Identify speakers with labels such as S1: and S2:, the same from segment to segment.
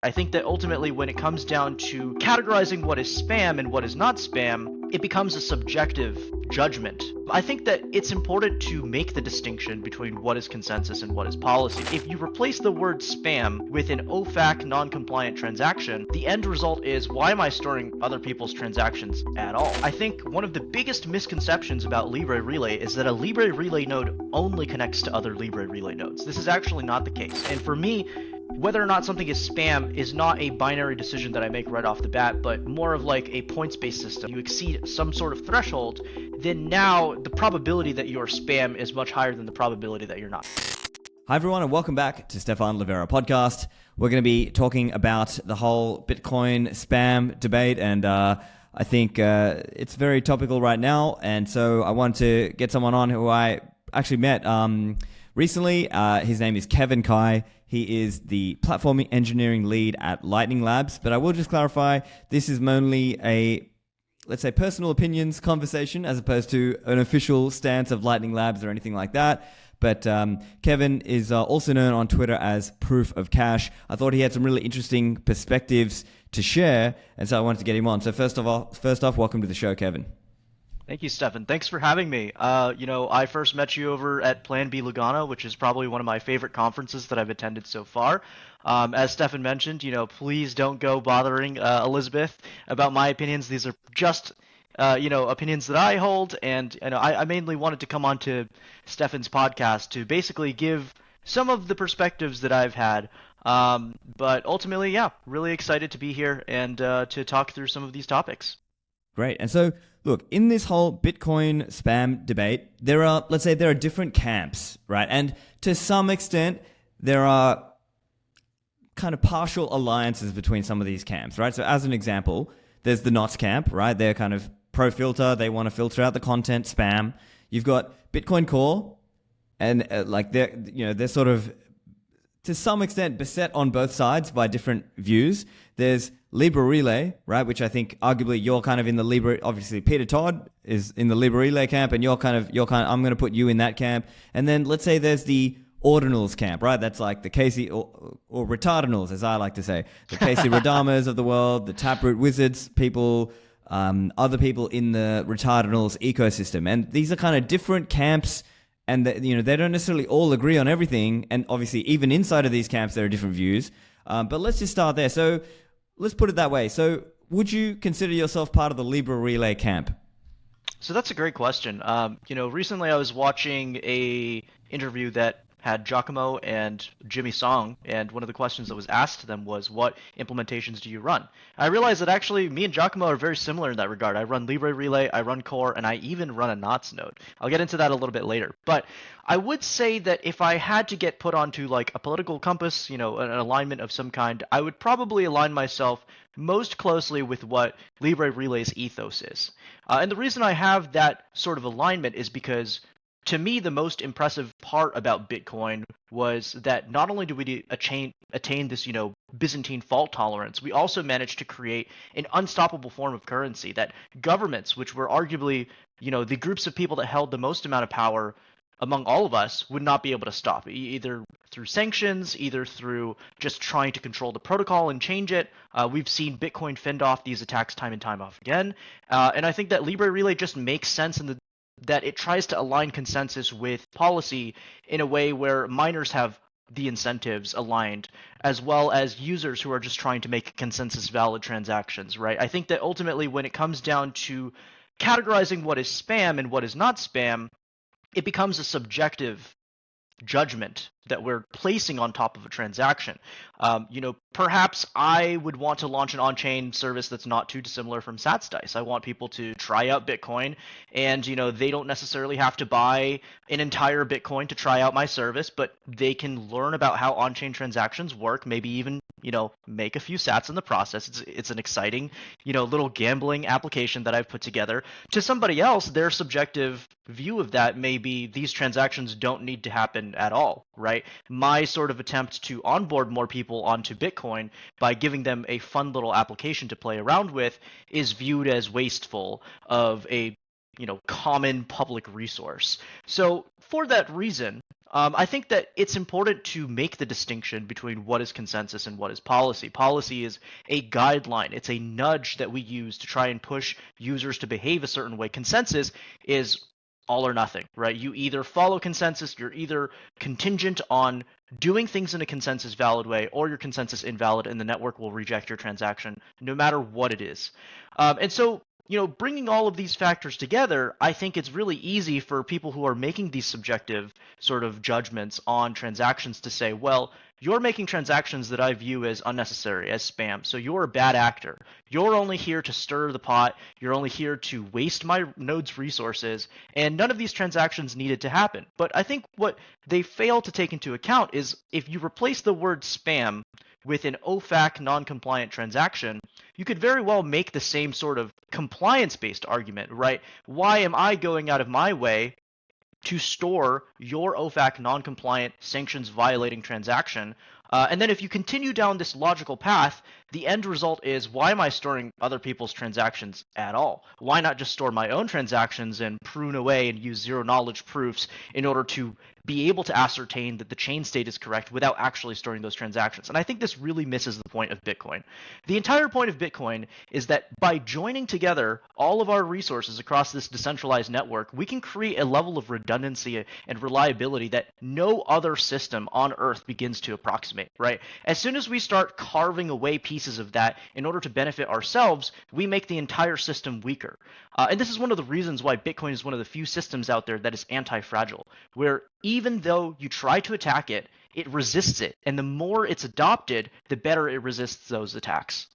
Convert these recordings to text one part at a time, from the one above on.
S1: I think that ultimately when it comes down to categorizing what is spam and what is not spam, it becomes a subjective judgment. I think that it's important to make the distinction between what is consensus and what is policy. If you replace the word spam with an OFAC non-compliant transaction, the end result is, why am I storing other people's transactions at all? I think one of the biggest misconceptions about Libre Relay is that a Libre Relay node only connects to other Libre Relay nodes. This is actually not the case. And for me, whether or not something is spam is not a binary decision that I make right off the bat, but more of like a points-based system. You exceed some sort of threshold, then now the probability that you're spam is much higher than the probability that you're not.
S2: Hi everyone, and welcome back to Stephan Livera podcast. We're going to be talking about the whole Bitcoin spam debate, and I think it's very topical right now. And so I wanted to get someone on who I actually met recently. His name is Kevin Kai. He is the platform engineering lead at Lightning Labs. But I will just clarify, this is mainly a, let's say, personal opinions conversation as opposed to an official stance of Lightning Labs or anything like that. But Kevin is also known on Twitter as Proof of Cash. I thought he had some really interesting perspectives to share, and so I wanted to get him on. So first off, welcome to the show, Kevin.
S1: Thank you, Stephan. Thanks for having me. I first met you over at Plan B Lugano, which is probably one of my favorite conferences that I've attended so far. As Stephan mentioned, please don't go bothering Elizabeth about my opinions. These are just, opinions that I hold, and I mainly wanted to come on to Stephan's podcast to basically give some of the perspectives that I've had. But ultimately, yeah, really excited to be here and to talk through some of these topics.
S2: Great. And so, look, in this whole Bitcoin spam debate, there are different camps, right? And to some extent, there are kind of partial alliances between some of these camps, right? So as an example, there's the Knots camp, right? They're kind of pro-filter. They want to filter out the content spam. You've got Bitcoin Core, and they're sort of, to some extent, beset on both sides by different views. There's Libre Relay, right, which I think arguably you're kind of in the Libre. Obviously, Peter Todd is in the Libre Relay camp, and you're kind of. I'm going to put you in that camp. And then let's say there's the Ordinals camp, right? That's like the Casey or Retardinals, as I like to say, the Casey Radamas of the world, the Taproot Wizards people, other people in the Retardinals ecosystem, and these are kind of different camps. And they don't necessarily all agree on everything, and obviously even inside of these camps there are different views. But let's just start there. So let's put it that way. So would you consider yourself part of the Libre Relay camp?
S1: So that's a great question. Recently I was watching a interview that had Giacomo and Jimmy Song, and one of the questions that was asked to them was, what implementations do you run? I realized that actually me and Giacomo are very similar in that regard. I run Libre Relay, I run Core, and I even run a Knots node. I'll get into that a little bit later. But I would say that if I had to get put onto like a political compass, an alignment of some kind, I would probably align myself most closely with what Libre Relay's ethos is. And the reason I have that sort of alignment is because to me, the most impressive part about Bitcoin was that not only do we attain this, Byzantine fault tolerance, we also managed to create an unstoppable form of currency that governments, which were arguably, the groups of people that held the most amount of power among all of us, would not be able to stop, either through sanctions, either through just trying to control the protocol and change it. We've seen Bitcoin fend off these attacks time and time off again. And I think that Libre Relay just makes sense in that it tries to align consensus with policy in a way where miners have the incentives aligned, as well as users who are just trying to make consensus valid transactions, right? I think that ultimately when it comes down to categorizing what is spam and what is not spam, it becomes a subjective judgment that we're placing on top of a transaction. Perhaps I would want to launch an on-chain service that's not too dissimilar from SatsDice. I want people to try out Bitcoin, and they don't necessarily have to buy an entire Bitcoin to try out my service, but they can learn about how on-chain transactions work, maybe even make a few sats in the process. It's an exciting little gambling application that I've put together. To somebody else, their subjective view of that may be these transactions don't need to happen at all, right? My sort of attempt to onboard more people onto Bitcoin by giving them a fun little application to play around with is viewed as wasteful of a common public resource. So for that reason, I think that it's important to make the distinction between what is consensus and what is policy. Policy is a guideline. It's a nudge that we use to try and push users to behave a certain way. Consensus is all or nothing, right? You either follow consensus, you're either contingent on doing things in a consensus valid way, or your consensus invalid, and the network will reject your transaction no matter what it is. And so, bringing all of these factors together, I think it's really easy for people who are making these subjective sort of judgments on transactions to say, well, you're making transactions that I view as unnecessary, as spam, so you're a bad actor. You're only here to stir the pot, you're only here to waste my node's resources, and none of these transactions needed to happen. But I think what they fail to take into account is if you replace the word spam with an OFAC non-compliant transaction, you could very well make the same sort of compliance-based argument, right? Why am I going out of my way to store your OFAC non-compliant sanctions violating transaction? And then if you continue down this logical path, the end result is, why am I storing other people's transactions at all? Why not just store my own transactions and prune away and use zero knowledge proofs in order to be able to ascertain that the chain state is correct without actually storing those transactions? And I think this really misses the point of Bitcoin. The entire point of Bitcoin is that by joining together all of our resources across this decentralized network, we can create a level of redundancy and reliability that no other system on Earth begins to approximate, right? As soon as we start carving away pieces of that in order to benefit ourselves, we make the entire system weaker. And this is one of the reasons why Bitcoin is one of the few systems out there that is anti-fragile, where even though you try to attack it, it resists it. And the more it's adopted, the better it resists those attacks.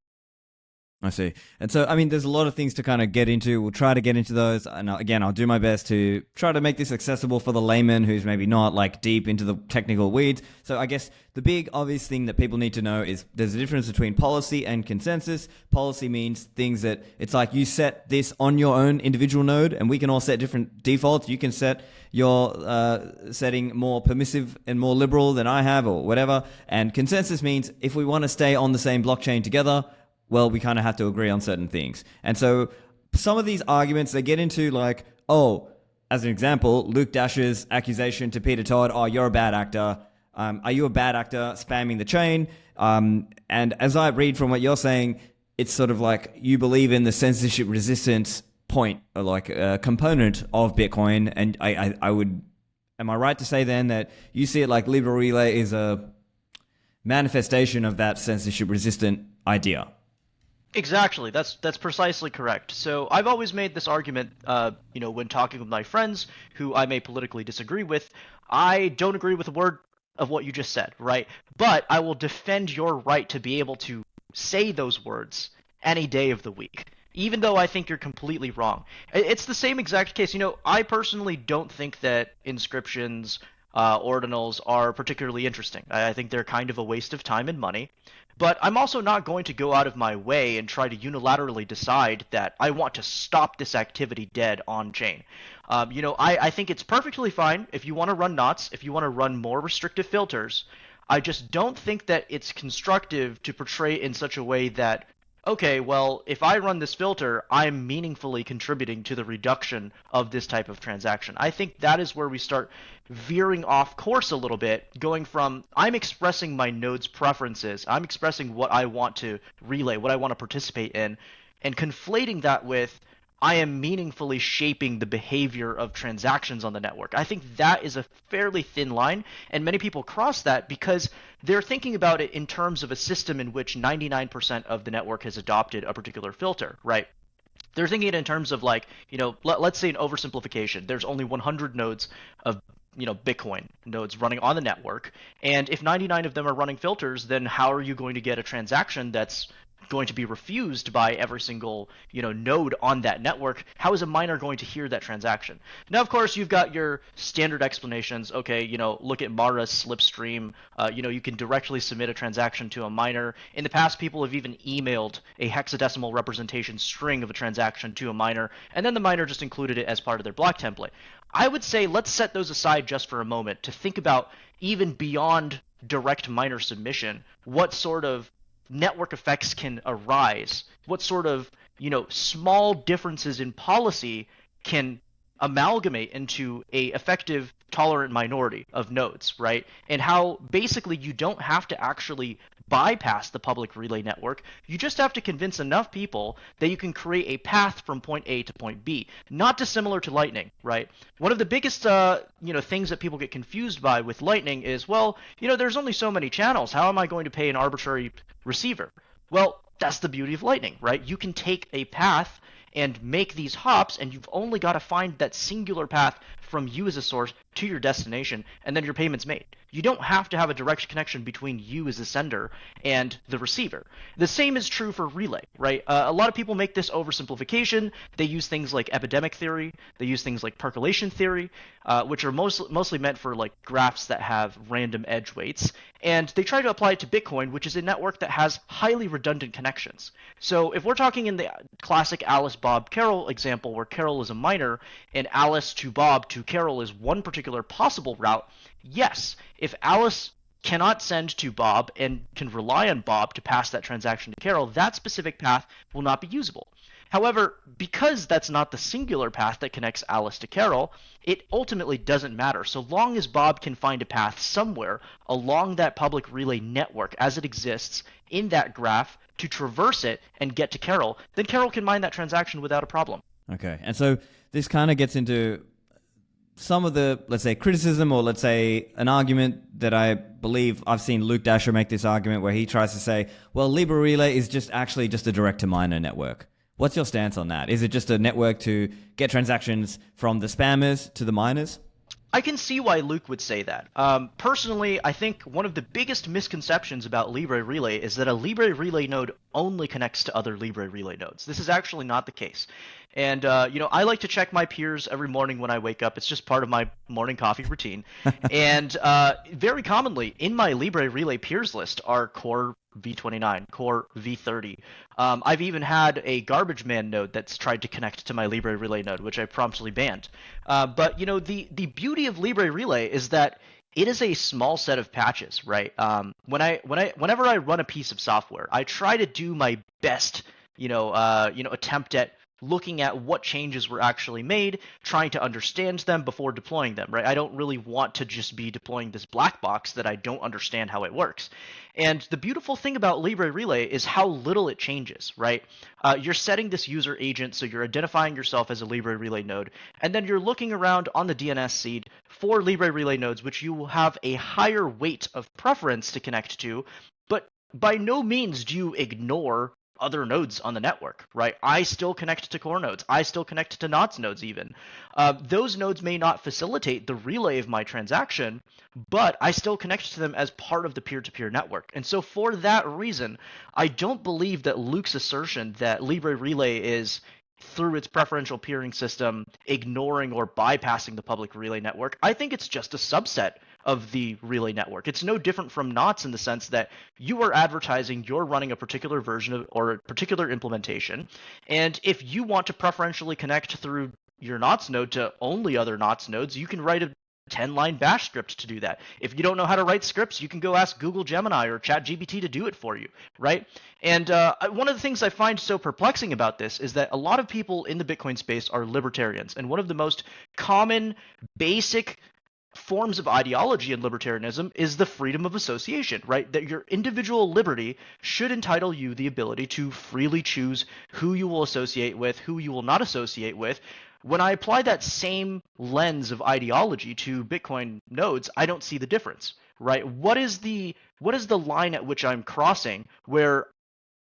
S2: I see. And so, I mean, there's a lot of things to kind of get into. We'll try to get into those. And again, I'll do my best to try to make this accessible for the layman who's maybe not like deep into the technical weeds. So I guess the big obvious thing that people need to know is there's a difference between policy and consensus. Policy means things that it's like you set this on your own individual node, and we can all set different defaults. You can set your setting more permissive and more liberal than I have or whatever. And consensus means if we want to stay on the same blockchain together, well, we kind of have to agree on certain things. And so some of these arguments, they get into like, oh, as an example, Luke Dash's accusation to Peter Todd, oh, you're a bad actor. Are you a bad actor spamming the chain? And as I read from what you're saying, it's sort of like you believe in the censorship resistance point, or like a component of Bitcoin. And I would, am I right to say then that you see it like LibreRelay is a manifestation of that censorship resistant idea?
S1: Exactly. That's precisely correct. So I've always made this argument, when talking with my friends who I may politically disagree with. I don't agree with a word of what you just said, right? But I will defend your right to be able to say those words any day of the week, even though I think you're completely wrong. It's the same exact case. I personally don't think that inscriptions, ordinals are particularly interesting. I think they're kind of a waste of time and money. But I'm also not going to go out of my way and try to unilaterally decide that I want to stop this activity dead on chain. I think it's perfectly fine if you want to run knots, if you want to run more restrictive filters. I just don't think that it's constructive to portray it in such a way that, okay, well, if I run this filter, I'm meaningfully contributing to the reduction of this type of transaction. I think that is where we start veering off course a little bit, going from I'm expressing my node's preferences, I'm expressing what I want to relay, what I want to participate in, and conflating that with I am meaningfully shaping the behavior of transactions on the network. I think that is a fairly thin line, and many people cross that because they're thinking about it in terms of a system in which 99% of the network has adopted a particular filter, right? They're thinking it in terms of like, let's say an oversimplification. There's only 100 nodes of Bitcoin nodes running on the network, and if 99 of them are running filters, then how are you going to get a transaction that's going to be refused by every single node on that network? How is a miner going to hear that transaction? Now, of course, you've got your standard explanations. Okay, look at Mara's slipstream. You can directly submit a transaction to a miner. In the past, people have even emailed a hexadecimal representation string of a transaction to a miner, and then the miner just included it as part of their block template. I would say let's set those aside just for a moment to think about even beyond direct miner submission, what sort of network effects can arise, what sort of small differences in policy can amalgamate into a effective tolerant minority of nodes, right? And how basically you don't have to actually bypass the public relay network. You just have to convince enough people that you can create a path from point A to point B. Not dissimilar to Lightning, right? One of the biggest things that people get confused by with Lightning is, well, there's only so many channels. How am I going to pay an arbitrary receiver? Well, that's the beauty of Lightning, right? You can take a path and make these hops, and you've only got to find that singular path from you as a source to your destination, and then your payment's made. You don't have to have a direct connection between you as the sender and the receiver. The same is true for relay, right? A lot of people make this oversimplification. They use things like epidemic theory. They use things like percolation theory, which are mostly meant for like graphs that have random edge weights. And they try to apply it to Bitcoin, which is a network that has highly redundant connections. So if we're talking in the classic Alice, Bob, Carol example, where Carol is a miner and Alice to Bob to Carol is one particular possible route, yes, if Alice cannot send to Bob and can rely on Bob to pass that transaction to Carol, that specific path will not be usable. However, because that's not the singular path that connects Alice to Carol, it ultimately doesn't matter. So long as Bob can find a path somewhere along that public relay network as it exists in that graph to traverse it and get to Carol, then Carol can mine that transaction without a problem.
S2: Okay, and so this kind of gets into some of the, let's say, criticism, or let's say an argument that I believe I've seen Luke Dasher make this argument where he tries to say, well, LibreRelay is just a direct-to-miner network. What's your stance on that? Is it just a network to get transactions from the spammers to the miners?
S1: I can see why Luke would say that. Personally, I think one of the biggest misconceptions about LibreRelay is that a LibreRelay node only connects to other LibreRelay nodes. This is actually not the case. And, I like to check my peers every morning when I wake up. It's just part of my morning coffee routine. And very commonly in my LibreRelay peers list are Core V29, Core V30. I've even had a garbage man node that's tried to connect to my LibreRelay node, which I promptly banned. But the beauty of LibreRelay is that it is a small set of patches, right? Whenever I run a piece of software, I try to do my best, attempt at looking at what changes were actually made, trying to understand them before deploying them, right? I don't really want to just be deploying this black box that I don't understand how it works. And the beautiful thing about LibreRelay is how little it changes, right? You're setting this user agent, so you're identifying yourself as a LibreRelay node, and then you're looking around on the DNS seed for LibreRelay nodes, which you will have a higher weight of preference to connect to, but by no means do you ignore other nodes on the network, right? I still connect to core nodes. I still connect to NOTS nodes even. Those nodes may not facilitate the relay of my transaction, but I still connect to them as part of the peer-to-peer network. And so for that reason, I don't believe that Luke's assertion that LibreRelay is, through its preferential peering system, ignoring or bypassing the public relay network. I think it's just a subset of the relay network. It's no different from NOTS in the sense that you are advertising you're running a particular version of, or a particular implementation, and if you want to preferentially connect through your NOTS node to only other NOTS nodes, you can write a 10-line bash script to do that. If you don't know how to write scripts, you can go ask Google Gemini or ChatGPT to do it for you, right? And one of the things I find so perplexing about this is that a lot of people in the Bitcoin space are libertarians, and one of the most common, basic forms of ideology in libertarianism is the freedom of association, right? That your individual liberty should entitle you the ability to freely choose who you will associate with, who you will not associate with. When I apply that same lens of ideology to Bitcoin nodes, I don't see the difference, right? What is the line at which I'm crossing where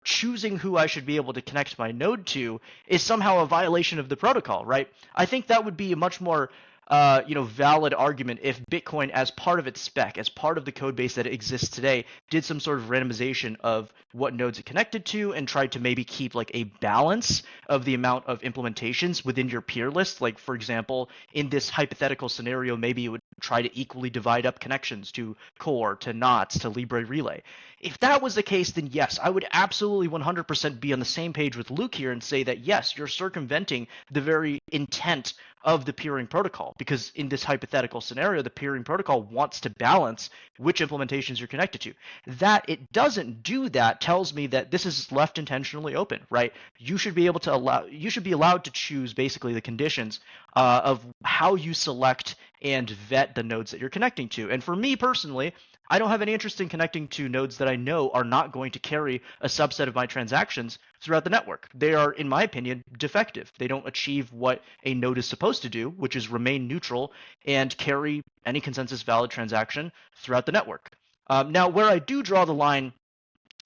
S1: choosing who I should be able to connect my node to is somehow a violation of the protocol, right? I think that would be a much more valid argument if Bitcoin, as part of its spec, as part of the code base that exists today, did some sort of randomization of what nodes it connected to and tried to maybe keep like a balance of the amount of implementations within your peer list. Like, for example, in this hypothetical scenario, maybe it would try to equally divide up connections to Core, to NOTS, to LibreRelay. If that was the case, then yes, I would absolutely 100% be on the same page with Luke here and say that yes, you're circumventing the very intent of the peering protocol, because in this hypothetical scenario, the peering protocol wants to balance which implementations you're connected to. That it doesn't do that tells me that this is left intentionally open, right? You should be allowed to choose basically the conditions of how you select and vet the nodes that you're connecting to. And for me personally, I don't have any interest in connecting to nodes that I know are not going to carry a subset of my transactions throughout the network. They are, in my opinion, defective. They don't achieve what a node is supposed to do, which is remain neutral and carry any consensus valid transaction throughout the network. Now, where I do draw the line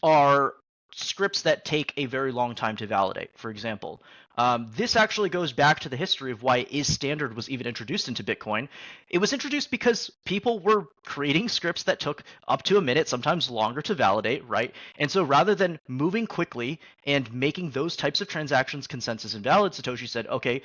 S1: are scripts that take a very long time to validate. For example, this actually goes back to the history of why isStandard was even introduced into Bitcoin. It was introduced because people were creating scripts that took up to a minute, sometimes longer to validate, right? And so rather than moving quickly and making those types of transactions consensus invalid, Satoshi said, okay,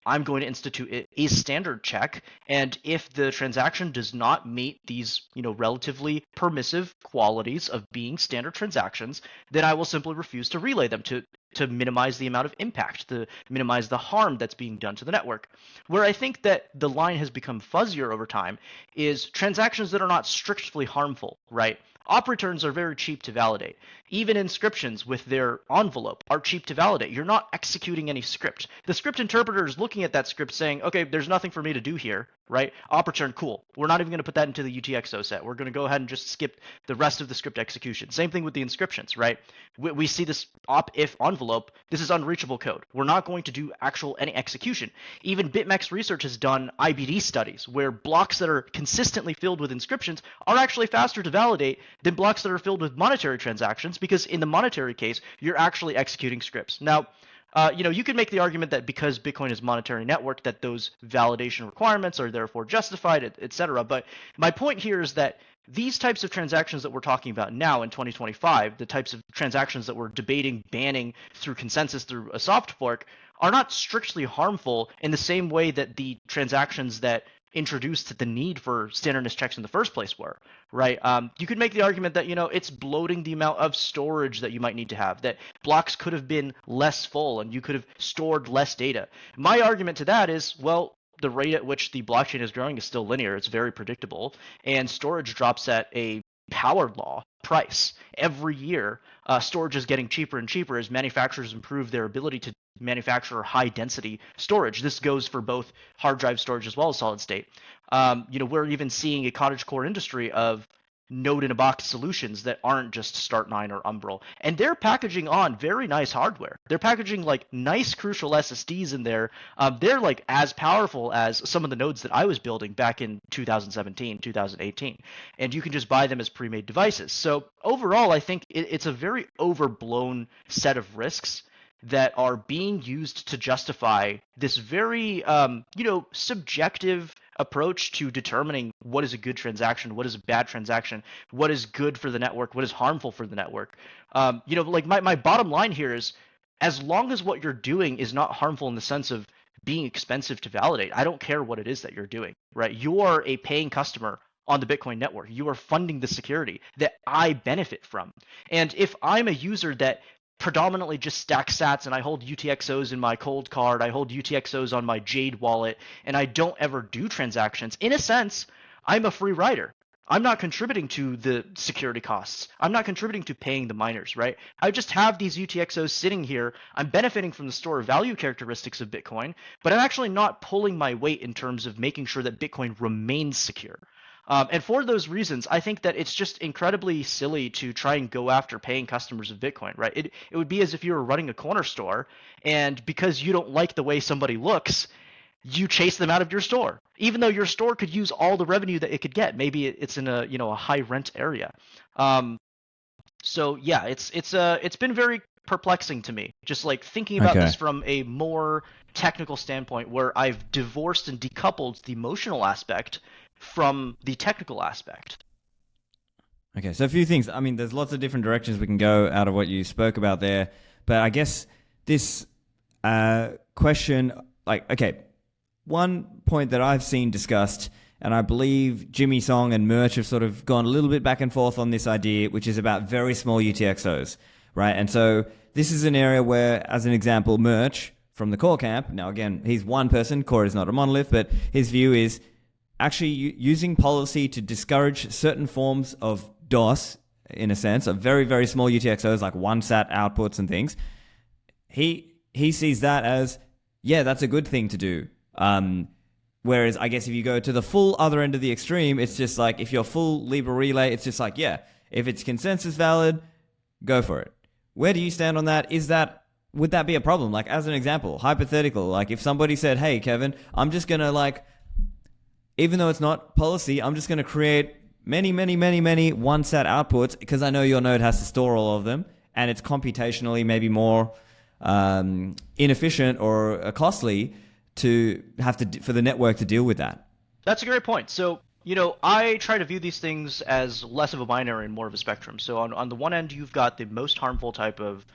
S1: I'm going to institute a standard check, and if the transaction does not meet these, relatively permissive qualities of being standard transactions, then I will simply refuse to relay them to minimize the amount of impact, to minimize the harm that's being done to the network. Where I think that the line has become fuzzier over time is transactions that are not strictly harmful, right? Op returns are very cheap to validate. Even inscriptions with their envelope are cheap to validate. You're not executing any script. The script interpreter is looking at that script saying, okay, there's nothing for me to do here, right? Op return, cool. We're not even going to put that into the UTXO set. We're going to go ahead and just skip the rest of the script execution. Same thing with the inscriptions, right? We see this op if envelope. This is unreachable code. We're not going to do any execution. Even BitMEX Research has done IBD studies where blocks that are consistently filled with inscriptions are actually faster to validate than blocks that are filled with monetary transactions, because in the monetary case, you're actually executing scripts. Now, you could make the argument that because Bitcoin is a monetary network, that those validation requirements are therefore justified, etc. But my point here is that these types of transactions that we're talking about now in 2025, the types of transactions that we're debating banning through consensus through a soft fork, are not strictly harmful in the same way that the transactions that introduced the need for standardness checks in the first place were, right? You could make the argument that, it's bloating the amount of storage that you might need to have, that blocks could have been less full and you could have stored less data. My argument to that is, well, the rate at which the blockchain is growing is still linear. It's very predictable, and storage drops at a power law price. Every year, storage is getting cheaper and cheaper as manufacturers improve their ability to manufacture high density storage. This goes for both hard drive storage as well as solid state. We're even seeing a cottage core industry of node in a box solutions that aren't just Start9 or Umbrel, and they're packaging on very nice hardware. They're packaging like nice crucial SSDs in there. They're like as powerful as some of the nodes that I was building back in 2017, 2018, and you can just buy them as pre-made devices. So overall, I think it's a very overblown set of risks that are being used to justify this very, subjective approach to determining what is a good transaction, what is a bad transaction, what is good for the network, what is harmful for the network. My bottom line here is, as long as what you're doing is not harmful in the sense of being expensive to validate, I don't care what it is that you're doing, right? You are a paying customer on the Bitcoin network. You are funding the security that I benefit from. And if I'm a user that predominantly just stack sats and I hold UTXOs in my cold card, I hold UTXOs on my Jade wallet, and I don't ever do transactions, in a sense, I'm a free rider. I'm not contributing to the security costs. I'm not contributing to paying the miners, right? I just have these UTXOs sitting here. I'm benefiting from the store of value characteristics of Bitcoin, but I'm actually not pulling my weight in terms of making sure that Bitcoin remains secure. And for those reasons, I think that it's just incredibly silly to try and go after paying customers of Bitcoin, right? It would be as if you were running a corner store, and because you don't like the way somebody looks, you chase them out of your store, even though your store could use all the revenue that it could get. Maybe it's in a high rent area. So yeah, it's been very perplexing to me, just like thinking about this from a more technical standpoint, where I've divorced and decoupled the emotional aspect from the technical aspect.
S2: Okay, so a few things. I mean, there's lots of different directions we can go out of what you spoke about there, but I guess this question, one point that I've seen discussed, and I believe Jimmy Song and Merch have sort of gone a little bit back and forth on this idea, which is about very small UTXOs, right? And so this is an area where, as an example, Merch, from the core camp. Now, again, he's one person. Core is not a monolith, but his view is actually using policy to discourage certain forms of DOS, in a sense, of very, very small UTXOs like one-sat outputs and things. He sees that as, yeah, that's a good thing to do. Whereas I guess if you go to the full other end of the extreme, it's just like, if you're full Libre Relay, it's just like, yeah, if it's consensus valid, go for it. Where do you stand on that? Would that be a problem? Like, as an example, hypothetical, like if somebody said, hey, Kevin, I'm just going to, like, even though it's not policy, I'm just going to create many, many, many, many one-sat outputs because I know your node has to store all of them, and it's computationally maybe more inefficient or costly to have to for the network to deal with that.
S1: That's a great point. So, I try to view these things as less of a binary and more of a spectrum. So on the one end, you've got the most harmful type of,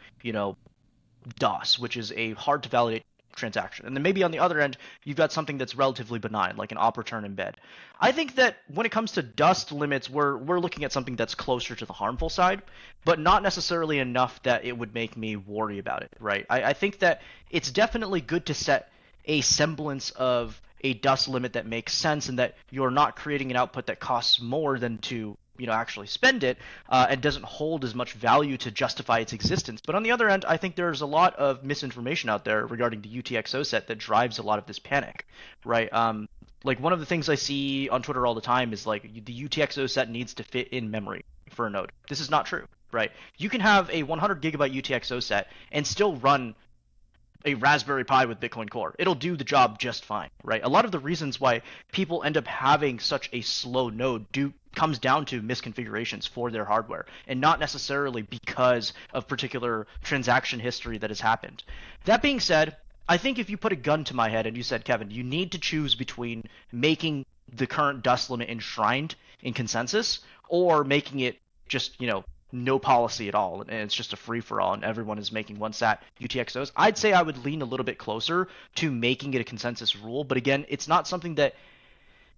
S1: DOS, which is a hard to validate transaction. And then maybe on the other end, you've got something that's relatively benign, like an op return embed. I think that when it comes to dust limits, we're looking at something that's closer to the harmful side, but not necessarily enough that it would make me worry about it, right? I think that it's definitely good to set a semblance of a dust limit that makes sense and that you're not creating an output that costs more than to actually spend it and doesn't hold as much value to justify its existence. But on the other end, I think there's a lot of misinformation out there regarding the UTXO set that drives a lot of this panic, right? Like one of the things I see on Twitter all the time is like the UTXO set needs to fit in memory for a node. This is not true, right? You can have a 100 gigabyte UTXO set and still run a Raspberry Pi with Bitcoin Core. It'll do the job just fine, right? A lot of the reasons why people end up having such a slow node comes down to misconfigurations for their hardware and not necessarily because of particular transaction history that has happened. That being said, I think if you put a gun to my head and you said, Kevin, you need to choose between making the current dust limit enshrined in consensus or making it just, no policy at all, and it's just a free-for-all, and everyone is making one-sat UTXOs, I'd say I would lean a little bit closer to making it a consensus rule. But again, it's not something that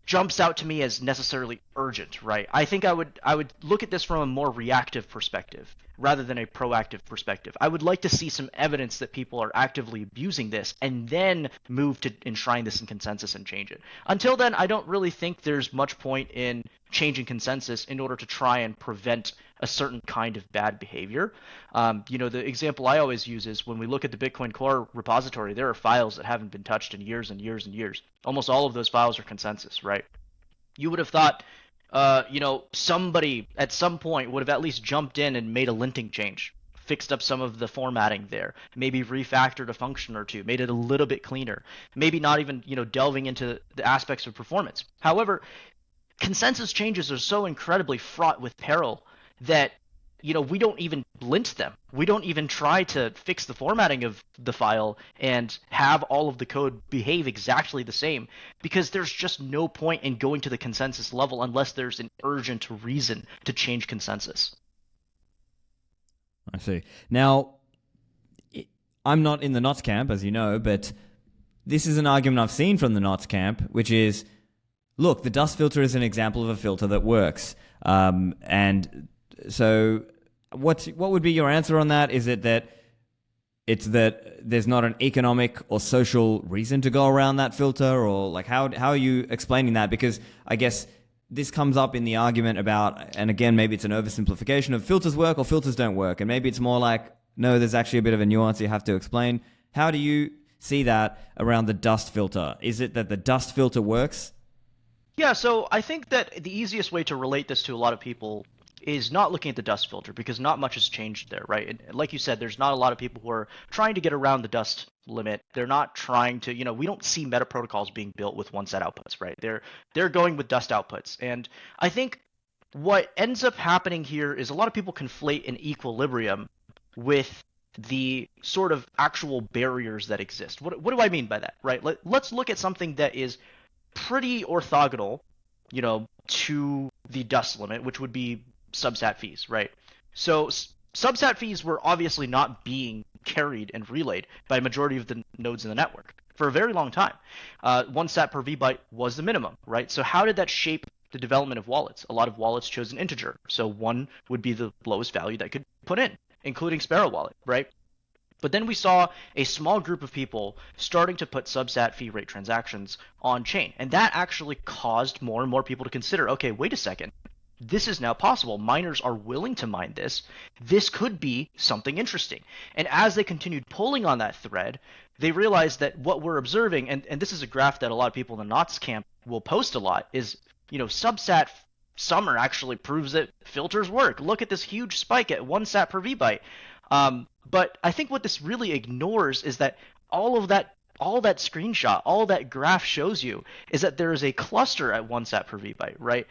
S1: jumps out to me as necessarily urgent, right? I think I would look at this from a more reactive perspective rather than a proactive perspective. I would like to see some evidence that people are actively abusing this and then move to enshrine this in consensus and change it. Until then, I don't really think there's much point in changing consensus in order to try and prevent a certain kind of bad behavior. The example I always use is when we look at the Bitcoin Core repository, there are files that haven't been touched in years and years and years. Almost all of those files are consensus, right? You would have thought, somebody at some point would have at least jumped in and made a linting change, fixed up some of the formatting there, maybe refactored a function or two, made it a little bit cleaner, maybe not even, delving into the aspects of performance. However, consensus changes are so incredibly fraught with peril that we don't even lint them. We don't even try to fix the formatting of the file and have all of the code behave exactly the same because there's just no point in going to the consensus level unless there's an urgent reason to change consensus.
S2: I see. Now, I'm not in the NOTS camp, as you know, but this is an argument I've seen from the NOTS camp, which is, look, the dust filter is an example of a filter that works. And so what would be your answer on that? Is it that it's that there's not an economic or social reason to go around that filter, or like how are you explaining that? Because I guess this comes up in the argument about, and again, maybe it's an oversimplification of filters work or filters don't work, and maybe it's more like, no, there's actually a bit of a nuance you have to explain. How do you see that around the dust filter? Is it that the dust filter works?
S1: Yeah, so I think that the easiest way to relate this to a lot of people is not looking at the dust filter because not much has changed there, right? And like you said, there's not a lot of people who are trying to get around the dust limit. They're not trying to, we don't see meta protocols being built with one-set outputs, right? They're going with dust outputs. And I think what ends up happening here is a lot of people conflate an equilibrium with the sort of actual barriers that exist. What do I mean by that, right? Let's look at something that is pretty orthogonal, to the dust limit, which would be subsat fees, right? So subsat fees were obviously not being carried and relayed by a majority of the nodes in the network for a very long time. 1 sat per vbyte was the minimum, right? So how did that shape the development of wallets? A lot of wallets chose an integer, so 1 would be the lowest value that could put in, including Sparrow Wallet, right? But then we saw a small group of people starting to put subsat fee rate transactions on chain. And that actually caused more and more people to consider, okay, wait a second. This is now possible. Miners are willing to mine this. This could be something interesting. And as they continued pulling on that thread, they realized that what we're observing, and this is a graph that a lot of people in the Knots camp will post a lot, is, subsat summer actually proves that filters work. Look at this huge spike at 1 sat per vbyte. But I think what this really ignores is that all that screenshot, all that graph shows you is that there is a cluster at 1 sat per vbyte, right?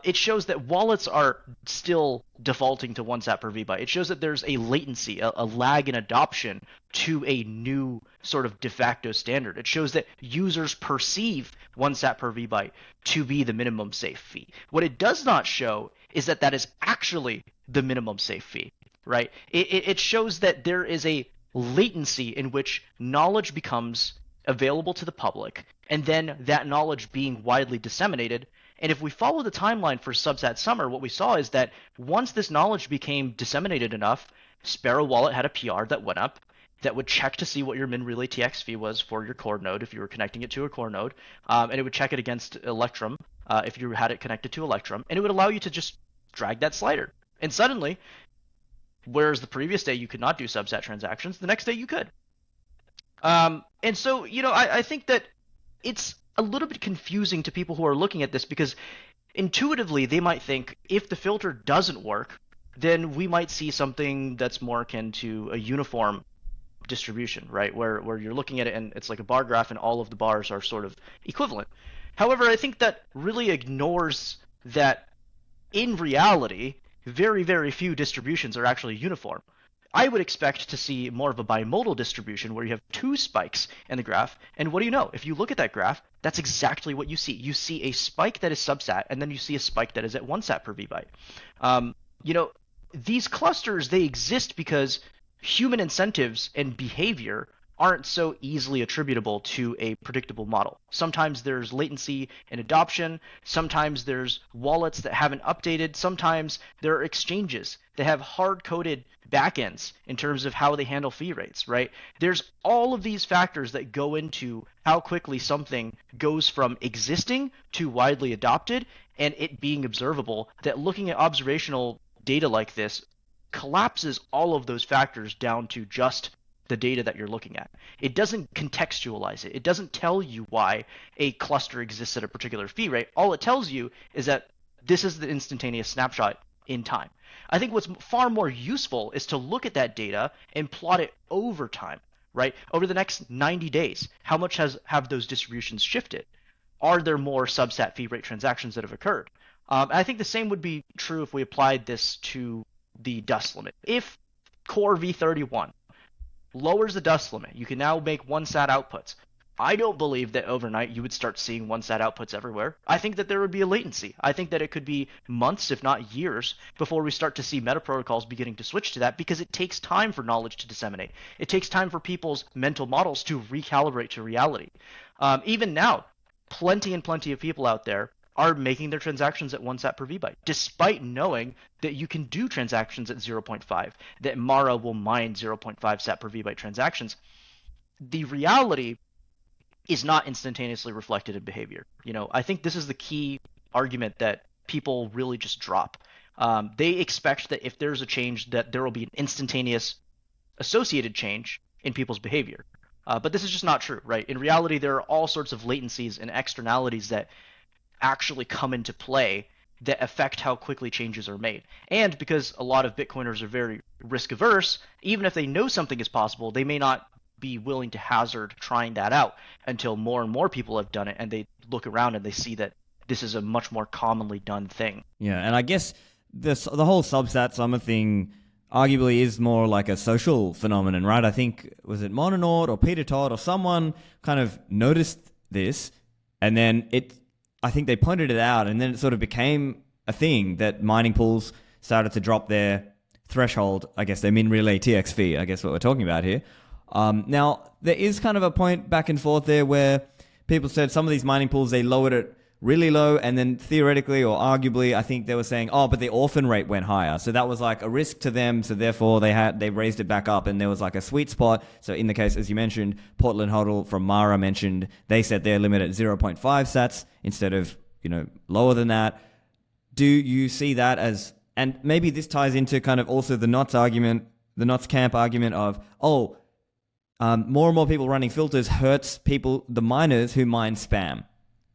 S1: It shows that wallets are still defaulting to 1 sat per vbyte. It shows that there's a latency, a lag in adoption to a new sort of de facto standard. It shows that users perceive 1 sat per vbyte to be the minimum safe fee. What it does not show is that that is actually the minimum safe fee, right? It shows that there is a latency in which knowledge becomes available to the public, and then that knowledge being widely disseminated. And if we follow the timeline for subsat summer, what we saw is that once this knowledge became disseminated enough, Sparrow Wallet had a PR that went up that would check to see what your min relay TX fee was for your core node if you were connecting it to a core node, and it would check it against Electrum if you had it connected to Electrum, and it would allow you to just drag that slider. And suddenly, whereas the previous day you could not do subsat transactions, the next day you could. And so, I think that it's a little bit confusing to people who are looking at this, because intuitively they might think if the filter doesn't work, then we might see something that's more akin to a uniform distribution, right? Where you're looking at it and it's like a bar graph and all of the bars are sort of equivalent. However, I think that really ignores that in reality, very, very few distributions are actually uniform. I would expect to see more of a bimodal distribution where you have 2 spikes in the graph. And what do you know? If you look at that graph, that's exactly what you see. You see a spike that is subsat, and then you see a spike that is at 1 sat per vbyte. These clusters, they exist because human incentives and behavior aren't so easily attributable to a predictable model. Sometimes there's latency in adoption, sometimes there's wallets that haven't updated, sometimes there are exchanges that have hard-coded backends in terms of how they handle fee rates, right? There's all of these factors that go into how quickly something goes from existing to widely adopted and it being observable, that looking at observational data like this collapses all of those factors down to just the data that you're looking at. It doesn't contextualize it. It doesn't tell you why a cluster exists at a particular fee rate. All it tells you is that this is the instantaneous snapshot in time. I think what's far more useful is to look at that data and plot it over time, right? Over the next 90 days, how much have those distributions shifted? Are there more subsat fee rate transactions that have occurred? I think the same would be true if we applied this to the dust limit. If Core v31 lowers the dust limit, you can now make 1 sat outputs. I don't believe that overnight you would start seeing 1 sat outputs everywhere. I think that there would be a latency. I think that it could be months, if not years, before we start to see meta protocols beginning to switch to that, because it takes time for knowledge to disseminate. It takes time for people's mental models to recalibrate to reality. Even now, plenty of people out there are making their transactions at 1 sat per vbyte, despite knowing that you can do transactions at 0.5, that Mara will mine 0.5 sat per vbyte transactions. The reality is not instantaneously reflected in behavior. I think this is the key argument that people really just drop. They expect that if there's a change, that there will be an instantaneous associated change in people's behavior. But this is just not true, right? In reality, there are all sorts of latencies and externalities that actually come into play that affect how quickly changes are made. And because a lot of Bitcoiners are very risk averse, even if they know something is possible, they may not be willing to hazard trying that out until more and more people have done it and they look around and they see that this is a much more commonly done thing.
S2: Yeah, and I guess the whole subsat summer thing arguably is more like a social phenomenon, right? I think, was it Mononaut or Peter Todd or someone kind of noticed this, and then I think they pointed it out, and then it sort of became a thing that mining pools started to drop their threshold, I guess their min relay TX fee, I guess what we're talking about here. Now, there is kind of a point back and forth there where people said some of these mining pools, they lowered it really low, and then theoretically or arguably, I think they were saying, oh, but the orphan rate went higher, so that was like a risk to them, so therefore they raised it back up, and there was like a sweet spot. So in the case, as you mentioned, Portland Huddle from Mara mentioned, they set their limit at 0.5 sats instead of, lower than that. Do you see that as, and maybe this ties into kind of also the Knots argument, the Knots camp argument of, more and more people running filters hurts people, the miners who mine spam,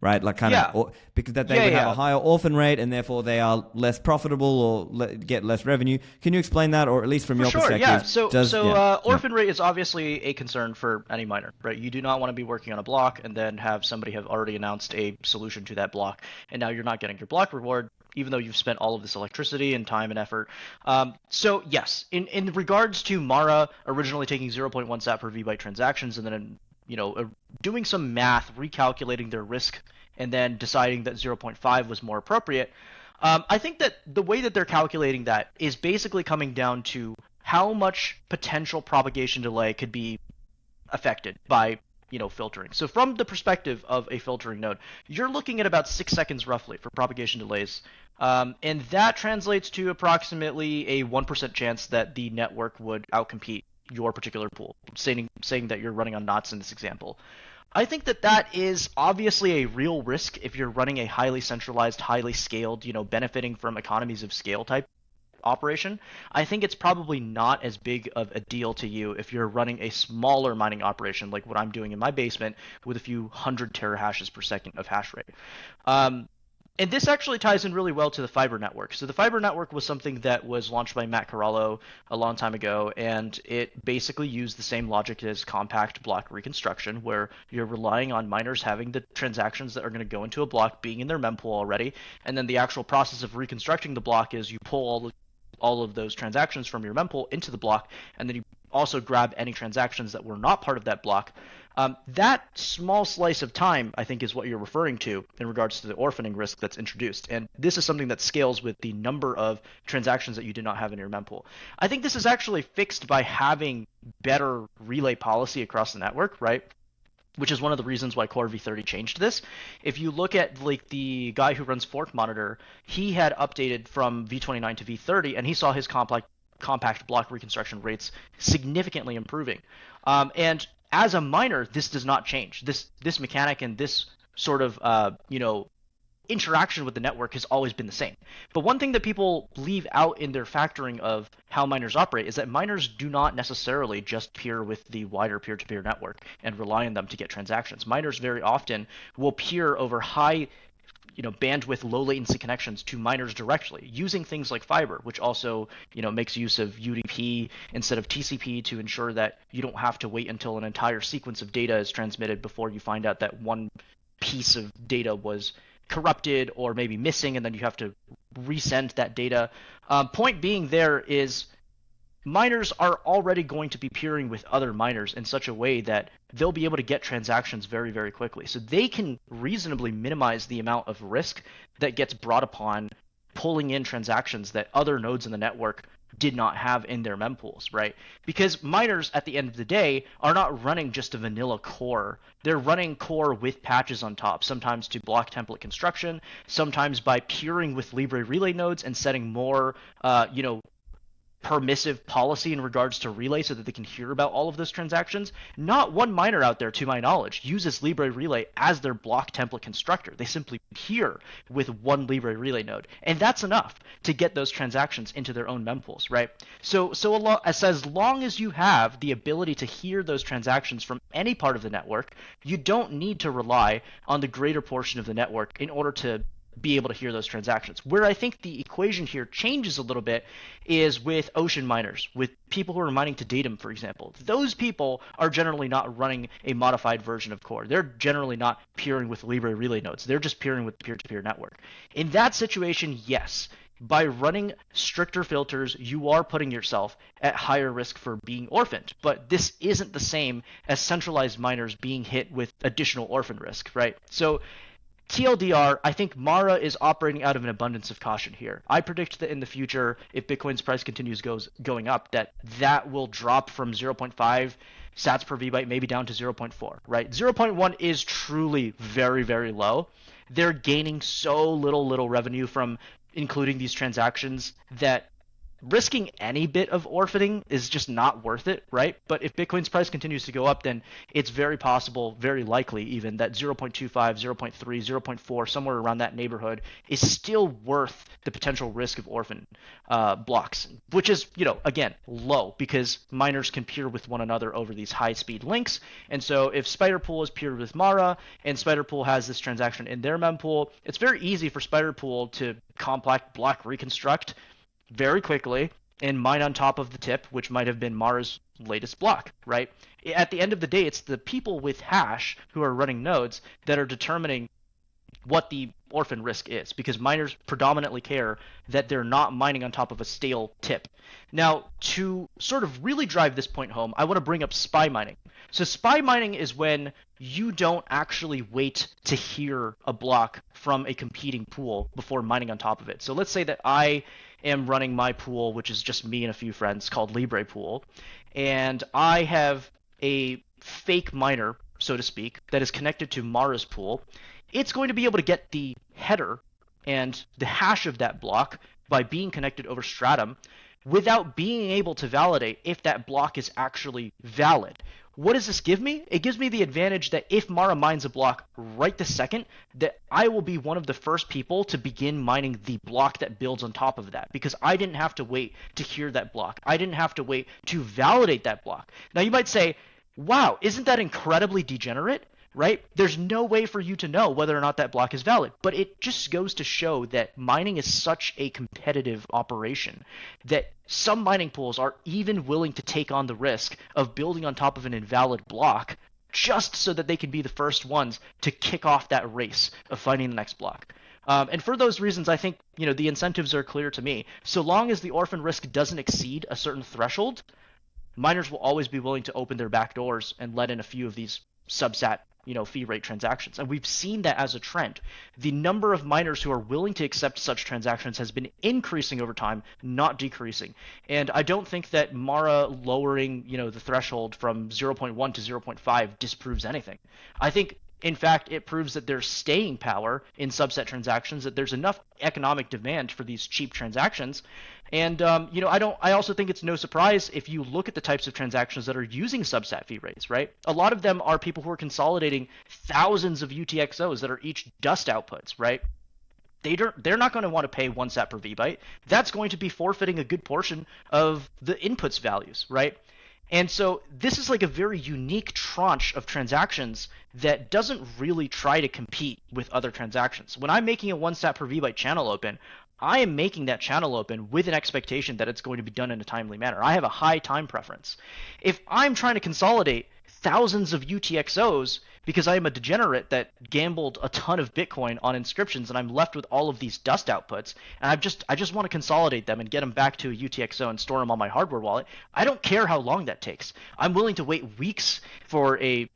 S2: right? Like because that they would have a higher orphan rate, and therefore they are less profitable or get less revenue. Can you explain that, or at least from your perspective?
S1: Yeah. So orphan rate is obviously a concern for any miner, right? You do not want to be working on a block and then have somebody have already announced a solution to that block, and now you're not getting your block reward, even though you've spent all of this electricity and time and effort. So yes, in regards to Mara originally taking 0.1 sat per vbyte transactions, and then doing some math, recalculating their risk, and then deciding that 0.5 was more appropriate. I think that the way that they're calculating that is basically coming down to how much potential propagation delay could be affected by filtering. So from the perspective of a filtering node, you're looking at about 6 seconds roughly for propagation delays. And that translates to approximately a 1% chance that the network would outcompete your particular pool, saying that you're running on Knots in this example. I think that is obviously a real risk if you're running a highly centralized, highly scaled, benefiting from economies of scale type operation. I think it's probably not as big of a deal to you if you're running a smaller mining operation like what I'm doing in my basement with a few hundred terahashes per second of hash rate. And this actually ties in really well to the fiber network. So the fiber network was something that was launched by Matt Corallo a long time ago, and it basically used the same logic as compact block reconstruction, where you're relying on miners having the transactions that are going to go into a block being in their mempool already, and then the actual process of reconstructing the block is you pull all of those transactions from your mempool into the block, and then you also grab any transactions that were not part of that block. That small slice of time, I think, is what you're referring to in regards to the orphaning risk that's introduced. And this is something that scales with the number of transactions that you do not have in your mempool. I think this is actually fixed by having better relay policy across the network, right? Which is one of the reasons why Core v30 changed this. If you look at the guy who runs Fork Monitor, he had updated from v29 to v30, and he saw his compact block reconstruction rates significantly improving. And as a miner, this does not change. This mechanic and this sort of interaction with the network has always been the same. But one thing that people leave out in their factoring of how miners operate is that miners do not necessarily just peer with the wider peer-to-peer network and rely on them to get transactions. Miners very often will peer over high bandwidth, low latency connections to miners directly using things like fiber, which also, makes use of UDP instead of TCP to ensure that you don't have to wait until an entire sequence of data is transmitted before you find out that one piece of data was corrupted or maybe missing, and then you have to resend that data. Point being there is miners are already going to be peering with other miners in such a way that they'll be able to get transactions very, very quickly. So they can reasonably minimize the amount of risk that gets brought upon pulling in transactions that other nodes in the network did not have in their mempools, right? Because miners, at the end of the day, are not running just a vanilla core. They're running core with patches on top, sometimes to block template construction, sometimes by peering with Libre Relay nodes and setting more, permissive policy in regards to relay so that they can hear about all of those transactions. Not one miner out there, to my knowledge, uses Libre Relay as their block template constructor. They simply peer with one Libre Relay node, and that's enough to get those transactions into their own mempools, right? So as long as you have the ability to hear those transactions from any part of the network, you don't need to rely on the greater portion of the network in order to be able to hear those transactions. Where I think the equation here changes a little bit is with ocean miners, with people who are mining to datum, for example. Those people are generally not running a modified version of core. They're generally not peering with Libre Relay nodes. They're just peering with the peer-to-peer network. In that situation, yes, by running stricter filters, you are putting yourself at higher risk for being orphaned. But this isn't the same as centralized miners being hit with additional orphan risk, right? So TLDR, I think Mara is operating out of an abundance of caution here. I predict that in the future, if Bitcoin's price continues going up, that will drop from 0.5 sats per vbyte maybe down to 0.4, right? 0.1 is truly very, very low. they're gaining so little revenue from including these transactions that risking any bit of orphaning is just not worth it, right? But if Bitcoin's price continues to go up, then it's very possible, very likely even, that 0.25, 0.3, 0.4, somewhere around that neighborhood is still worth the potential risk of orphan blocks, which is, again, low because miners can peer with one another over these high-speed links. And so if Spiderpool is peered with Mara and Spiderpool has this transaction in their mempool, it's very easy for Spiderpool to compact block reconstruct very quickly and mine on top of the tip, which might have been Mara's latest block, right? At the end of the day, it's the people with hash who are running nodes that are determining what the orphan risk is, because miners predominantly care that they're not mining on top of a stale tip. Now, to sort of really drive this point home, I want to bring up SPY mining. So SPY mining is when you don't actually wait to hear a block from a competing pool before mining on top of it. So let's say that I am running my pool, which is just me and a few friends, called Libre Pool, and I have a fake miner, so to speak, that is connected to Mara's pool. It's going to be able to get the header and the hash of that block by being connected over Stratum without being able to validate if that block is actually valid. What does this give me? It gives me the advantage that if Mara mines a block right this second, that I will be one of the first people to begin mining the block that builds on top of that, because I didn't have to wait to hear that block. I didn't have to wait to validate that block. Now you might say, wow, isn't that incredibly degenerate? Right? There's no way for you to know whether or not that block is valid, but it just goes to show that mining is such a competitive operation that some mining pools are even willing to take on the risk of building on top of an invalid block just so that they can be the first ones to kick off that race of finding the next block. And for those reasons, I think the incentives are clear to me. So long as the orphan risk doesn't exceed a certain threshold, miners will always be willing to open their back doors and let in a few of these subsat fee rate transactions. And we've seen that as a trend. The number of miners who are willing to accept such transactions has been increasing over time, not decreasing. And I don't think that Mara lowering, the threshold from 0.1 to 0.5 disproves anything. I think, in fact, it proves that there's staying power in subset transactions, that there's enough economic demand for these cheap transactions. And I also think it's no surprise if you look at the types of transactions that are using subsat fee rates, right? A lot of them are people who are consolidating thousands of UTXOs that are each dust outputs, right? They're not going to want to pay 1 sat per vbyte. That's going to be forfeiting a good portion of the inputs values, right? And so this is like a very unique tranche of transactions that doesn't really try to compete with other transactions. When I'm making a 1 sat per vbyte channel open, I am making that channel open with an expectation that it's going to be done in a timely manner. I have a high time preference. If I'm trying to consolidate thousands of UTXOs because I am a degenerate that gambled a ton of Bitcoin on inscriptions and I'm left with all of these dust outputs, and I just want to consolidate them and get them back to a UTXO and store them on my hardware wallet, I don't care how long that takes. I'm willing to wait weeks for a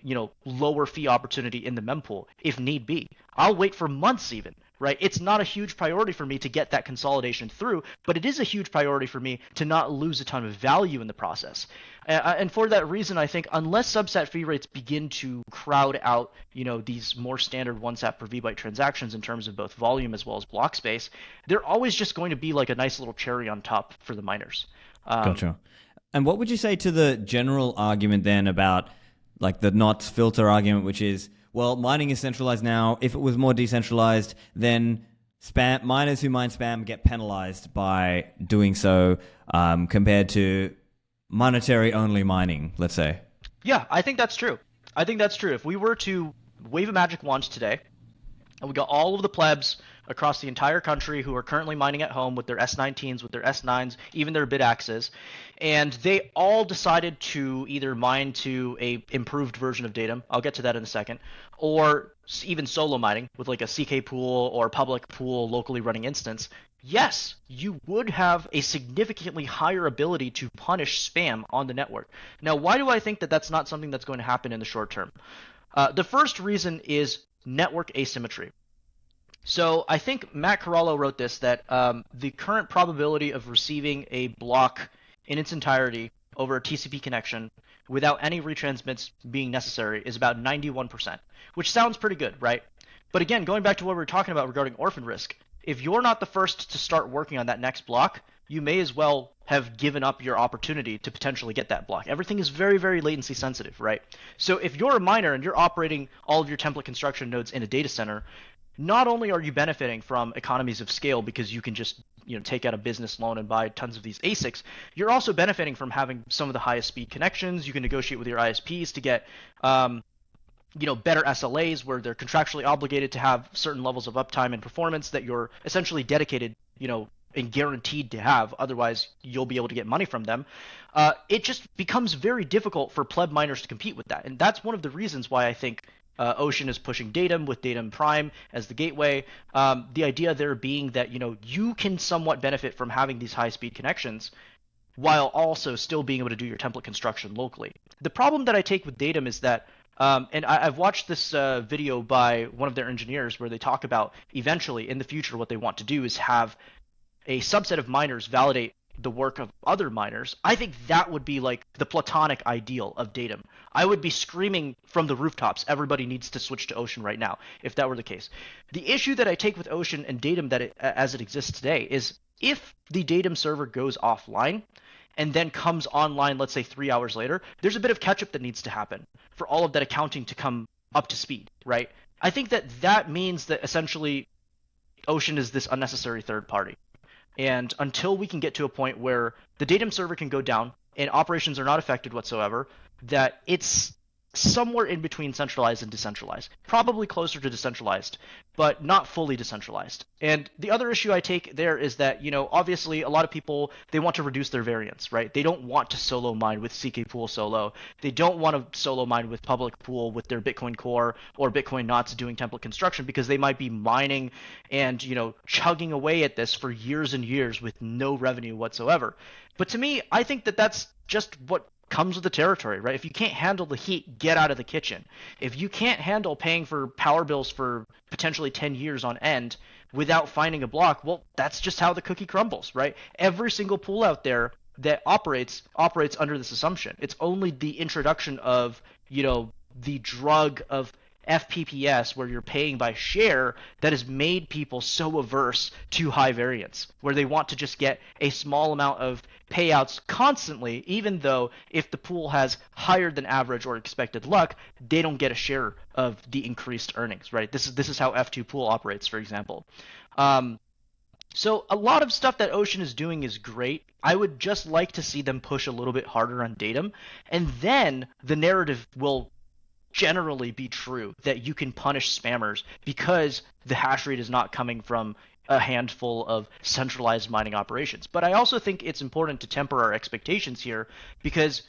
S1: lower fee opportunity in the mempool if need be. I'll wait for months even. Right? It's not a huge priority for me to get that consolidation through, but it is a huge priority for me to not lose a ton of value in the process. And for that reason, I think unless subsat fee rates begin to crowd out, these more standard 1 sat per vbyte transactions in terms of both volume as well as block space, they're always just going to be like a nice little cherry on top for the miners.
S2: Gotcha. And what would you say to the general argument then about like the not filter argument, which is, well, mining is centralized now. If it was more decentralized, then miners who mine spam get penalized by doing so compared to monetary-only mining, let's say.
S1: Yeah, I think that's true. If we were to wave a magic wand today, and we got all of the plebs across the entire country who are currently mining at home with their S19s, with their S9s, even their BitAxes, and they all decided to either mine to a improved version of Datum, I'll get to that in a second, or even solo mining with like a CK pool or public pool locally running instance, yes, you would have a significantly higher ability to punish spam on the network. Now, why do I think that that's not something that's going to happen in the short term? The first reason is network asymmetry. So I think Matt Corallo wrote this, that the current probability of receiving a block in its entirety over a TCP connection without any retransmits being necessary is about 91%, which sounds pretty good, right? But again, going back to what we were talking about regarding orphan risk, if you're not the first to start working on that next block, you may as well have given up your opportunity to potentially get that block. Everything is very, very latency sensitive, right? So if you're a miner and you're operating all of your template construction nodes in a data center, not only are you benefiting from economies of scale because you can just take out a business loan and buy tons of these ASICs, you're also benefiting from having some of the highest speed connections. You can negotiate with your ISPs to get better SLAs where they're contractually obligated to have certain levels of uptime and performance that you're essentially dedicated, and guaranteed to have. Otherwise, you'll be able to get money from them. It just becomes very difficult for pleb miners to compete with that. And that's one of the reasons why I think Ocean is pushing Datum with Datum Prime as the gateway. The idea there being that, you can somewhat benefit from having these high-speed connections while also still being able to do your template construction locally. The problem that I take with Datum is that and I've watched this video by one of their engineers where they talk about eventually in the future what they want to do is have a subset of miners validate the work of other miners. I think that would be like the platonic ideal of Datum. I would be screaming from the rooftops, everybody needs to switch to Ocean right now, if that were the case. The issue that I take with Ocean and Datum as it exists today is if the Datum server goes offline and then comes online, let's say 3 hours later, there's a bit of catch-up that needs to happen for all of that accounting to come up to speed, right? I think that means that essentially Ocean is this unnecessary third party. And until we can get to a point where the Datum server can go down and operations are not affected whatsoever, that it's somewhere in between centralized and decentralized. Probably closer to decentralized, but not fully decentralized. And the other issue I take there is that, obviously a lot of people, they want to reduce their variance, right? They don't want to solo mine with CK Pool solo. They don't want to solo mine with public pool with their Bitcoin Core or Bitcoin Knots doing template construction because they might be mining and, chugging away at this for years and years with no revenue whatsoever. But to me, I think that that's just what comes with the territory, right? If you can't handle the heat, get out of the kitchen. If you can't handle paying for power bills for potentially 10 years on end without finding a block, well, that's just how the cookie crumbles, right? Every single pool out there that operates under this assumption. It's only the introduction of, the drug of FPPS where you're paying by share that has made people so averse to high variance, where they want to just get a small amount of payouts constantly, even though if the pool has higher than average or expected luck, they don't get a share of the increased earnings, right? This is how F2 pool operates, for example. So a lot of stuff that Ocean is doing is great. I would just like to see them push a little bit harder on Datum, and then the narrative will generally be true that you can punish spammers because the hash rate is not coming from a handful of centralized mining operations. But I also think it's important to temper our expectations here because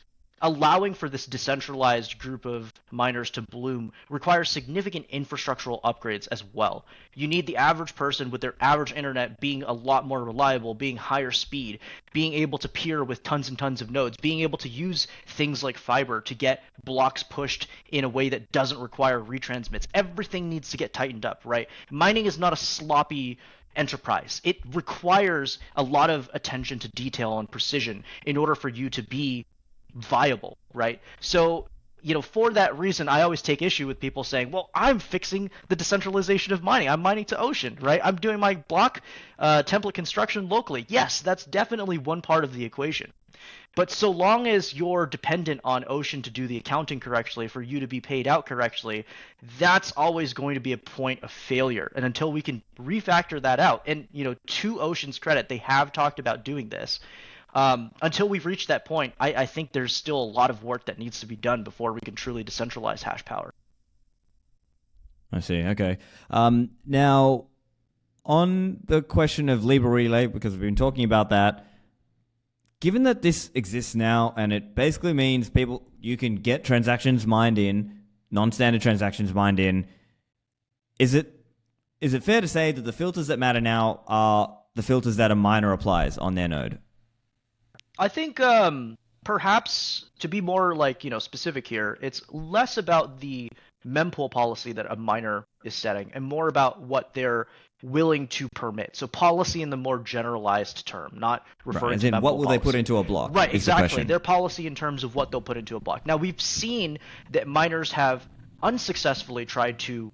S1: allowing for this decentralized group of miners to bloom requires significant infrastructural upgrades as well. You need the average person with their average internet being a lot more reliable, being higher speed, being able to peer with tons and tons of nodes, being able to use things like fiber to get blocks pushed in a way that doesn't require retransmits. Everything needs to get tightened up, right? Mining is not a sloppy enterprise. It requires a lot of attention to detail and precision in order for you to be viable, right? So, for that reason, I always take issue with people saying, well, I'm fixing the decentralization of mining. I'm mining to Ocean, right? I'm doing my block template construction locally. Yes, that's definitely one part of the equation. But so long as you're dependent on Ocean to do the accounting correctly, for you to be paid out correctly, that's always going to be a point of failure. And until we can refactor that out, and, to Ocean's credit, they have talked about doing this. Until we've reached that point, I think there's still a lot of work that needs to be done before we can truly decentralize hash power.
S2: I see. Okay. Now, on the question of LibreRelay, because we've been talking about that, given that this exists now and it basically means you can get transactions mined in, non-standard transactions mined in, is it fair to say that the filters that matter now are the filters that a miner applies on their node?
S1: I think perhaps to be more specific here, it's less about the mempool policy that a miner is setting and more about what they're willing to permit. So policy in the more generalized term, not referring to mempool
S2: what will
S1: policy.
S2: They put into a block?
S1: Right, exactly. Their policy in terms of what they'll put into a block. Now, we've seen that miners have unsuccessfully tried to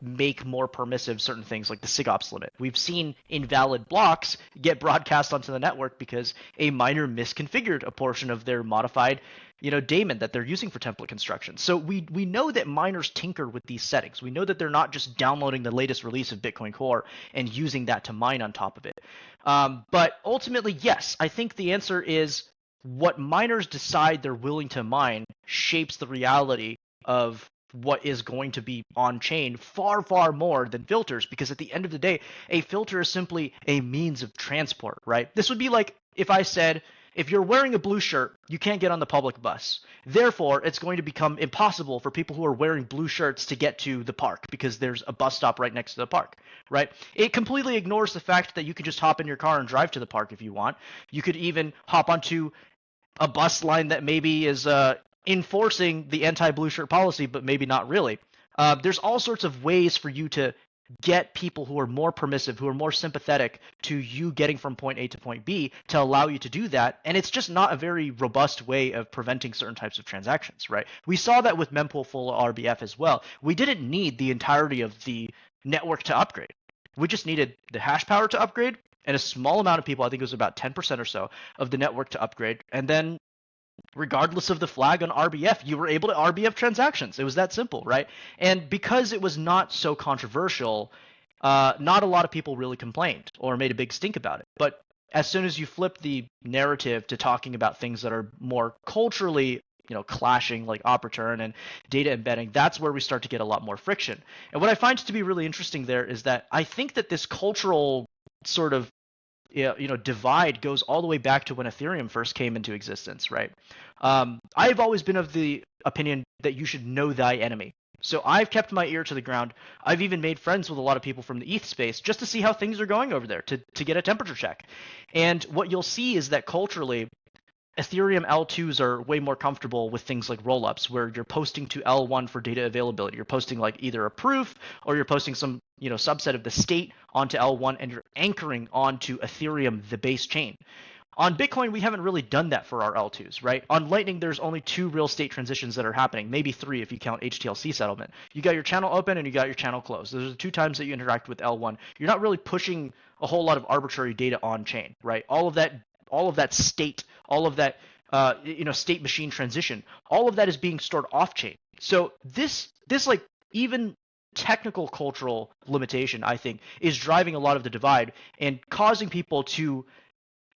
S1: make more permissive certain things like the SIGOPS limit. We've seen invalid blocks get broadcast onto the network because a miner misconfigured a portion of their modified, daemon that they're using for template construction. So we know that miners tinker with these settings. We know that they're not just downloading the latest release of Bitcoin Core and using that to mine on top of it. But ultimately, yes, I think the answer is what miners decide they're willing to mine shapes the reality of what is going to be on chain far, far more than filters, because at the end of the day, a filter is simply a means of transport, right? This would be like if I said, if you're wearing a blue shirt, you can't get on the public bus. Therefore, it's going to become impossible for people who are wearing blue shirts to get to the park because there's a bus stop right next to the park, right? It completely ignores the fact that you can just hop in your car and drive to the park if you want. You could even hop onto a bus line that maybe is enforcing the anti-blue shirt policy, but maybe not really. There's all sorts of ways for you to get people who are more permissive, who are more sympathetic to you getting from point A to point B to allow you to do that. And it's just not a very robust way of preventing certain types of transactions, right? We saw that with mempool full RBF as well. We didn't need the entirety of the network to upgrade. We just needed the hash power to upgrade and a small amount of people, I think it was about 10% or so of the network to upgrade. And then regardless of the flag on RBF, you were able to RBF transactions. It was that simple, right? And because it was not so controversial, not a lot of people really complained or made a big stink about it. But as soon as you flip the narrative to talking about things that are more culturally, clashing, like op-return and data embedding, that's where we start to get a lot more friction. And what I find to be really interesting there is that I think that this cultural sort of divide goes all the way back to when Ethereum first came into existence, right? I've always been of the opinion that you should know thy enemy. So I've kept my ear to the ground. I've even made friends with a lot of people from the ETH space just to see how things are going over there, to get a temperature check. And what you'll see is that culturally, Ethereum L2s are way more comfortable with things like rollups, where you're posting to L1 for data availability. You're posting like either a proof or you're posting some subset of the state onto L1, and you're anchoring onto Ethereum, the base chain. On Bitcoin, we haven't really done that for our L2s, right? On Lightning, there's only 2 real state transitions that are happening, maybe 3 if you count HTLC settlement. You got your channel open and you got your channel closed. Those are the 2 times that you interact with L1. You're not really pushing a whole lot of arbitrary data on chain, right? All of that state, all of that state machine transition, all of that is being stored off chain. So this like even technical cultural limitation, I think, is driving a lot of the divide and causing people to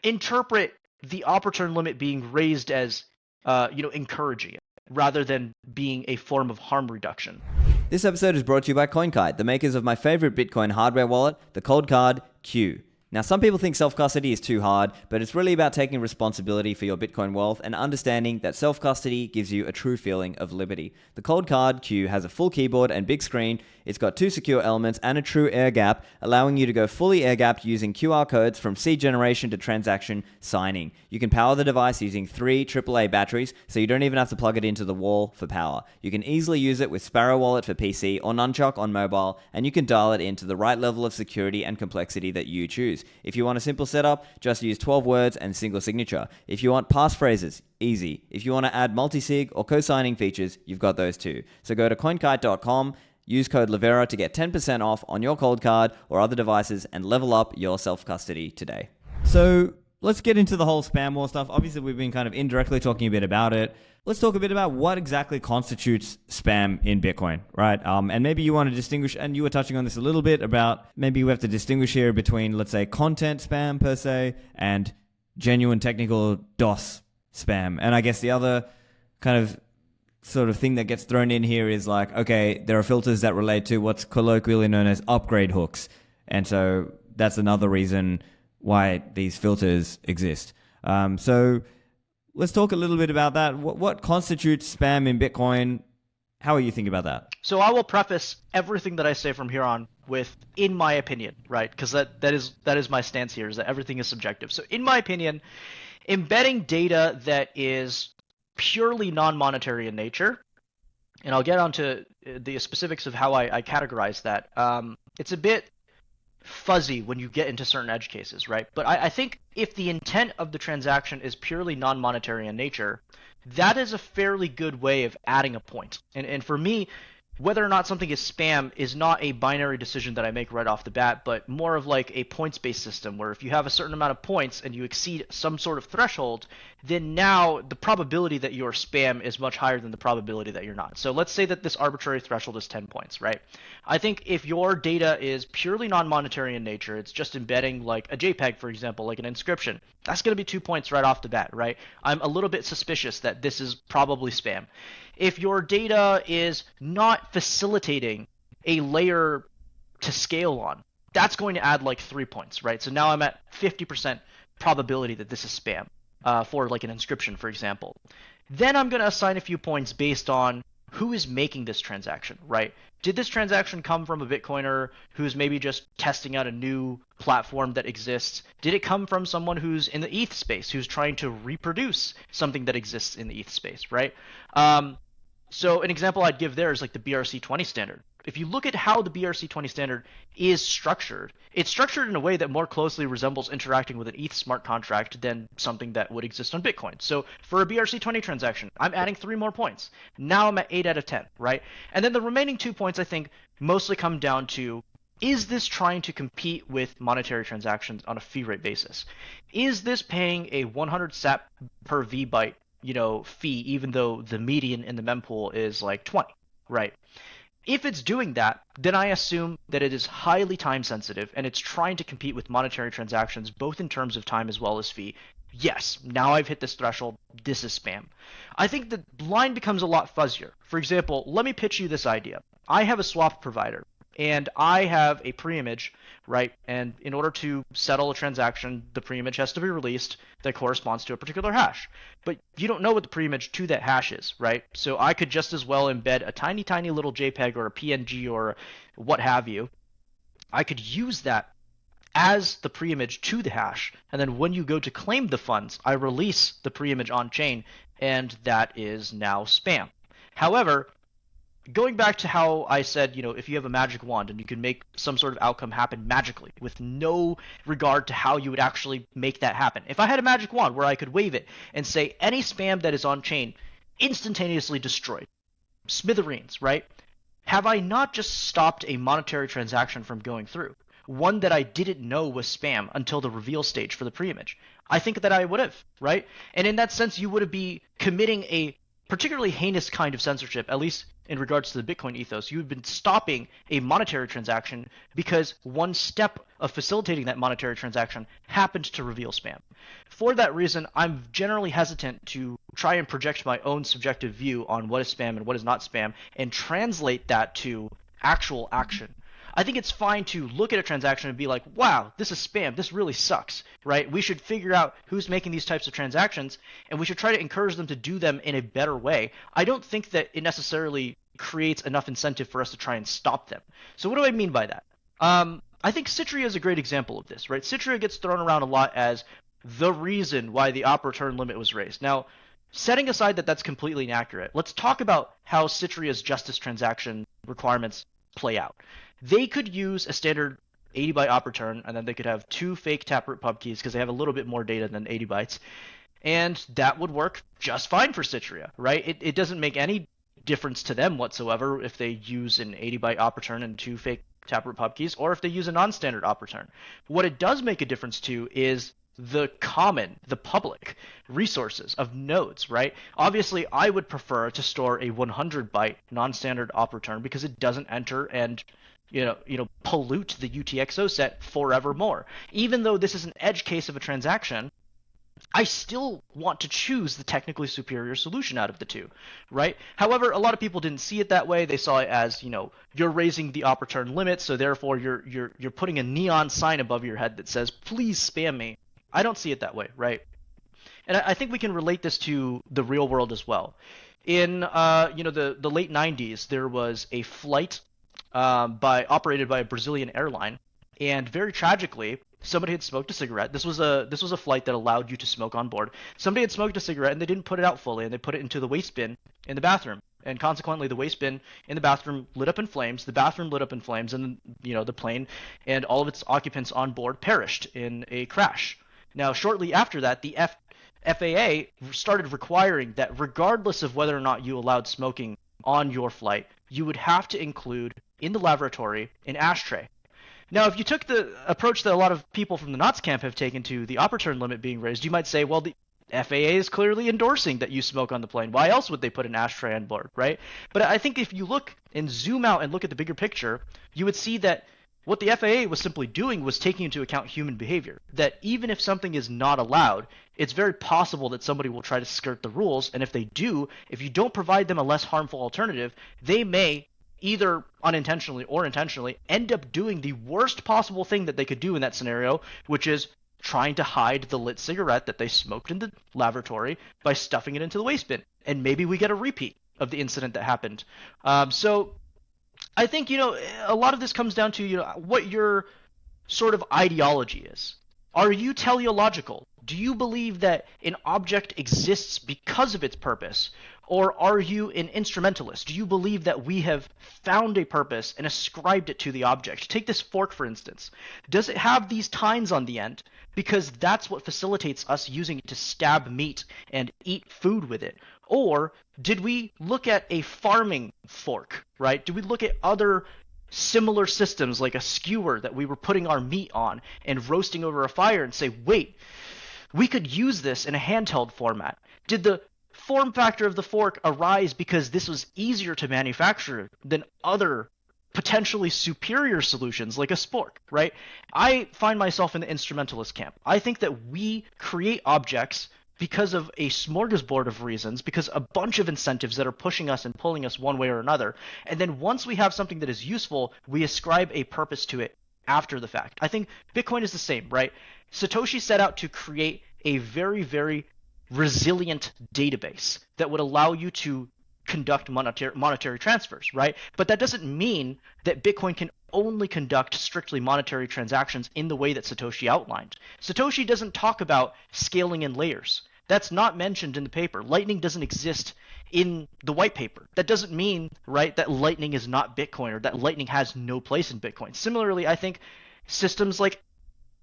S1: interpret the op-return limit being raised as encouraging it, rather than being a form of harm reduction.
S2: This episode is brought to you by CoinKite, the makers of my favorite Bitcoin hardware wallet, the Cold Card Q. Now, some people think self-custody is too hard, but it's really about taking responsibility for your Bitcoin wealth and understanding that self-custody gives you a true feeling of liberty. The Cold Card Q has a full keyboard and big screen. It's got 2 secure elements and a true air gap, allowing you to go fully air-gapped using QR codes from seed generation to transaction signing. You can power the device using 3 AAA batteries, so you don't even have to plug it into the wall for power. You can easily use it with Sparrow Wallet for PC or Nunchuck on mobile, and you can dial it into the right level of security and complexity that you choose. If you want a simple setup, just use 12 words and single signature. If you want passphrases, easy. If you want to add multi-sig or co-signing features, you've got those too. So go to coinkite.com, use code Livera to get 10% off on your cold card or other devices and level up your self-custody today. So let's get into the whole spam war stuff. Obviously, we've been kind of indirectly talking a bit about it. Let's talk a bit about what exactly constitutes spam in Bitcoin, right? And maybe you want to distinguish, and you were touching on this a little bit about maybe we have to distinguish here between, let's say, content spam per se and genuine technical DOS spam. And I guess the other kind of sort of thing that gets thrown in here is like, okay, there are filters that relate to what's colloquially known as upgrade hooks. And so that's another reason why these filters exist. So let's talk a little bit about that. What constitutes spam in Bitcoin? How are you thinking about that?
S1: So I will preface everything that I say from here on with, in my opinion, right? Because that is my stance here, is that everything is subjective. So in my opinion, embedding data that is purely non-monetary in nature, and I'll get onto the specifics of how I categorize that. It's a bit fuzzy when you get into certain edge cases, right? But I think if the intent of the transaction is purely non-monetary in nature, that is a fairly good way of adding a point. And for me, whether or not something is spam is not a binary decision that I make right off the bat, but more of like a points-based system where if you have a certain amount of points and you exceed some sort of threshold, then now the probability that you're spam is much higher than the probability that you're not. So let's say that this arbitrary threshold is 10 points, right? I think if your data is purely non-monetary in nature, it's just embedding like a JPEG, for example, like an inscription, that's going to be 2 points right off the bat, right? I'm a little bit suspicious that this is probably spam. If your data is not facilitating a layer to scale on, that's going to add like 3 points, right? So now I'm at 50% probability that this is spam for like an inscription, for example. Then I'm going to assign a few points based on who is making this transaction, right? Did this transaction come from a Bitcoiner who's maybe just testing out a new platform that exists? Did it come from someone who's in the ETH space, who's trying to reproduce something that exists in the ETH space, right? So an example I'd give there is like the BRC20 standard. If you look at how the BRC20 standard is structured, it's structured in a way that more closely resembles interacting with an ETH smart contract than something that would exist on Bitcoin. So for a BRC20 transaction, I'm adding 3 more points. Now I'm at 8 out of 10, right? And then the remaining 2 points, I think, mostly come down to, is this trying to compete with monetary transactions on a fee rate basis? Is this paying a 100 sat per vbyte fee, even though the median in the mempool is like 20, right? If it's doing that, then I assume that it is highly time sensitive and it's trying to compete with monetary transactions, both in terms of time as well as fee. Yes, now I've hit this threshold. This is spam. I think the line becomes a lot fuzzier. For example, let me pitch you this idea. I have a swap provider and I have a preimage, right? And in order to settle a transaction, the preimage has to be released that corresponds to a particular hash. But you don't know what the preimage to that hash is, right? So I could just as well embed a tiny, tiny little JPEG or a PNG or what have you. I could use that as the preimage to the hash. And then when you go to claim the funds, I release the preimage on chain, and that is now spam. However, going back to how I said, if you have a magic wand and you can make some sort of outcome happen magically with no regard to how you would actually make that happen. If I had a magic wand where I could wave it and say any spam that is on chain instantaneously destroyed, smithereens, right? Have I not just stopped a monetary transaction from going through? One that I didn't know was spam until the reveal stage for the preimage. I think that I would have, right? And in that sense, you would be committing a particularly heinous kind of censorship, at least in regards to the Bitcoin ethos. You've been stopping a monetary transaction because one step of facilitating that monetary transaction happened to reveal spam. For that reason, I'm generally hesitant to try and project my own subjective view on what is spam and what is not spam and translate that to actual action. I think it's fine to look at a transaction and be like, wow, this is spam. This really sucks, right? We should figure out who's making these types of transactions, and we should try to encourage them to do them in a better way. I don't think that it necessarily creates enough incentive for us to try and stop them. So what do I mean by that? I think Citria is a great example of this, right? Citria gets thrown around a lot as the reason why the op return limit was raised. Now, setting aside that that's completely inaccurate, let's talk about how Citria's justice transaction requirements play out. They could use a standard 80 byte op return, and then they could have 2 fake taproot pub keys because they have a little bit more data than 80 bytes. And that would work just fine for Citria, right? It doesn't make any difference to them whatsoever if they use an 80 byte op return and 2 fake taproot pub keys, or if they use a non-standard op return. What it does make a difference to is the public resources of nodes, right? Obviously, I would prefer to store a 100 byte non-standard op return because it doesn't enter and pollute the UTXO set forevermore. Even though this is an edge case of a transaction, I still want to choose the technically superior solution out of the two, right? However, a lot of people didn't see it that way. They saw it as, you're raising the op return limit, so therefore you're putting a neon sign above your head that says, please spam me. I don't see it that way, right? And I think we can relate this to the real world as well. In the late 90s, there was a flight operated by a Brazilian airline, and very tragically, somebody had smoked a cigarette. This was a flight that allowed you to smoke on board. Somebody had smoked a cigarette and they didn't put it out fully, and they put it into the waste bin in the bathroom. And consequently, the waste bin in the bathroom lit up in flames. The bathroom lit up in flames, and the plane and all of its occupants on board perished in a crash. Now, shortly after that, the FAA started requiring that regardless of whether or not you allowed smoking on your flight, you would have to include in the laboratory an ashtray. Now, if you took the approach that a lot of people from the Knots camp have taken to the operaturn limit being raised, you might say, well, the FAA is clearly endorsing that you smoke on the plane. Why else would they put an ashtray on board, right? But I think if you look and zoom out and look at the bigger picture, you would see that what the FAA was simply doing was taking into account human behavior. That even if something is not allowed, it's very possible that somebody will try to skirt the rules, and if they do, if you don't provide them a less harmful alternative, they may either unintentionally or intentionally end up doing the worst possible thing that they could do in that scenario, which is trying to hide the lit cigarette that they smoked in the laboratory by stuffing it into the waste bin. And maybe we get a repeat of the incident that happened. So I think, a lot of this comes down to, what your sort of ideology is. Are you teleological? Do you believe that an object exists because of its purpose? Or are you an instrumentalist? Do you believe that we have found a purpose and ascribed it to the object? Take this fork, for instance. Does it have these tines on the end because that's what facilitates us using it to stab meat and eat food with it? Or did we look at a farming fork, right? Did we look at other similar systems like a skewer that we were putting our meat on and roasting over a fire and say, wait, we could use this in a handheld format? Did the form factor of the fork arise because this was easier to manufacture than other potentially superior solutions like a spork, right? I find myself in the instrumentalist camp. I think that we create objects because of a smorgasbord of reasons, because a bunch of incentives that are pushing us and pulling us one way or another. And then once we have something that is useful, we ascribe a purpose to it after the fact. I think Bitcoin is the same, right? Satoshi set out to create a very, very resilient database that would allow you to conduct monetary transfers, right? But that doesn't mean that Bitcoin can only conduct strictly monetary transactions in the way that Satoshi outlined. Satoshi doesn't talk about scaling in layers. That's not mentioned in the paper. Lightning doesn't exist in the white paper. That doesn't mean, right, that Lightning is not Bitcoin or that Lightning has no place in Bitcoin. Similarly, I think systems like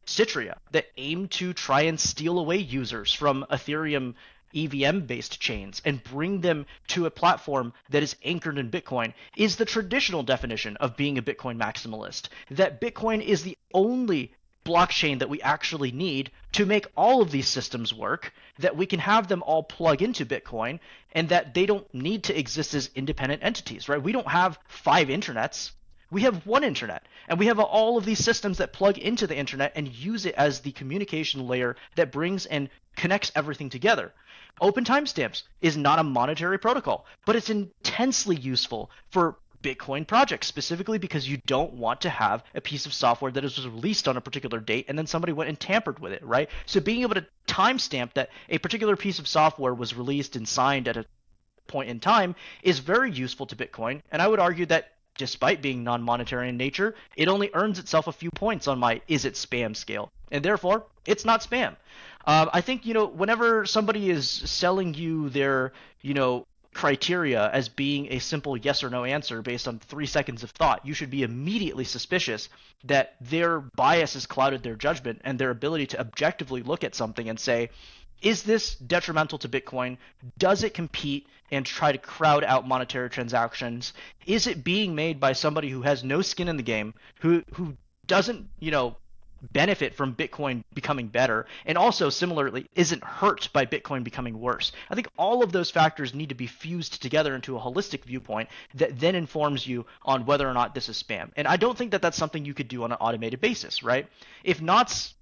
S1: Citria that aim to try and steal away users from Ethereum EVM-based chains and bring them to a platform that is anchored in Bitcoin is the traditional definition of being a Bitcoin maximalist. That Bitcoin is the only blockchain that we actually need to make all of these systems work, that we can have them all plug into Bitcoin, and that they don't need to exist as independent entities, right? We don't have 5 internets. We have one internet, and we have all of these systems that plug into the internet and use it as the communication layer that brings and connects everything together. Open timestamps is not a monetary protocol, but it's intensely useful for Bitcoin projects, specifically because you don't want to have a piece of software that is released on a particular date and then somebody went and tampered with it, right? So being able to timestamp that a particular piece of software was released and signed at a point in time is very useful to Bitcoin, and I would argue that despite being non-monetary in nature, it only earns itself a few points on my is it spam scale, and therefore it's not spam. I think, whenever somebody is selling you their, criteria as being a simple yes or no answer based on 3 seconds of thought, you should be immediately suspicious that their bias has clouded their judgment and their ability to objectively look at something and say, is this detrimental to Bitcoin? Does it compete and try to crowd out monetary transactions? Is it being made by somebody who has no skin in the game, who doesn't, benefit from Bitcoin becoming better, and also similarly isn't hurt by Bitcoin becoming worse? I think all of those factors need to be fused together into a holistic viewpoint that then informs you on whether or not this is spam. And I don't think that that's something you could do on an automated basis, right? If Knots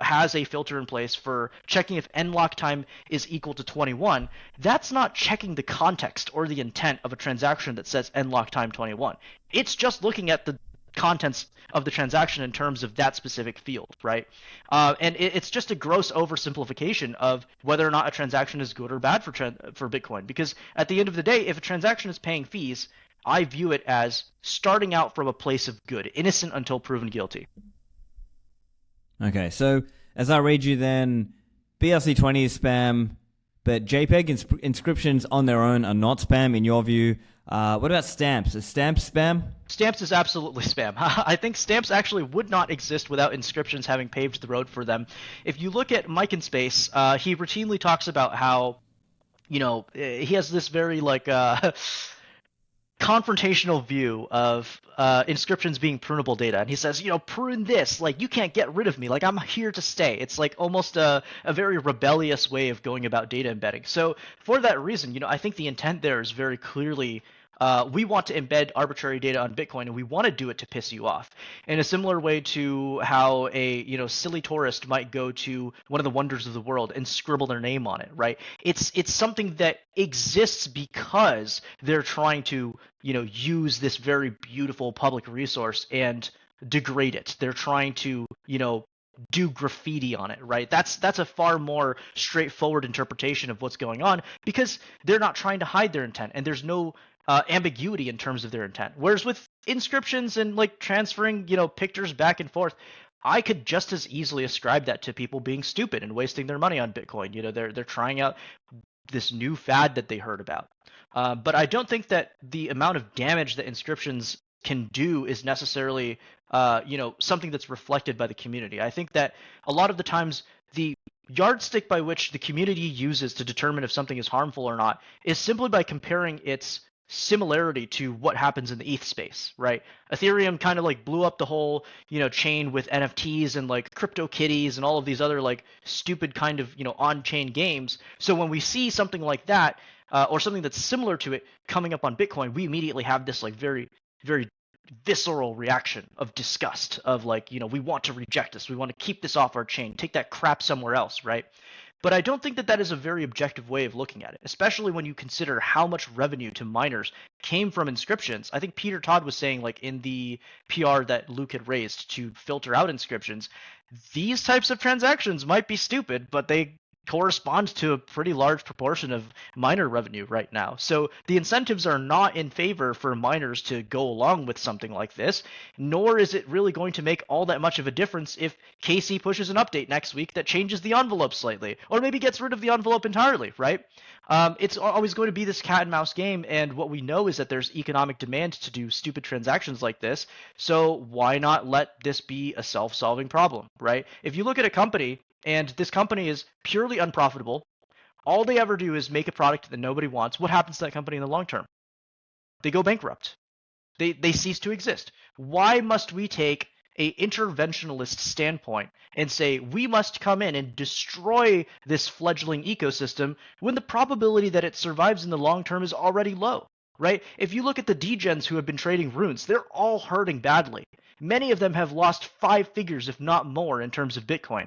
S1: has a filter in place for checking if nlock time is equal to 21, that's not checking the context or the intent of a transaction that says nlock time 21. It's just looking at the contents of the transaction in terms of that specific field, right? And it's just a gross oversimplification of whether or not a transaction is good or bad for Bitcoin. Because at the end of the day, if a transaction is paying fees, I view it as starting out from a place of good, innocent until proven guilty.
S2: Okay, so as I read you then, BRC20 is spam, but JPEG inscriptions on their own are not spam in your view. What about stamps? Is stamps spam?
S1: Stamps is absolutely spam. I think stamps actually would not exist without inscriptions having paved the road for them. If you look at Mike in Space, he routinely talks about how, he has this very confrontational view of inscriptions being prunable data, and he says, prune this, like you can't get rid of me, like I'm here to stay. It's like almost a very rebellious way of going about data embedding. So for that reason, I think the intent there is very clearly we want to embed arbitrary data on Bitcoin, and we want to do it to piss you off. In a similar way to how a silly tourist might go to one of the wonders of the world and scribble their name on it, right? It's something that exists because they're trying to use this very beautiful public resource and degrade it. They're trying to do graffiti on it, right? That's a far more straightforward interpretation of what's going on, because they're not trying to hide their intent, and there's no ambiguity in terms of their intent. Whereas with inscriptions and like transferring, pictures back and forth, I could just as easily ascribe that to people being stupid and wasting their money on Bitcoin. They're trying out this new fad that they heard about. But I don't think that the amount of damage that inscriptions can do is necessarily, something that's reflected by the community. I think that a lot of the times the yardstick by which the community uses to determine if something is harmful or not is simply by comparing its similarity to what happens in the ETH space, right? Ethereum kind of like blew up the whole, chain with NFTs and like CryptoKitties and all of these other like stupid kind of, on-chain games. So when we see something like that, or something that's similar to it coming up on Bitcoin, we immediately have this like very, very visceral reaction of disgust of like, we want to reject this. We want to keep this off our chain, take that crap somewhere else, right? But I don't think that that is a very objective way of looking at it, especially when you consider how much revenue to miners came from inscriptions. I think Peter Todd was saying, like in the PR that Luke had raised to filter out inscriptions, these types of transactions might be stupid, but they correspond to a pretty large proportion of miner revenue right now. So the incentives are not in favor for miners to go along with something like this, nor is it really going to make all that much of a difference if Casey pushes an update next week that changes the envelope slightly, or maybe gets rid of the envelope entirely, right? It's always going to be this cat and mouse game, and what we know is that there's economic demand to do stupid transactions like this, so why not let this be a self-solving problem, right? If you look at a company, and this company is purely unprofitable, all they ever do is make a product that nobody wants, what happens to that company in the long term? They go bankrupt. They cease to exist. Why must we take a interventionalist standpoint and say we must come in and destroy this fledgling ecosystem when the probability that it survives in the long term is already low, right? If you look at the degens who have been trading runes, they're all hurting badly. Many of them have lost 5 figures, if not more, in terms of Bitcoin.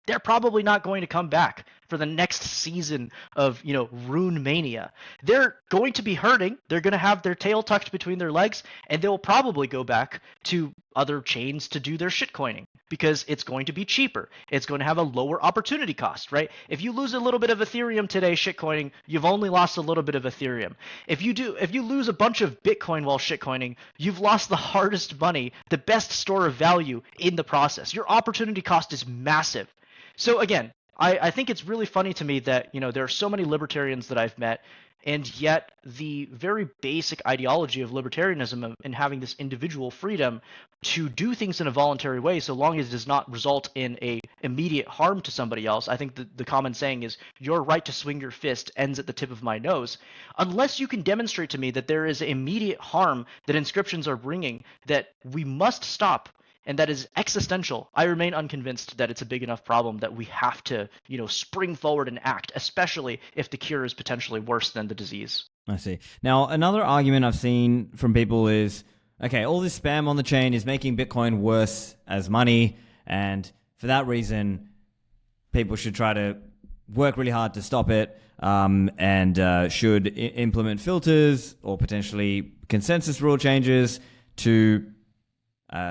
S1: They're probably not going to come back for the next season of, Rune Mania. They're going to be hurting. They're going to have their tail tucked between their legs, and they'll probably go back to other chains to do their shitcoining because it's going to be cheaper. It's going to have a lower opportunity cost, right? If you lose a little bit of Ethereum today shitcoining, you've only lost a little bit of Ethereum. If you lose a bunch of Bitcoin while shitcoining, you've lost the hardest money, the best store of value in the process. Your opportunity cost is massive. So again, I think it's really funny to me that, there are so many libertarians that I've met, and yet the very basic ideology of libertarianism and having this individual freedom to do things in a voluntary way, so long as it does not result in a immediate harm to somebody else. I think the common saying is, your right to swing your fist ends at the tip of my nose. Unless you can demonstrate to me that there is immediate harm that inscriptions are bringing that we must stop, and that is existential, I remain unconvinced that it's a big enough problem that we have to, spring forward and act, especially if the cure is potentially worse than the disease.
S2: I see. Now, another argument I've seen from people is, okay, all this spam on the chain is making Bitcoin worse as money, and for that reason, people should try to work really hard to stop it, and should implement filters or potentially consensus rule changes to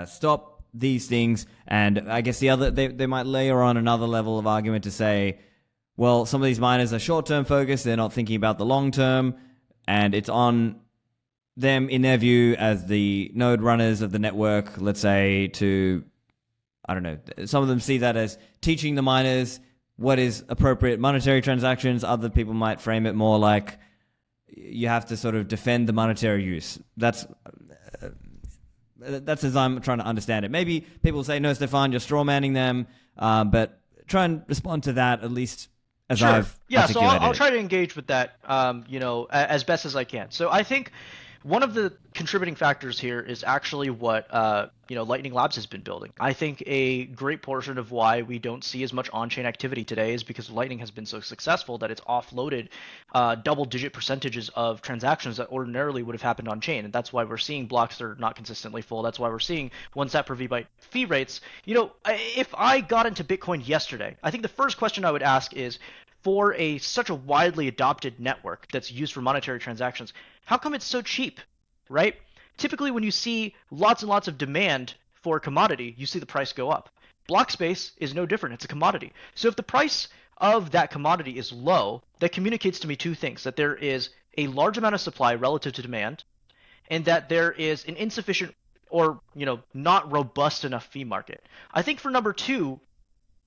S2: stop these things. And I guess they might layer on another level of argument to say, well, some of these miners are short-term focused, they're not thinking about the long-term, and it's on them, in their view, as the node runners of the network, let's say, to, I don't know, some of them see that as teaching the miners what is appropriate monetary transactions. Other people might frame it more like you have to sort of defend the monetary use. That's as I'm trying to understand it. Maybe people say, no, Stephan, you're strawmanning them, but try and respond to that at least as I've
S1: so
S2: articulated
S1: I'll try to engage with that, as best as I can. So I think One of the contributing factors here is actually what Lightning Labs has been building. I think a great portion of why we don't see as much on-chain activity today is because Lightning has been so successful that it's offloaded double-digit percentages of transactions that ordinarily would have happened on-chain, and that's why we're seeing blocks that are not consistently full. That's why we're seeing 1 sat per VByte fee rates. If I got into Bitcoin yesterday, I think the first question I would ask is, for such a widely adopted network that's used for monetary transactions, how come it's so cheap, right? Typically, when you see lots and lots of demand for a commodity, you see the price go up. Block space is no different. It's a commodity. So if the price of that commodity is low, that communicates to me two things: that there is a large amount of supply relative to demand, and that there is an insufficient or not robust enough fee market. I think for number two,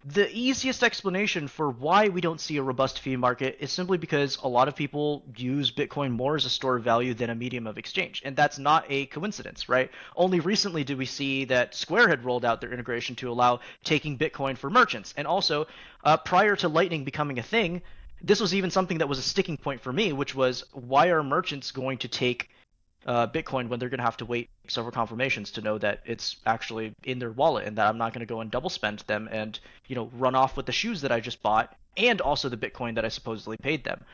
S1: the easiest explanation for why we don't see a robust fee market is simply because a lot of people use Bitcoin more as a store of value than a medium of exchange. And that's not a coincidence, right? Only recently did we see that Square had rolled out their integration to allow taking Bitcoin for merchants. And also, prior to Lightning becoming a thing, this was even something that was a sticking point for me, which was, why are merchants going to take Bitcoin when they're going to have to wait several confirmations to know that it's actually in their wallet, and that I'm not going to go and double spend them and run off with the shoes that I just bought and also the Bitcoin that I supposedly paid them.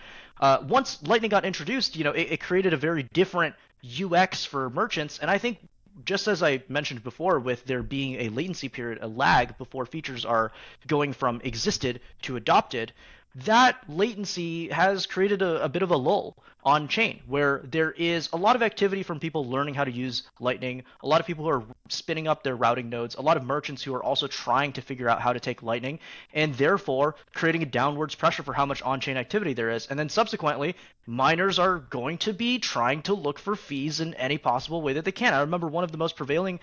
S1: Once Lightning got introduced, it created a very different UX for merchants, and I think, just as I mentioned before, with there being a latency period, a lag before features are going from existed to adopted, that latency has created a bit of a lull on chain, where there is a lot of activity from people learning how to use Lightning, a lot of people who are spinning up their routing nodes, a lot of merchants who are also trying to figure out how to take Lightning, and therefore creating a downwards pressure for how much on-chain activity there is. And then subsequently, miners are going to be trying to look for fees in any possible way that they can. I remember one of the most prevailing,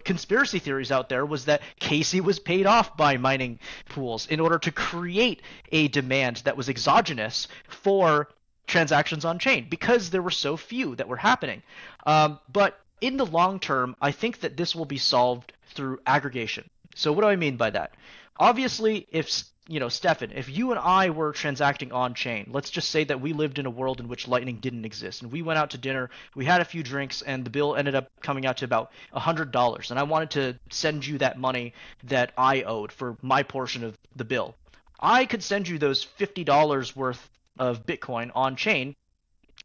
S1: conspiracy theories out there was that Casey was paid off by mining pools in order to create a demand that was exogenous for transactions on chain, because there were so few that were happening. But in the long term, I think that this will be solved through aggregation. So what do I mean by that? Obviously, if Stephan, if you and I were transacting on chain, let's just say that we lived in a world in which Lightning didn't exist, and we went out to dinner, we had a few drinks, and the bill ended up coming out to about $100, and I wanted to send you that money that I owed for my portion of the bill. I could send you those $50 worth of Bitcoin on chain,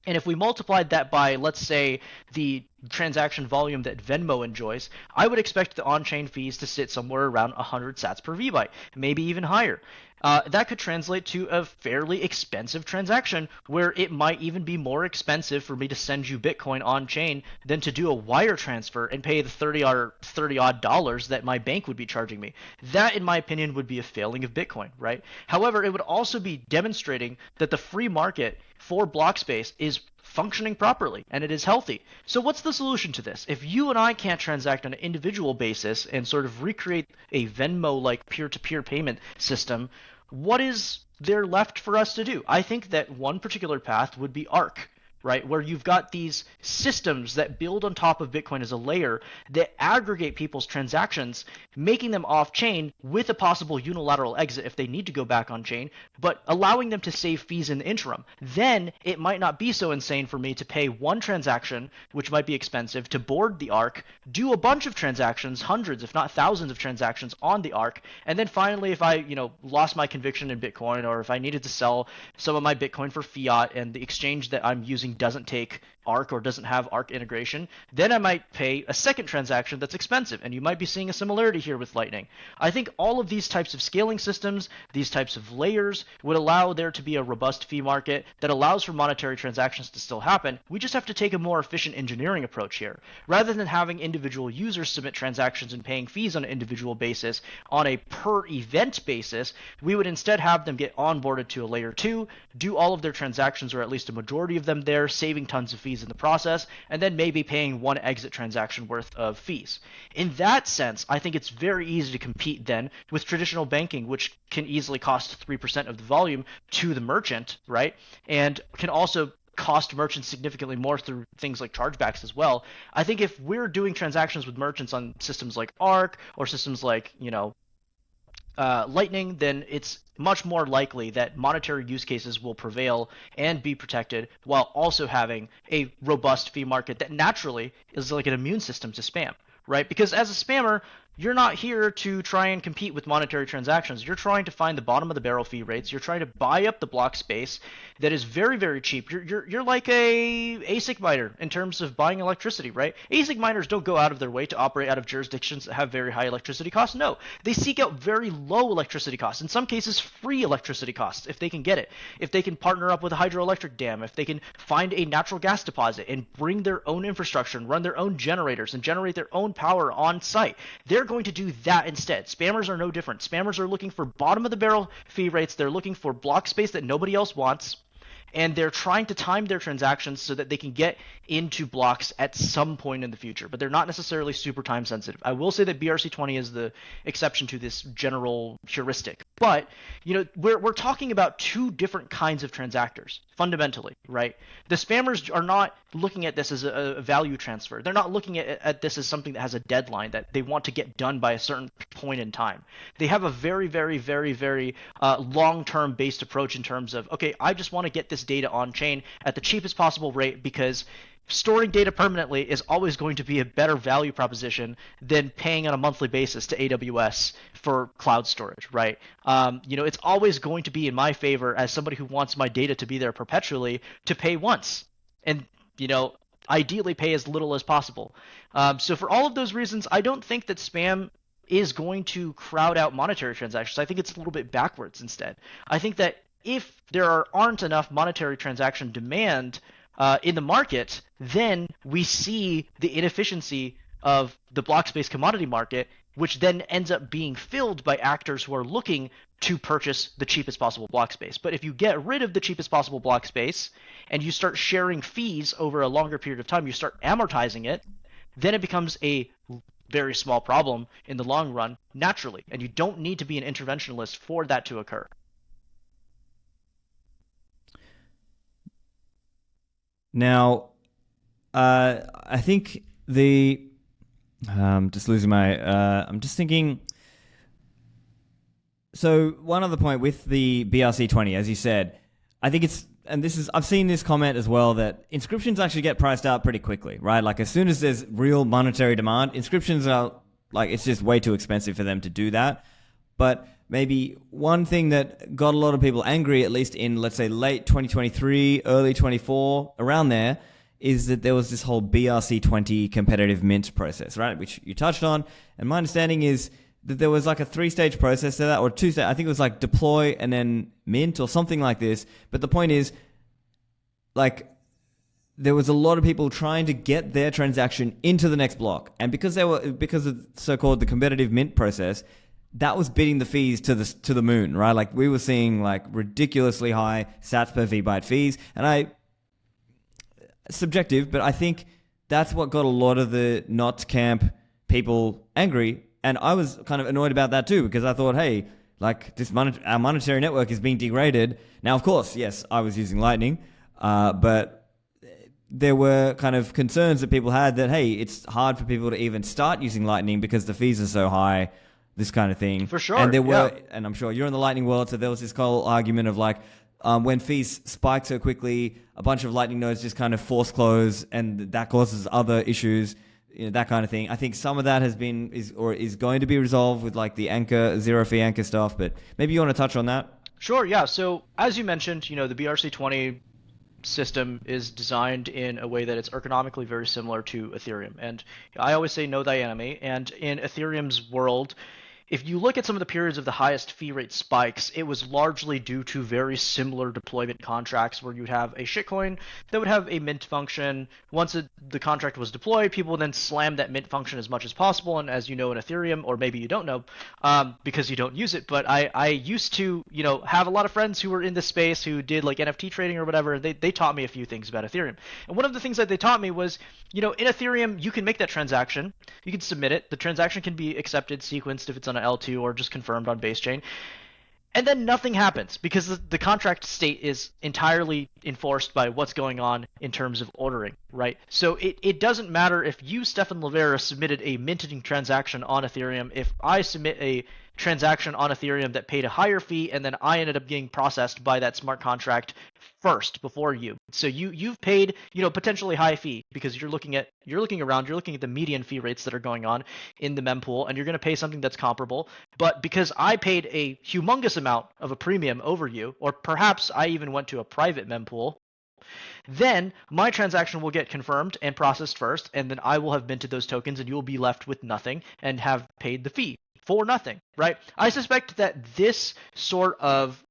S1: and if we multiplied that by, let's say, the transaction volume that Venmo enjoys, I would expect the on-chain fees to sit somewhere around 100 sats per VByte, maybe even higher. That could translate to a fairly expensive transaction, where it might even be more expensive for me to send you Bitcoin on chain than to do a wire transfer and pay the $30 odd dollars that my bank would be charging me. That, in my opinion, would be a failing of Bitcoin, right? However, it would also be demonstrating that the free market for block space is functioning properly and it is healthy. So what's the solution to this? If you and I can't transact on an individual basis and sort of recreate a Venmo-like peer-to-peer payment system, what is there left for us to do? I think that one particular path would be Arc, right? Where you've got these systems that build on top of Bitcoin as a layer that aggregate people's transactions, making them off-chain with a possible unilateral exit if they need to go back on-chain, but allowing them to save fees in the interim. Then it might not be so insane for me to pay one transaction, which might be expensive, to board the Arc, do a bunch of transactions, hundreds if not thousands of transactions on the Arc, and then finally, if I lost my conviction in Bitcoin, or if I needed to sell some of my Bitcoin for fiat and the exchange that I'm using doesn't take Arc or doesn't have Arc integration, then I might pay a second transaction that's expensive, and you might be seeing a similarity here with Lightning. I think all of these types of scaling systems, these types of layers, would allow there to be a robust fee market that allows for monetary transactions to still happen. We just have to take a more efficient engineering approach here. Rather than having individual users submit transactions and paying fees on an individual basis on a per event basis, we would instead have them get onboarded to a layer 2, do all of their transactions, or at least a majority of them there, saving tons of fees in the process, and then maybe paying one exit transaction worth of fees. In that sense, I think it's very easy to compete then with traditional banking, which can easily cost 3% of the volume to the merchant, right? And can also cost merchants significantly more through things like chargebacks as well. I think if we're doing transactions with merchants on systems like Arc or systems like, Lightning, then it's much more likely that monetary use cases will prevail and be protected while also having a robust fee market that naturally is like an immune system to spam, right? Because as a spammer, you're not here to try and compete with monetary transactions. You're trying to find the bottom of the barrel fee rates. You're trying to buy up the block space that is very, very cheap. You're like a ASIC miner in terms of buying electricity, right? ASIC miners don't go out of their way to operate out of jurisdictions that have very high electricity costs. No, they seek out very low electricity costs. In some cases, free electricity costs if they can get it. If they can partner up with a hydroelectric dam, if they can find a natural gas deposit and bring their own infrastructure and run their own generators and generate their own power on site, they're going to do that instead. Spammers are no different. Spammers are looking for bottom of the barrel fee rates. They're looking for block space that nobody else wants. And they're trying to time their transactions so that they can get into blocks at some point in the future, but they're not necessarily super time sensitive. I will say that BRC20 is the exception to this general heuristic. But, we're talking about two different kinds of transactors, fundamentally, right? The spammers are not looking at this as a value transfer. They're not looking at this as something that has a deadline that they want to get done by a certain point in time. They have a very, very, very, very long-term based approach in terms of, okay, I just want to get this data on chain at the cheapest possible rate because storing data permanently is always going to be a better value proposition than paying on a monthly basis to AWS for cloud storage, right? It's always going to be in my favor as somebody who wants my data to be there perpetually to pay once and, ideally pay as little as possible. So for all of those reasons, I don't think that spam is going to crowd out monetary transactions. I think it's a little bit backwards instead. I think that if there aren't enough monetary transaction demand in the market, then we see the inefficiency of the block space commodity market, which then ends up being filled by actors who are looking to purchase the cheapest possible block space. But if you get rid of the cheapest possible block space and you start sharing fees over a longer period of time, you start amortizing it, then it becomes a very small problem in the long run naturally, and you don't need to be an interventionalist for that to occur.
S2: Now, I think just losing my, I'm just thinking, so one other point with the BRC20, as you said, I think I've seen this comment as well, that inscriptions actually get priced out pretty quickly, right? Like as soon as there's real monetary demand, inscriptions are it's just way too expensive for them to do that. But maybe one thing that got a lot of people angry, at least in, let's say, late 2023, early 24, around there, is that there was this whole BRC20 competitive mint process, right? Which you touched on. And my understanding is that there was like a 3-stage process to that, or 2-stage. I think it was like deploy and then mint or something like this. But the point is, there was a lot of people trying to get their transaction into the next block. And because of so-called the competitive mint process, that was bidding the fees to the moon, right? Like we were seeing ridiculously high sats per vbyte fees. And subjective, but I think that's what got a lot of the not camp people angry. And I was kind of annoyed about that too, because I thought, hey, our monetary network is being degraded. Now, of course, yes, I was using Lightning, but there were kind of concerns that people had that, hey, it's hard for people to even start using Lightning because the fees are so high, this kind of thing.
S1: For sure.
S2: And there were, and I'm sure you're in the Lightning world, so there was this whole argument of when fees spike so quickly, a bunch of Lightning nodes just kind of force close, and that causes other issues, that kind of thing. I think some of that is going to be resolved with the anchor, zero fee anchor stuff, but maybe you want to touch on that?
S1: Sure, yeah. So as you mentioned, the BRC20 system is designed in a way that it's ergonomically very similar to Ethereum. And I always say know thy enemy. And in Ethereum's world, if you look at some of the periods of the highest fee rate spikes, it was largely due to very similar deployment contracts where you'd have a shitcoin that would have a mint function. Once the contract was deployed, people would then slam that mint function as much as possible. And as you know in Ethereum, or maybe you don't know because you don't use it, but I used to have a lot of friends who were in this space who did NFT trading or whatever. They taught me a few things about Ethereum. And one of the things that they taught me was, in Ethereum, you can make that transaction. You can submit it. The transaction can be accepted, sequenced if it's on an L2 or just confirmed on base chain. And then nothing happens because the contract state is entirely enforced by what's going on in terms of ordering, right? So it doesn't matter if you, Stephan Livera, submitted a minting transaction on Ethereum. If I submit a transaction on Ethereum that paid a higher fee, and then I ended up getting processed by that smart contract first before you. So you've paid, potentially high fee because you're looking at the median fee rates that are going on in the mempool, and you're going to pay something that's comparable. But because I paid a humongous amount of a premium over you, or perhaps I even went to a private mempool, then my transaction will get confirmed and processed first, and then I will have minted those tokens, and you will be left with nothing and have paid the fee for nothing, right? I suspect that this sort of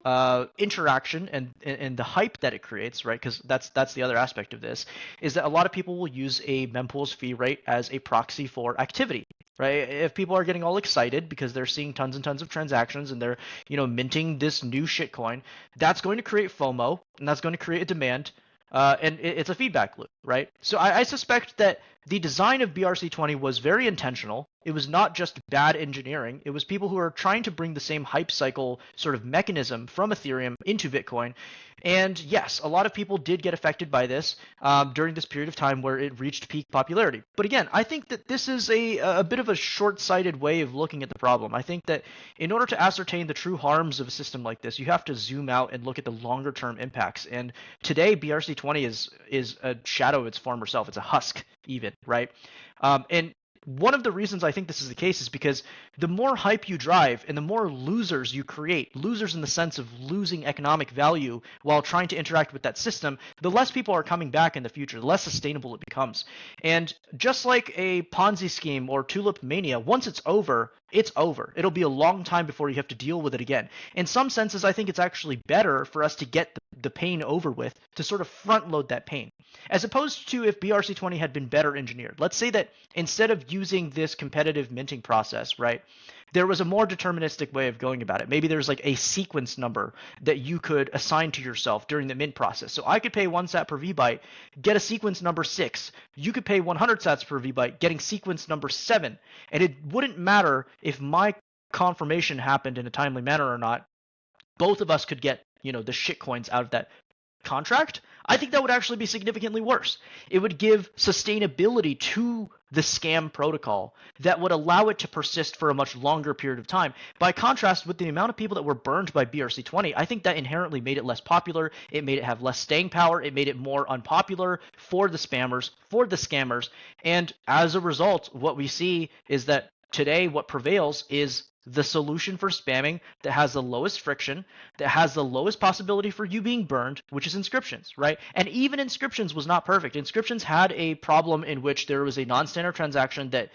S1: interaction and the hype that it creates, right? Because that's the other aspect of this, is that a lot of people will use a mempool's fee rate as a proxy for activity. Right? If people are getting all excited because they're seeing tons and tons of transactions and they're, minting this new shitcoin, that's going to create FOMO, and that's going to create a demand. And it's a feedback loop, right? So I suspect that the design of BRC20 was very intentional. It was not just bad engineering. It was people who are trying to bring the same hype cycle sort of mechanism from Ethereum into Bitcoin. And yes, a lot of people did get affected by this during this period of time where it reached peak popularity. But again, I think that this is a bit of a short-sighted way of looking at the problem. I think that in order to ascertain the true harms of a system like this, you have to zoom out and look at the longer-term impacts. And today, BRC20 is a shadow of its former self. It's a husk, even, right? And one of the reasons I think this is the case is because the more hype you drive and the more losers you create, losers in the sense of losing economic value while trying to interact with that system, the less people are coming back in the future, the less sustainable it becomes. And just like a Ponzi scheme or tulip mania, once it's over, it's over. It'll be a long time before you have to deal with it again. In some senses, I think it's actually better for us to get the pain over with, to sort of front load that pain. As opposed to if BRC20 had been better engineered. Let's say that instead of using this competitive minting process, right, there was a more deterministic way of going about it. Maybe there's like a sequence number that you could assign to yourself during the mint process. So I could pay 1 sat per vbyte, get a sequence number 6. You could pay 100 sats per vbyte, getting sequence number 7. And it wouldn't matter if my confirmation happened in a timely manner or not. Both of us could get, the shitcoins out of that contract. I think that would actually be significantly worse. It would give sustainability to the scam protocol that would allow it to persist for a much longer period of time. By contrast, with the amount of people that were burned by BRC20, I think that inherently made it less popular. It made it have less staying power. It made it more unpopular for the spammers, for the scammers. And as a result, what we see is that today what prevails is the solution for spamming that has the lowest friction, that has the lowest possibility for you being burned, which is inscriptions, right? And even inscriptions was not perfect. Inscriptions had a problem in which there was a non-standard transaction that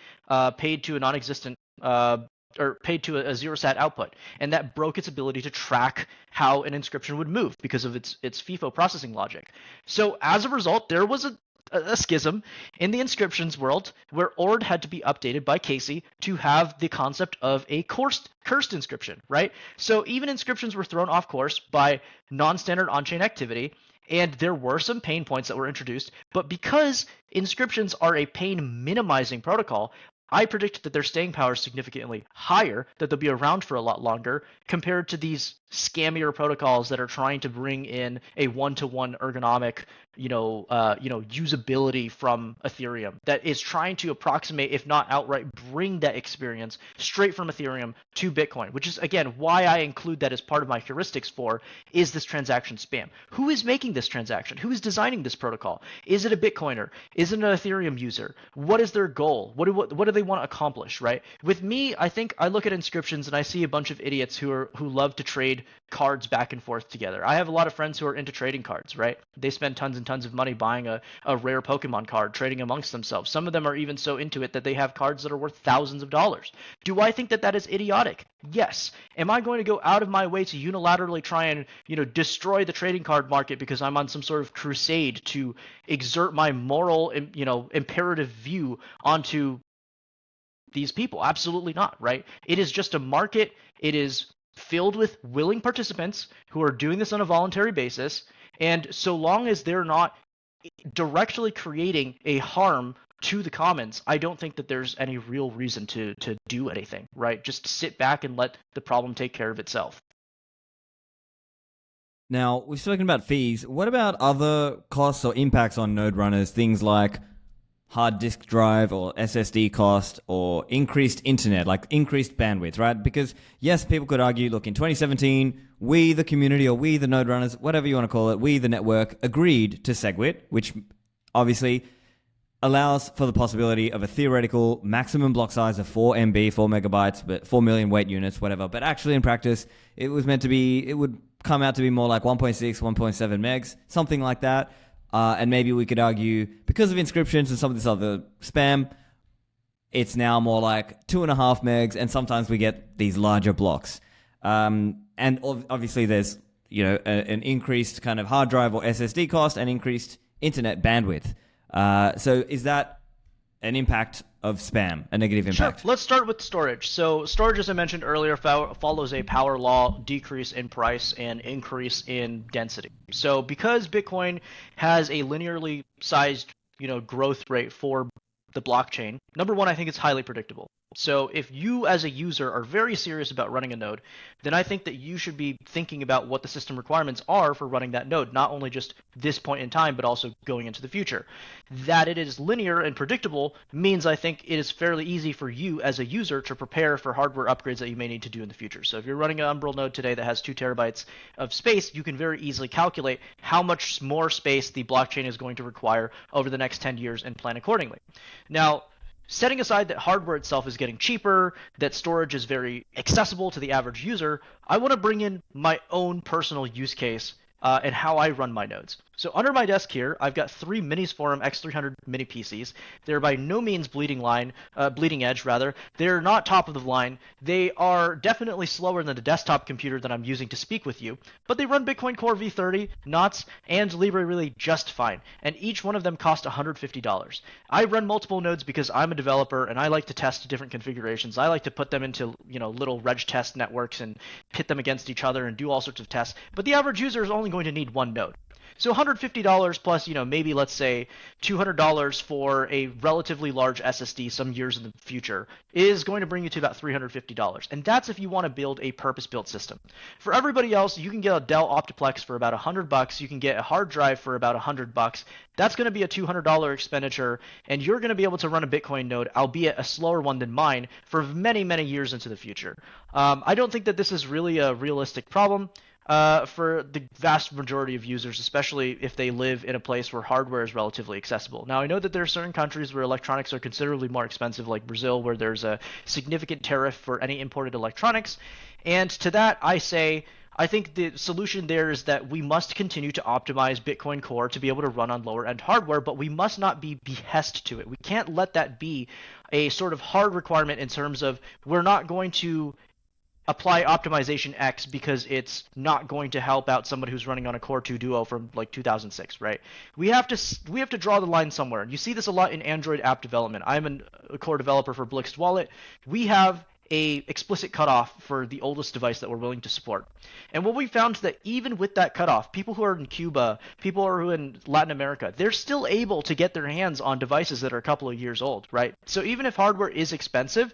S1: paid to a non-existent or paid to a zero sat output, and that broke its ability to track how an inscription would move because of its FIFO processing logic. So as a result, there was a schism in the inscriptions world where ORD had to be updated by Casey to have the concept of a cursed inscription, right? So even inscriptions were thrown off course by non-standard on-chain activity, and there were some pain points that were introduced, but because inscriptions are a pain minimizing protocol, I predict that their staying power is significantly higher, that they'll be around for a lot longer compared to these scammier protocols that are trying to bring in a one-to-one ergonomic, usability from Ethereum that is trying to approximate, if not outright bring that experience straight from Ethereum to Bitcoin, which is, again, why I include that as part of my heuristics for, is this transaction spam? Who is making this transaction? Who is designing this protocol? Is it a Bitcoiner? Is it an Ethereum user? What is their goal? What do they want to accomplish, right? With me, I think I look at inscriptions and I see a bunch of idiots who love to trade cards back and forth together. I have a lot of friends who are into trading cards, right? They spend tons and tons of money buying a rare Pokemon card, trading amongst themselves. Some of them are even so into it that they have cards that are worth thousands of dollars. Do I think that that is idiotic? Yes. Am I going to go out of my way to unilaterally try and, destroy the trading card market because I'm on some sort of crusade to exert my moral, imperative view onto these people? Absolutely not, right? It is just a market. It is filled with willing participants who are doing this on a voluntary basis. And so long as they're not directly creating a harm to the commons, I don't think that there's any real reason to do anything, right? Just sit back and let the problem take care of itself.
S2: Now, we've spoken about fees. What about other costs or impacts on node runners? Things like hard disk drive or SSD cost or increased internet, like increased bandwidth, right? Because yes, people could argue, look, in 2017, we, the community, or we, the node runners, whatever you want to call it, we, the network, agreed to SegWit, which obviously allows for the possibility of a theoretical maximum block size of 4 MB, 4 megabytes, but 4 million weight units, whatever. But actually in practice, it was meant to be, it would come out to be more like 1.6, 1.7 megs, something like that. And maybe we could argue, because of inscriptions and some of this other spam, it's now more like 2.5 megs, and sometimes we get these larger blocks. And obviously there's, an increased kind of hard drive or SSD cost and increased internet bandwidth. So is that an impact of spam, a negative impact?
S1: Sure. Let's start with storage. So storage, as I mentioned earlier, follows a power law: decrease in price and increase in density. So because Bitcoin has a linearly sized, growth rate for the blockchain, number one, I think it's highly predictable. So if you as a user are very serious about running a node, then I think that you should be thinking about what the system requirements are for running that node, not only just this point in time, but also going into the future. That it is linear and predictable means I think it is fairly easy for you as a user to prepare for hardware upgrades that you may need to do in the future. So if you're running an Umbrel node today that has 2 terabytes of space, you can very easily calculate how much more space the blockchain is going to require over the next 10 years and plan accordingly. Now, setting aside that hardware itself is getting cheaper, that storage is very accessible to the average user, I want to bring in my own personal use case and how I run my nodes. So under my desk here, I've got 3 Minis Forum X300 mini PCs. They're by no means bleeding edge. They're not top of the line. They are definitely slower than the desktop computer that I'm using to speak with you, but they run Bitcoin Core V30, NOTs, and Libre Relay just fine, and each one of them cost $150. I run multiple nodes because I'm a developer and I like to test different configurations. I like to put them into little reg test networks and pit them against each other and do all sorts of tests, but the average user is only going to need one node. So $150 plus, maybe let's say $200 for a relatively large SSD some years in the future is going to bring you to about $350. And that's if you want to build a purpose-built system. For everybody else, you can get a Dell Optiplex for about $100. You can get a hard drive for about $100. That's going to be a $200 expenditure, and you're going to be able to run a Bitcoin node, albeit a slower one than mine, for many, many years into the future. I don't think that this is really a realistic problem. For the vast majority of users, especially if they live in a place where hardware is relatively accessible. Now, I know that there are certain countries where electronics are considerably more expensive, like Brazil, where there's a significant tariff for any imported electronics. And to that, I say, I think the solution there is that we must continue to optimize Bitcoin Core to be able to run on lower-end hardware, but we must not be behest to it. We can't let that be a sort of hard requirement in terms of we're not going to apply optimization X because it's not going to help out somebody who's running on a Core 2 Duo from like 2006, right? We have to draw the line somewhere. You see this a lot in Android app development. I'm a core developer for Blixt Wallet. We have a explicit cutoff for the oldest device that we're willing to support. And what we found is that even with that cutoff, people who are in Cuba, people who are in Latin America, they're still able to get their hands on devices that are a couple of years old, right? So even if hardware is expensive,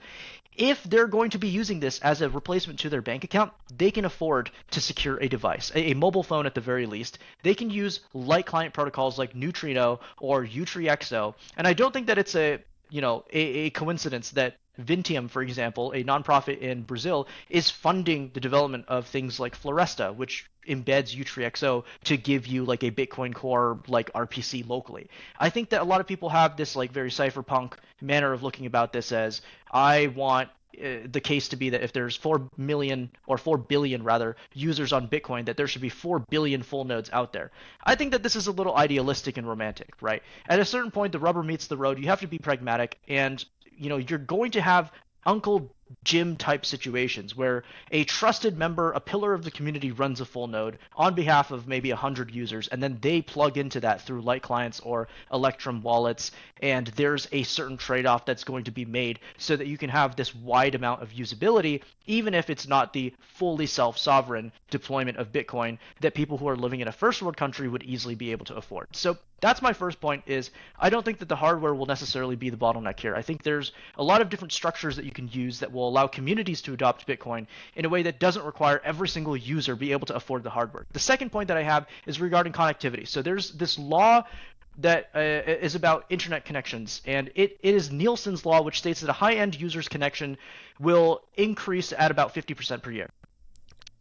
S1: if they're going to be using this as a replacement to their bank account, they can afford to secure a device, a mobile phone at the very least. They can use light client protocols like Neutrino or UTXO. And I don't think that it's a coincidence that Vintium, for example, a nonprofit in Brazil, is funding the development of things like Floresta, which embeds UTXO to give you like a Bitcoin Core like RPC locally. I think that a lot of people have this like very cypherpunk manner of looking about this as I want the case to be that if there's 4 million or 4 billion rather users on Bitcoin, that there should be 4 billion full nodes out there. I think that this is a little idealistic and romantic, right? At a certain point, the rubber meets the road. You have to be pragmatic, and you're going to have Uncle Jim type situations where a trusted member, a pillar of the community, runs a full node on behalf of maybe 100 users, and then they plug into that through light clients or Electrum wallets, and there's a certain trade-off that's going to be made so that you can have this wide amount of usability, even if it's not the fully self-sovereign deployment of Bitcoin that people who are living in a first world country would easily be able to afford. So that's my first point, is I don't think that the hardware will necessarily be the bottleneck here. I think there's a lot of different structures that you can use that will allow communities to adopt Bitcoin in a way that doesn't require every single user be able to afford the hardware. The second point that I have is regarding connectivity. So there's this law that is about internet connections, and it is Nielsen's law, which states that a high-end user's connection will increase at about 50% per year.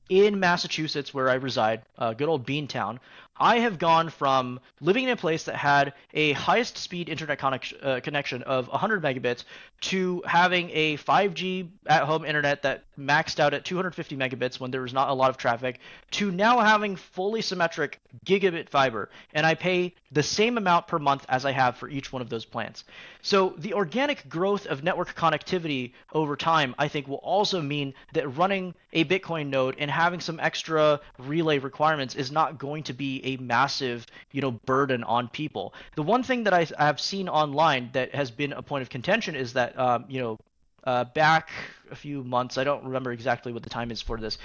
S1: In Massachusetts, where I reside, good old Beantown, I have gone from living in a place that had a highest speed internet connection of 100 megabits to having a 5G at-home internet that maxed out at 250 megabits when there was not a lot of traffic, to now having fully symmetric gigabit fiber, and I pay the same amount per month as I have for each one of those plans. So the organic growth of network connectivity over time, I think, will also mean that running a Bitcoin node and having some extra relay requirements is not going to be a massive, burden on people. The one thing that I have seen online that has been a point of contention is that, back a few months, I don't remember exactly what the time is for this.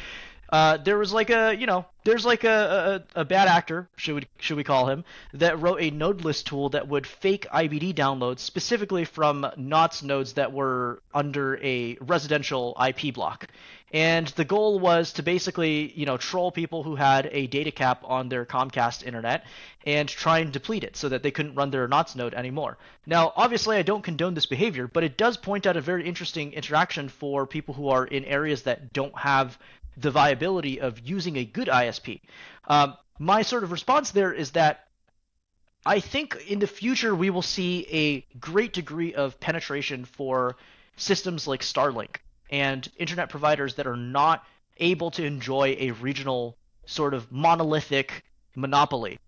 S1: There was like there's like a bad actor, should we call him, that wrote a nodeless tool that would fake IBD downloads specifically from NOTS nodes that were under a residential IP block. And the goal was to basically, troll people who had a data cap on their Comcast internet and try and deplete it so that they couldn't run their NOTS node anymore. Now, obviously, I don't condone this behavior, but it does point out a very interesting interaction for people who are in areas that don't have the viability of using a good ISP. My sort of response there is that I think in the future we will see a great degree of penetration for systems like Starlink and internet providers that are not able to enjoy a regional sort of monolithic monopoly,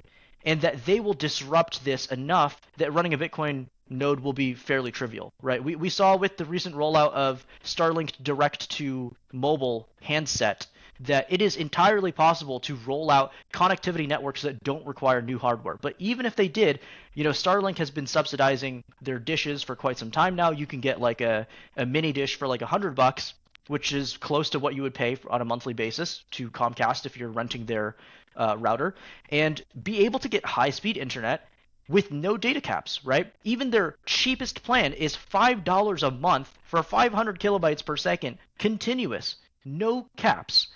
S1: and that they will disrupt this enough that running a Bitcoin node will be fairly trivial, right? We saw with the recent rollout of Starlink direct to mobile handset that it is entirely possible to roll out connectivity networks that don't require new hardware. But even if they did, Starlink has been subsidizing their dishes for quite some time now. You can get like a mini dish for like $100, which is close to what you would pay on a monthly basis to Comcast if you're renting their router, and be able to get high-speed internet with no data caps, right? Even their cheapest plan is $5 a month for 500 kilobytes per second, continuous, no caps.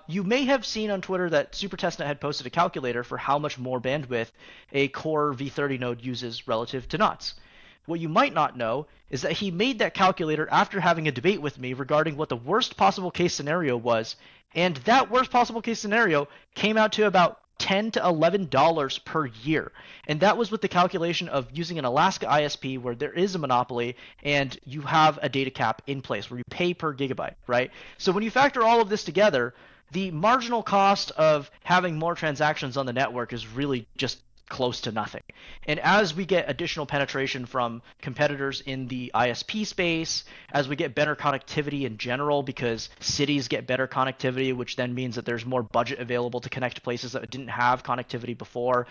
S1: You may have seen on Twitter that SuperTestNet had posted a calculator for how much more bandwidth a Core V30 node uses relative to NOTS. What you might not know is that he made that calculator after having a debate with me regarding what the worst possible case scenario was, and that worst possible case scenario came out to about $10 to $11 per year. And that was with the calculation of using an Alaska ISP where there is a monopoly and you have a data cap in place where you pay per gigabyte, right? So when you factor all of this together, the marginal cost of having more transactions on the network is really just close to nothing. And as we get additional penetration from competitors in the ISP space, as we get better connectivity in general, because cities get better connectivity, which then means that there's more budget available to connect places that didn't have connectivity before,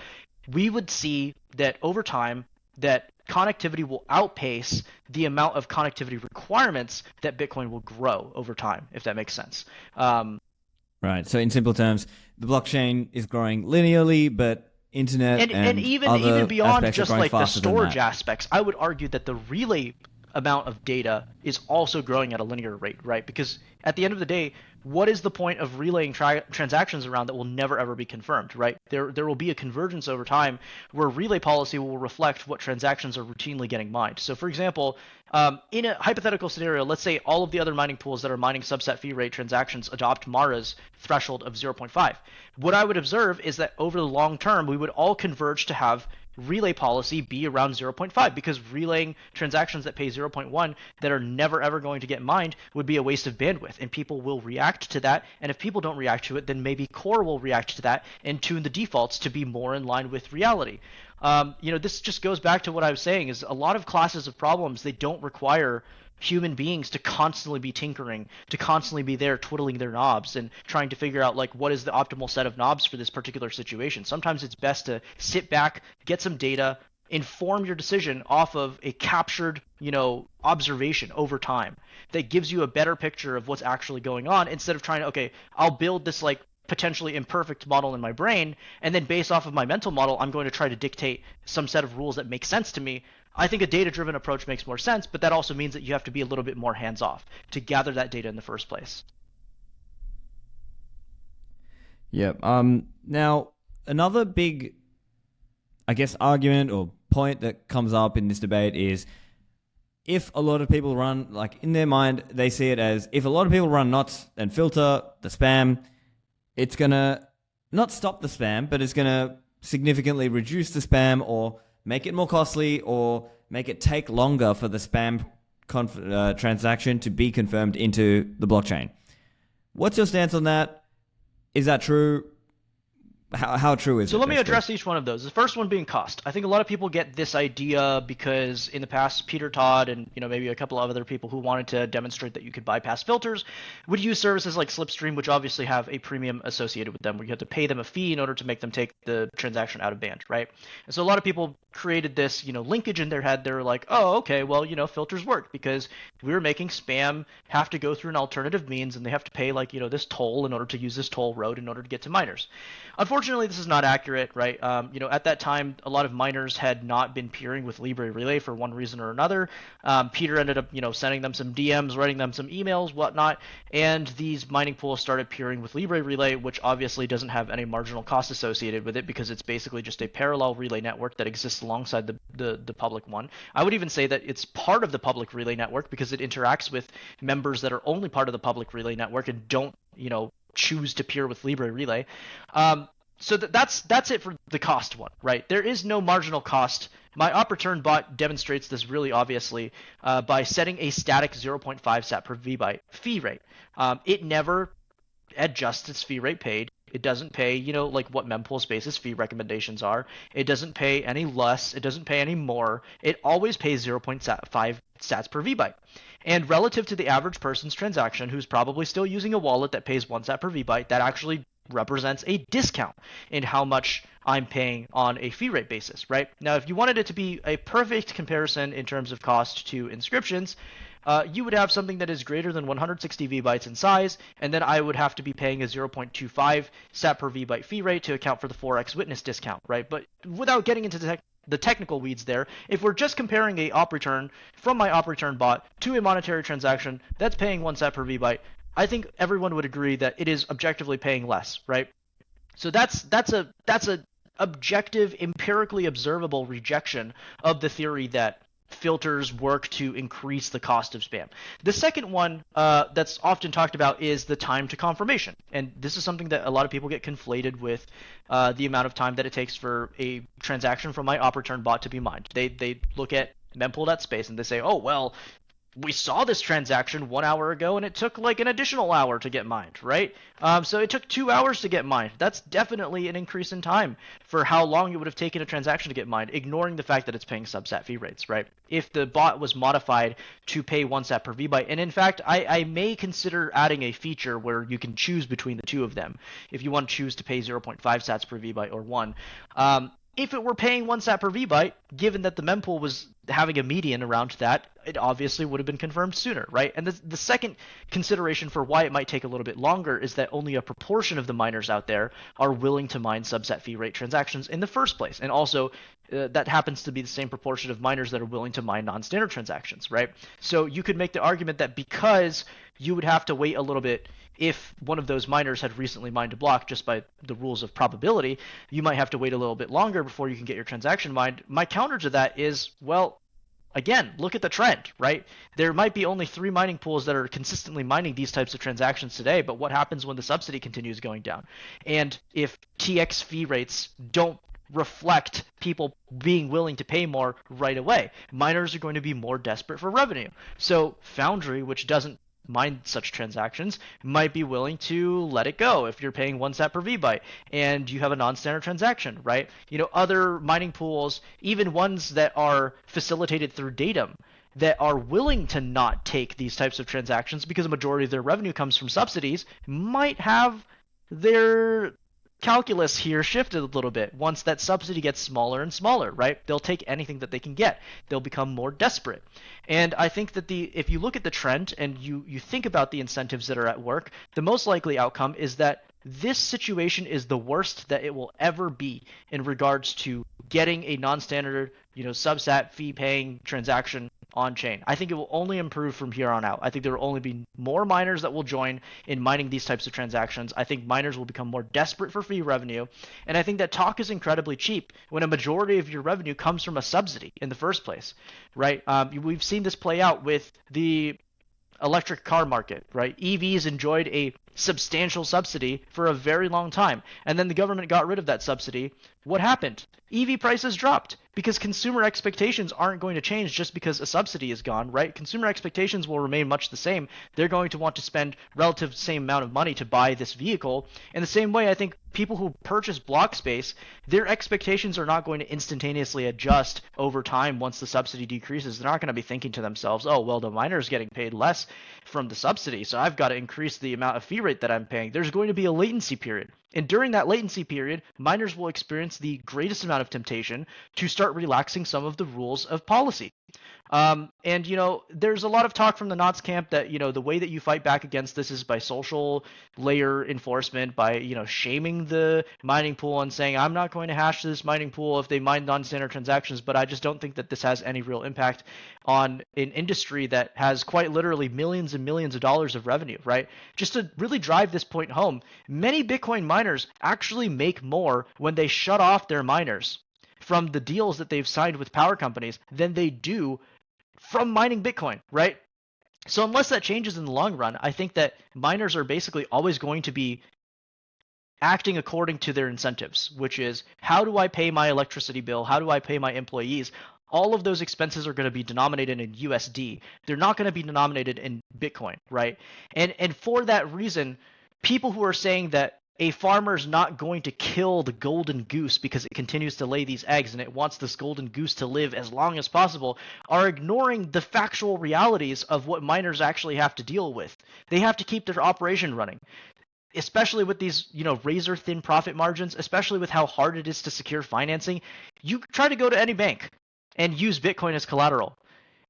S1: we would see that over time that connectivity will outpace the amount of connectivity requirements that Bitcoin will grow over time, if that makes sense.
S2: Right. So in simple terms, the blockchain is growing linearly, but internet and
S1: even beyond just like the storage
S2: that.
S1: aspects, I would argue that the relay amount of data is also growing at a linear rate, right? Because at the end of the day, what is the point of relaying transactions around that will never ever be confirmed, right? There will be a convergence over time where relay policy will reflect what transactions are routinely getting mined. So for example, in a hypothetical scenario, let's say all of the other mining pools that are mining subset fee rate transactions adopt Mara's threshold of 0.5. What I would observe is that over the long term, we would all converge to have relay policy be around 0.5, because relaying transactions that pay 0.1 that are never ever going to get mined would be a waste of bandwidth, and people will react to that. And if people don't react to it, then maybe Core will react to that and tune the defaults to be more in line with reality. This just goes back to what I was saying, is a lot of classes of problems, they don't require human beings to constantly be tinkering, to constantly be there twiddling their knobs and trying to figure out like what is the optimal set of knobs for this particular situation. Sometimes it's best to sit back, get some data, inform your decision off of a captured, observation over time that gives you a better picture of what's actually going on, instead of trying to, okay, I'll build this like potentially imperfect model in my brain, and then based off of my mental model, I'm going to try to dictate some set of rules that make sense to me. I think a data-driven approach makes more sense, but that also means that you have to be a little bit more hands-off to gather that data in the first place.
S2: Yeah. Now, another big I guess, argument or point that comes up in this debate is if a lot of people run, like in their mind, they see it as if a lot of people run knots and filter the spam, it's going to not stop the spam, but it's going to significantly reduce the spam or make it more costly or make it take longer for the spam transaction to be confirmed into the blockchain. What's your stance on that? Is that true? How true is it?
S1: So let me address each one of those. The first one being cost. I think a lot of people get this idea because in the past, Peter Todd and maybe a couple of other people who wanted to demonstrate that you could bypass filters would use services like Slipstream, which obviously have a premium associated with them, where you have to pay them a fee in order to make them take the transaction out of band, right? And so a lot of people created this, linkage in their head. They're like, oh, okay, well, filters work because we were making spam have to go through an alternative means, and they have to pay this toll in order to use this toll road in order to get to miners. Unfortunately, this is not accurate, right? At that time, a lot of miners had not been peering with Libre Relay for one reason or another. Peter ended up, sending them some DMs, writing them some emails, whatnot, and these mining pools started peering with Libre Relay, which obviously doesn't have any marginal cost associated with it because it's basically just a parallel relay network that exists alongside the public one. I would even say that it's part of the public relay network because it interacts with members that are only part of the public relay network and don't, choose to peer with Libre Relay. So that's it for the cost one, right? There is no marginal cost. My op-return bot demonstrates this really obviously by setting a static 0.5 sat per vbyte fee rate. It never adjusts its fee rate paid. It doesn't pay, like what mempool space's fee recommendations are. It doesn't pay any less. It doesn't pay any more. It always pays 0.5 sats per vbyte. And relative to the average person's transaction, who's probably still using a wallet that pays 1 sat per vbyte, that actually represents a discount in how much I'm paying on a fee rate basis, right? Now, if you wanted it to be a perfect comparison in terms of cost to inscriptions, you would have something that is greater than 160 vbytes in size, and then I would have to be paying a 0.25 sat per vbyte fee rate to account for the 4x witness discount, right? But without getting into the technical weeds there, if we're just comparing a op return from my op return bot to a monetary transaction that's paying 1 sat per vbyte, I think everyone would agree that it is objectively paying less, right? So that's a objective, empirically observable rejection of the theory that filters work to increase the cost of spam. The second one that's often talked about is the time to confirmation. And this is something that a lot of people get conflated with the amount of time that it takes for a transaction from my op return bot to be mined. They look at mempool.space and they say, oh, well, we saw this transaction 1 hour ago and it took like an additional hour to get mined, right? So it took 2 hours to get mined. That's definitely an increase in time for how long it would have taken a transaction to get mined, ignoring the fact that it's paying subsat fee rates, right? If the bot was modified to pay 1 sat per vbyte, and in fact, I may consider adding a feature where you can choose between the two of them. If you want to choose to pay 0.5 sats per vbyte or 1, if it were paying 1 sat per vbyte, given that the mempool was having a median around that, it obviously would have been confirmed sooner, right? And the second consideration for why it might take a little bit longer is that only a proportion of the miners out there are willing to mine subsat fee rate transactions in the first place. And also, that happens to be the same proportion of miners that are willing to mine non-standard transactions, right? So you could make the argument that because you would have to wait a little bit if one of those miners had recently mined a block just by the rules of probability, you might have to wait a little bit longer before you can get your transaction mined. My counter to that is, well, again, look at the trend, right? There might be only 3 mining pools that are consistently mining these types of transactions today, but what happens when the subsidy continues going down? And if TX fee rates don't reflect people being willing to pay more right away, miners are going to be more desperate for revenue. So Foundry, which doesn't mine such transactions, might be willing to let it go if you're paying 1 sat per vbyte and you have a non-standard transaction, right? Other mining pools, even ones that are facilitated through Datum, that are willing to not take these types of transactions because a majority of their revenue comes from subsidies, might have their calculus here shifted a little bit. Once that subsidy gets smaller and smaller, right? They'll take anything that they can get. They'll become more desperate. And I think that if you look at the trend and you think about the incentives that are at work, the most likely outcome is that this situation is the worst that it will ever be in regards to getting a non-standard, subsat fee paying transaction on chain. I think it will only improve from here on out. I think there will only be more miners that will join in mining these types of transactions. I think miners will become more desperate for fee revenue. And I think that talk is incredibly cheap when a majority of your revenue comes from a subsidy in the first place, right? We've seen this play out with the electric car market, right? EVs enjoyed a substantial subsidy for a very long time, and then the government got rid of that subsidy. What happened? EV prices dropped because consumer expectations aren't going to change just because a subsidy is gone, right? Consumer expectations will remain much the same. They're going to want to spend relative same amount of money to buy this vehicle. In the same way, I think people who purchase block space, their expectations are not going to instantaneously adjust over time once the subsidy decreases. They're not going to be thinking to themselves, oh, well, the miner is getting paid less from the subsidy, so I've got to increase the amount of fee rate that I'm paying. There's going to be a latency period. And during that latency period, miners will experience the greatest amount of temptation to start relaxing some of the rules of policy. And, there's a lot of talk from the Knots camp that, the way that you fight back against this is by social layer enforcement, by, shaming the mining pool and saying, I'm not going to hash this mining pool if they mine non-standard transactions, but I just don't think that this has any real impact on an industry that has quite literally millions and millions of dollars of revenue, right? Just to really drive this point home, many Bitcoin miners actually make more when they shut off their miners from the deals that they've signed with power companies than they do from mining Bitcoin, right? So unless that changes in the long run, I think that miners are basically always going to be acting according to their incentives, which is, how do I pay my electricity bill? How do I pay my employees? All of those expenses are going to be denominated in USD. They're not going to be denominated in Bitcoin, right? And for that reason, people who are saying that a farmer is not going to kill the golden goose because it continues to lay these eggs and it wants this golden goose to live as long as possible are ignoring the factual realities of what miners actually have to deal with. They have to keep their operation running, especially with these, razor thin profit margins, especially with how hard it is to secure financing. You try to go to any bank and use Bitcoin as collateral.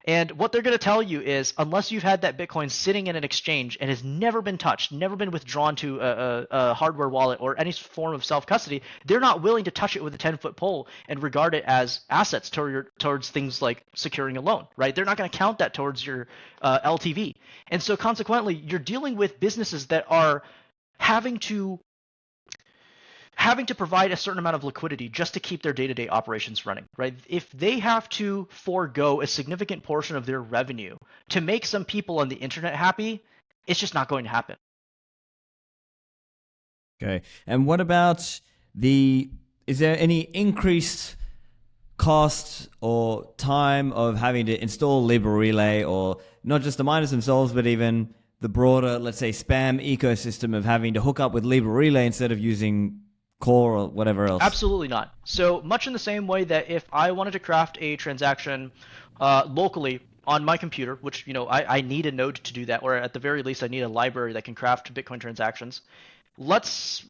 S1: And what they're going to tell you is, unless you've had that Bitcoin sitting in an exchange and has never been touched, never been withdrawn to a hardware wallet or any form of self-custody, they're not willing to touch it with a 10-foot pole and regard it as assets towards things like securing a loan, right? They're not going to count that towards your LTV. And so consequently, you're dealing with businesses that are having to provide a certain amount of liquidity just to keep their day-to-day operations running, right? If they have to forego a significant portion of their revenue to make some people on the internet happy, it's just not going to happen.
S2: Okay. And what about is there any increased cost or time of having to install LibreRelay, or not just the miners themselves, but even the broader, let's say, spam ecosystem of having to hook up with LibreRelay instead of using Core or whatever else?
S1: Absolutely not. So much in the same way that if I wanted to craft a transaction locally on my computer, which I need a node to do that, or at the very least I need a library that can craft Bitcoin transactions. Let's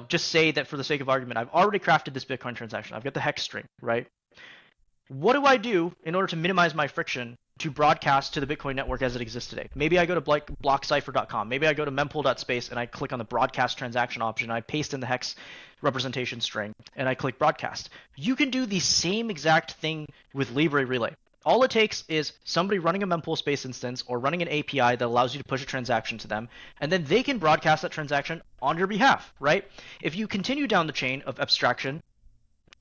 S1: just say that for the sake of argument, I've already crafted this Bitcoin transaction. I've got the hex string, right? What do I do in order to minimize my friction to broadcast to the Bitcoin network as it exists today? Maybe I go to blockcipher.com. Maybe I go to mempool.space and I click on the broadcast transaction option. I paste in the hex representation string and I click broadcast. You can do the same exact thing with Libre Relay. All it takes is somebody running a mempool space instance or running an API that allows you to push a transaction to them, and then they can broadcast that transaction on your behalf, right? If you continue down the chain of abstraction,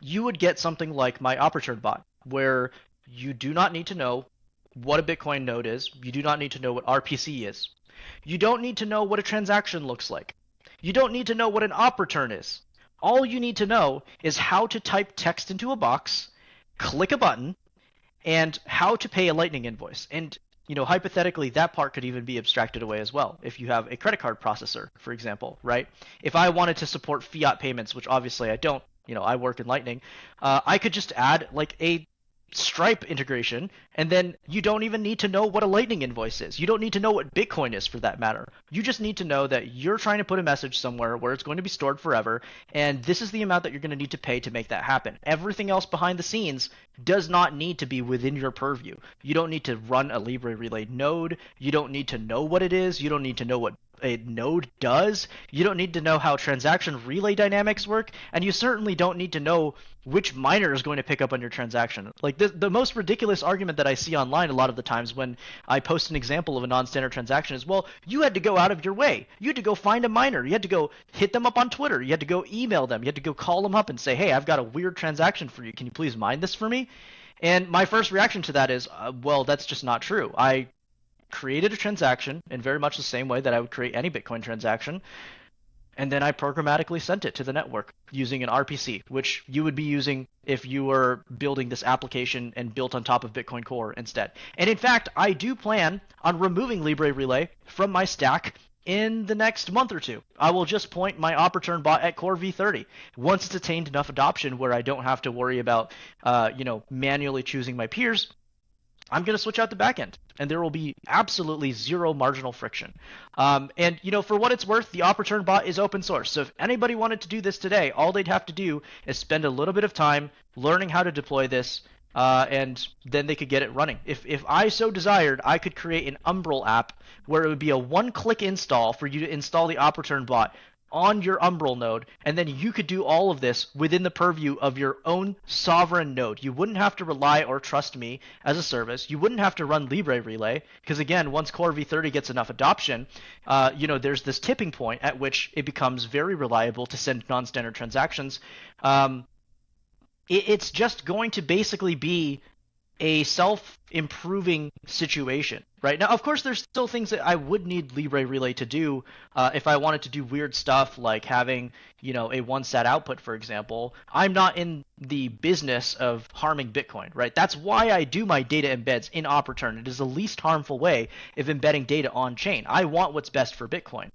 S1: you would get something like my Opportune bot, where you do not need to know what a Bitcoin node is. You do not need to know what RPC is. You don't need to know what a transaction looks like. You don't need to know what an op return is. All you need to know is how to type text into a box, click a button, and how to pay a Lightning invoice. And hypothetically, that part could even be abstracted away as well. If you have a credit card processor, for example, right? If I wanted to support fiat payments, which obviously I don't, I work in Lightning, I could just add like a Stripe integration, and then you don't even need to know what a Lightning invoice is. You don't need to know what Bitcoin is, for that matter. You just need to know that you're trying to put a message somewhere where it's going to be stored forever, and this is the amount that you're going to need to pay to make that happen. Everything else behind the scenes does not need to be within your purview. You don't need to run a Libre Relay node. You don't need to know what it is. You don't need to know what a node does. You don't need to know how transaction relay dynamics work, and you certainly don't need to know which miner is going to pick up on your transaction. Like the most ridiculous argument that I see online a lot of the times when I post an example of a non-standard transaction is, well, you had to go out of your way. You had to go find a miner. You had to go hit them up on Twitter. You had to go email them. You had to go call them up and say, hey, I've got a weird transaction for you. Can you please mine this for me? And my first reaction to that is, well, that's just not true. I created a transaction in very much the same way that I would create any Bitcoin transaction, and then I programmatically sent it to the network using an RPC, which you would be using if you were building this application and built on top of Bitcoin Core instead. And in fact, I do plan on removing Libre Relay from my stack in the next month or two. I will just point my Opportun bot at Core v30 once it's attained enough adoption where I don't have to worry about manually choosing my peers. I'm going to switch out the backend, and there will be absolutely zero marginal friction. And for what it's worth, the Opportun bot is open source. So if anybody wanted to do this today, all they'd have to do is spend a little bit of time learning how to deploy this, and then they could get it running. If I so desired, I could create an Umbrel app where it would be a one-click install for you to install the Opportun bot on your Umbrel node, and then you could do all of this within the purview of your own sovereign node. You wouldn't have to rely or trust me as a service. You wouldn't have to run Libre Relay, because again, once Core v30 gets enough adoption, there's this tipping point at which it becomes very reliable to send non-standard transactions. It's just going to basically be a self-improving situation, right? Now, of course, there's still things that I would need Libre Relay to do if I wanted to do weird stuff like having, a one-sat output, for example. I'm not in the business of harming Bitcoin, right? That's why I do my data embeds in Opportun. It is the least harmful way of embedding data on-chain. I want what's best for Bitcoin.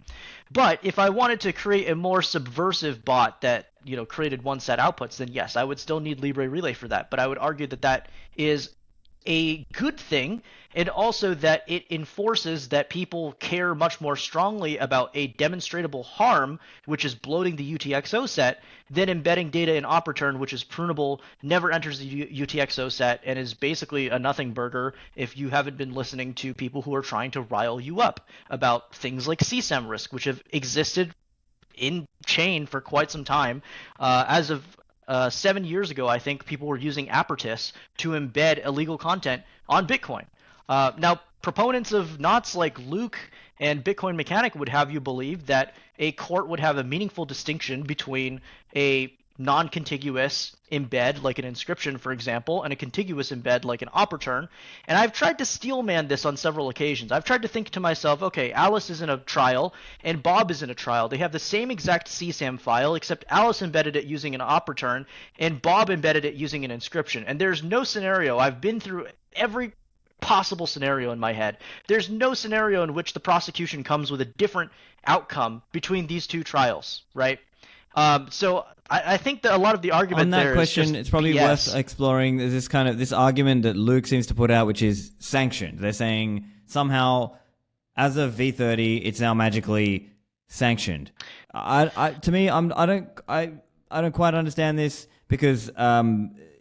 S1: But if I wanted to create a more subversive bot that created one-set outputs, then yes, I would still need Libre Relay for that. But I would argue that that is a good thing, and also that it enforces that people care much more strongly about a demonstrable harm, which is bloating the UTXO set, than embedding data in Opportun, which is prunable, never enters the UTXO set, and is basically a nothing burger if you haven't been listening to people who are trying to rile you up about things like CSAM risk, which have existed in chain for quite some time. As of 7 years ago, I think people were using Apertis to embed illegal content on Bitcoin. Now, proponents of knots like Luke and Bitcoin Mechanic would have you believe that a court would have a meaningful distinction between a non-contiguous embed like an inscription, for example, and a contiguous embed like an Opportun. And I've tried to steelman this on several occasions. I've tried to think to myself, okay, Alice is in a trial and Bob is in a trial. They have the same exact CSAM file, except Alice embedded it using an Opportun and Bob embedded it using an inscription. And there's no scenario. I've been through every possible scenario in my head. There's no scenario in which the prosecution comes with a different outcome between these two trials, right? So I think that a lot of the argument
S2: on that
S1: there
S2: question,
S1: is just
S2: it's probably
S1: BS.
S2: worth exploring this argument that Luke seems to put out, which is sanctioned. They're saying somehow, as of V30, it's now magically sanctioned. I don't quite understand this because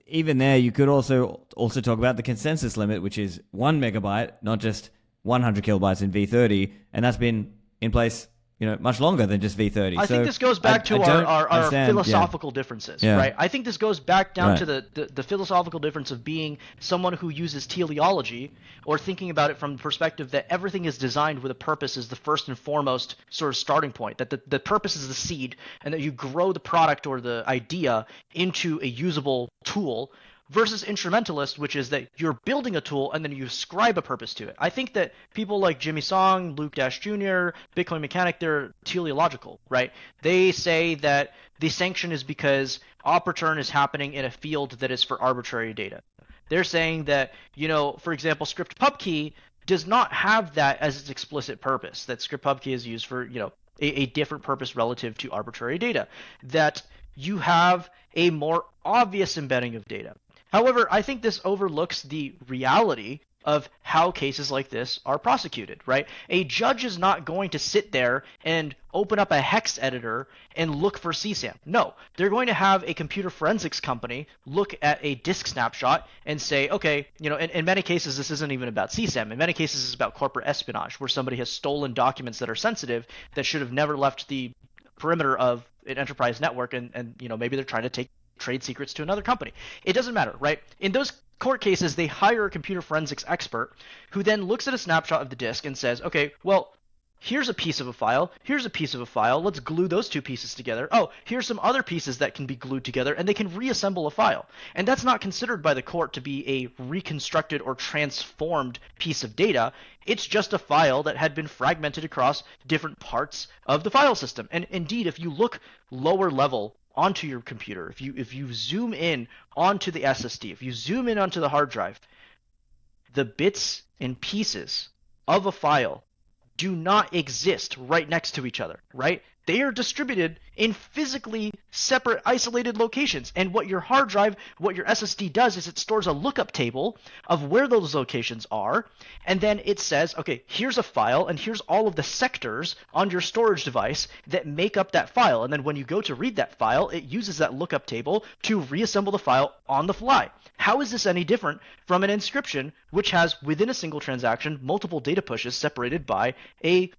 S2: even there, you could also talk about the consensus limit, which is 1 megabyte, not just 100 kilobytes in V30, and that's been in place much longer than just V30.
S1: I think this goes back to our philosophical differences, right? I think this goes back down to the philosophical difference of being someone who uses teleology, or thinking about it from the perspective that everything is designed with a purpose as the first and foremost sort of starting point, that the purpose is the seed, and that you grow the product or the idea into a usable tool, versus instrumentalist, which is that you're building a tool and then you ascribe a purpose to it. I think that people like Jimmy Song, Luke Dash Jr., Bitcoin Mechanic, they're teleological, right? They say that the sanction is because Opportun is happening in a field that is for arbitrary data. They're saying that, for example, script pubkey does not have that as its explicit purpose, that script pubkey is used for, a different purpose relative to arbitrary data, that you have a more obvious embedding of data. However, I think this overlooks the reality of how cases like this are prosecuted, right? A judge is not going to sit there and open up a hex editor and look for CSAM. No, they're going to have a computer forensics company look at a disk snapshot and say, okay, in many cases, this isn't even about CSAM. In many cases, it's about corporate espionage, where somebody has stolen documents that are sensitive that should have never left the perimeter of an enterprise network, and maybe they're trying to take trade secrets to another company. It doesn't matter, right? In those court cases, they hire a computer forensics expert who then looks at a snapshot of the disk and says, okay, well, here's a piece of a file, here's a piece of a file, let's glue those two pieces together. Oh, here's some other pieces that can be glued together, and they can reassemble a file. And that's not considered by the court to be a reconstructed or transformed piece of data. It's just a file that had been fragmented across different parts of the file system. And indeed, if you look lower level onto your computer, if you zoom in onto the SSD, if you zoom in onto the hard drive, the bits and pieces of a file do not exist right next to each other, right? They are distributed in physically separate, isolated locations. And what your hard drive, what your SSD does is it stores a lookup table of where those locations are. And then it says, okay, here's a file, and here's all of the sectors on your storage device that make up that file. And then when you go to read that file, it uses that lookup table to reassemble the file on the fly. How is this any different from an inscription, which has, within a single transaction, multiple data pushes separated by a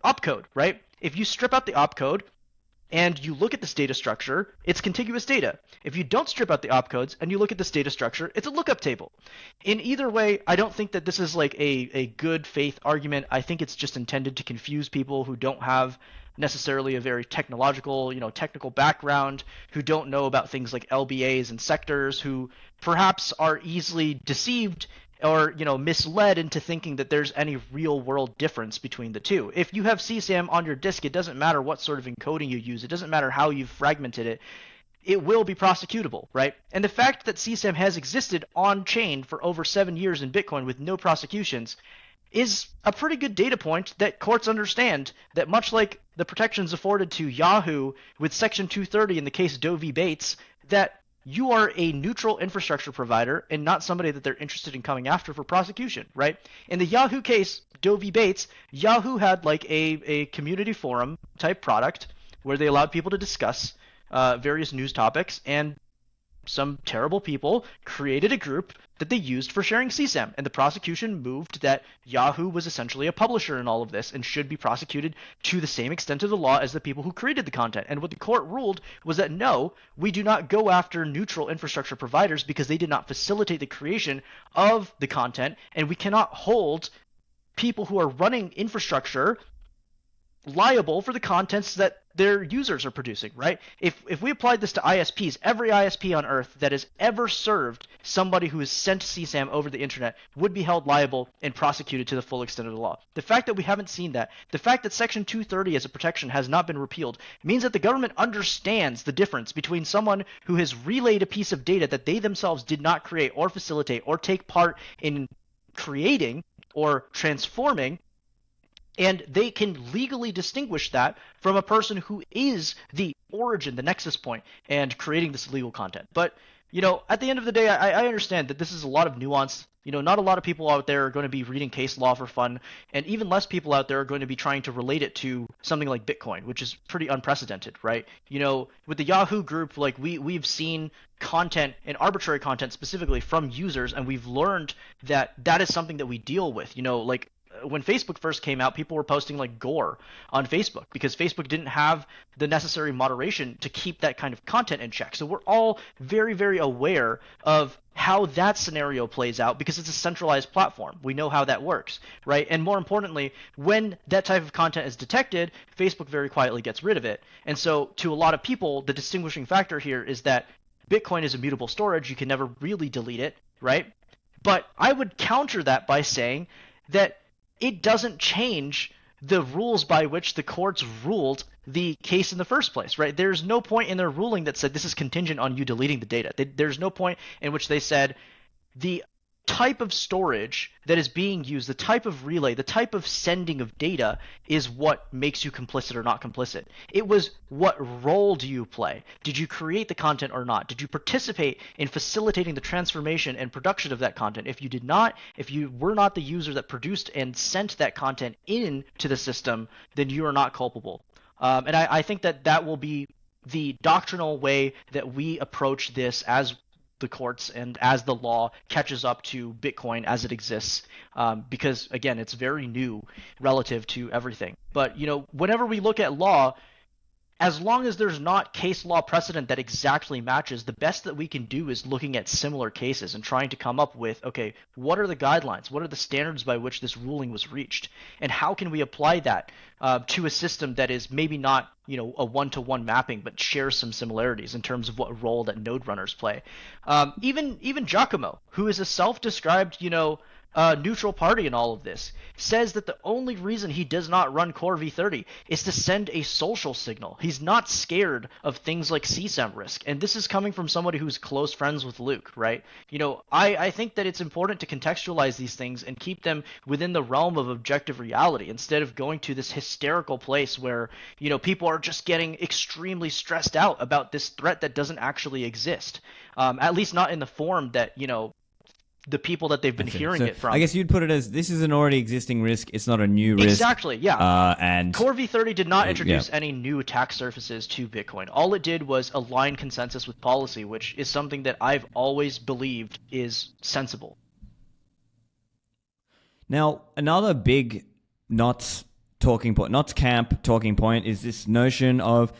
S1: opcode, right? If you strip out the opcode and you look at this data structure, it's contiguous data. If you don't strip out the opcodes and you look at this data structure, it's a lookup table. In either way, I don't think that this is like a good faith argument. I think it's just intended to confuse people who don't have necessarily a very technical background, who don't know about things like LBAs and sectors, who perhaps are easily deceived or misled into thinking that there's any real world difference between the two. If you have CSAM on your disk, it doesn't matter what sort of encoding you use. It doesn't matter how you've fragmented it. It will be prosecutable, right? And the fact that CSAM has existed on chain for over 7 years in Bitcoin with no prosecutions is a pretty good data point that courts understand that, much like the protections afforded to Yahoo with Section 230 in the case Doe v. Bates, that you are a neutral infrastructure provider and not somebody that they're interested in coming after for prosecution, right? In the Yahoo case, Doe v. Bates, Yahoo had like a community forum type product where they allowed people to discuss various news topics, and some terrible people created a group that they used for sharing CSAM, and the prosecution moved that Yahoo was essentially a publisher in all of this and should be prosecuted to the same extent of the law as the people who created the content. And what the court ruled was that no, we do not go after neutral infrastructure providers because they did not facilitate the creation of the content, and we cannot hold people who are running infrastructure liable for the contents that their users are producing, right? If we applied this to ISPs, every ISP on Earth that has ever served somebody who has sent CSAM over the internet would be held liable and prosecuted to the full extent of the law. The fact that we haven't seen that, the fact that Section 230 as a protection has not been repealed, means that the government understands the difference between someone who has relayed a piece of data that they themselves did not create or facilitate or take part in creating or transforming, and they can legally distinguish that from a person who is the origin, the nexus point, and creating this illegal content. But, at the end of the day, I understand that this is a lot of nuance. Not a lot of people out there are going to be reading case law for fun, and even less people out there are going to be trying to relate it to something like Bitcoin, which is pretty unprecedented, right? With the Yahoo group, like we've seen content and arbitrary content specifically from users, and we've learned that is something that we deal with. Like when Facebook first came out, people were posting like gore on Facebook because Facebook didn't have the necessary moderation to keep that kind of content in check. So we're all very, very aware of how that scenario plays out because it's a centralized platform. We know how that works, right? And more importantly, when that type of content is detected, Facebook very quietly gets rid of it. And so to a lot of people, the distinguishing factor here is that Bitcoin is immutable storage. You can never really delete it, right? But I would counter that by saying that it doesn't change the rules by which the courts ruled the case in the first place, right? There's no point in their ruling that said this is contingent on you deleting the data. There's no point in which they said the type of storage that is being used, the type of relay, the type of sending of data is what makes you complicit or not complicit. It was what role do you play? Did you create the content or not? Did you participate in facilitating the transformation and production of that content? If you did not, if you were not the user that produced and sent that content into the system, then you are not culpable. And I think that will be the doctrinal way that we approach this as the courts and as the law catches up to Bitcoin as it exists, because again, it's very new relative to everything. But whenever we look at law, as long as there's not case law precedent that exactly matches, the best that we can do is looking at similar cases and trying to come up with, okay, what are the guidelines? What are the standards by which this ruling was reached? And how can we apply that to a system that is maybe not, a one-to-one mapping, but shares some similarities in terms of what role that node runners play. Even Giacomo, who is a self-described, neutral party in all of this, says that the only reason he does not run Core v30 is to send a social signal. He's not scared of things like CSAM risk. And this is coming from somebody who's close friends with Luke, right? I think that it's important to contextualize these things and keep them within the realm of objective reality instead of going to this hysterical place where, people are just getting extremely stressed out about this threat that doesn't actually exist. At least not in the form that, the people that they've been hearing it from.
S2: I guess you'd put it as this is an already existing risk. It's not a new risk.
S1: Exactly, yeah.
S2: And
S1: Core v30 did not introduce any new attack surfaces to Bitcoin. All it did was align consensus with policy, which is something that I've always believed is sensible.
S2: Now, another big Knots camp talking point is this notion of,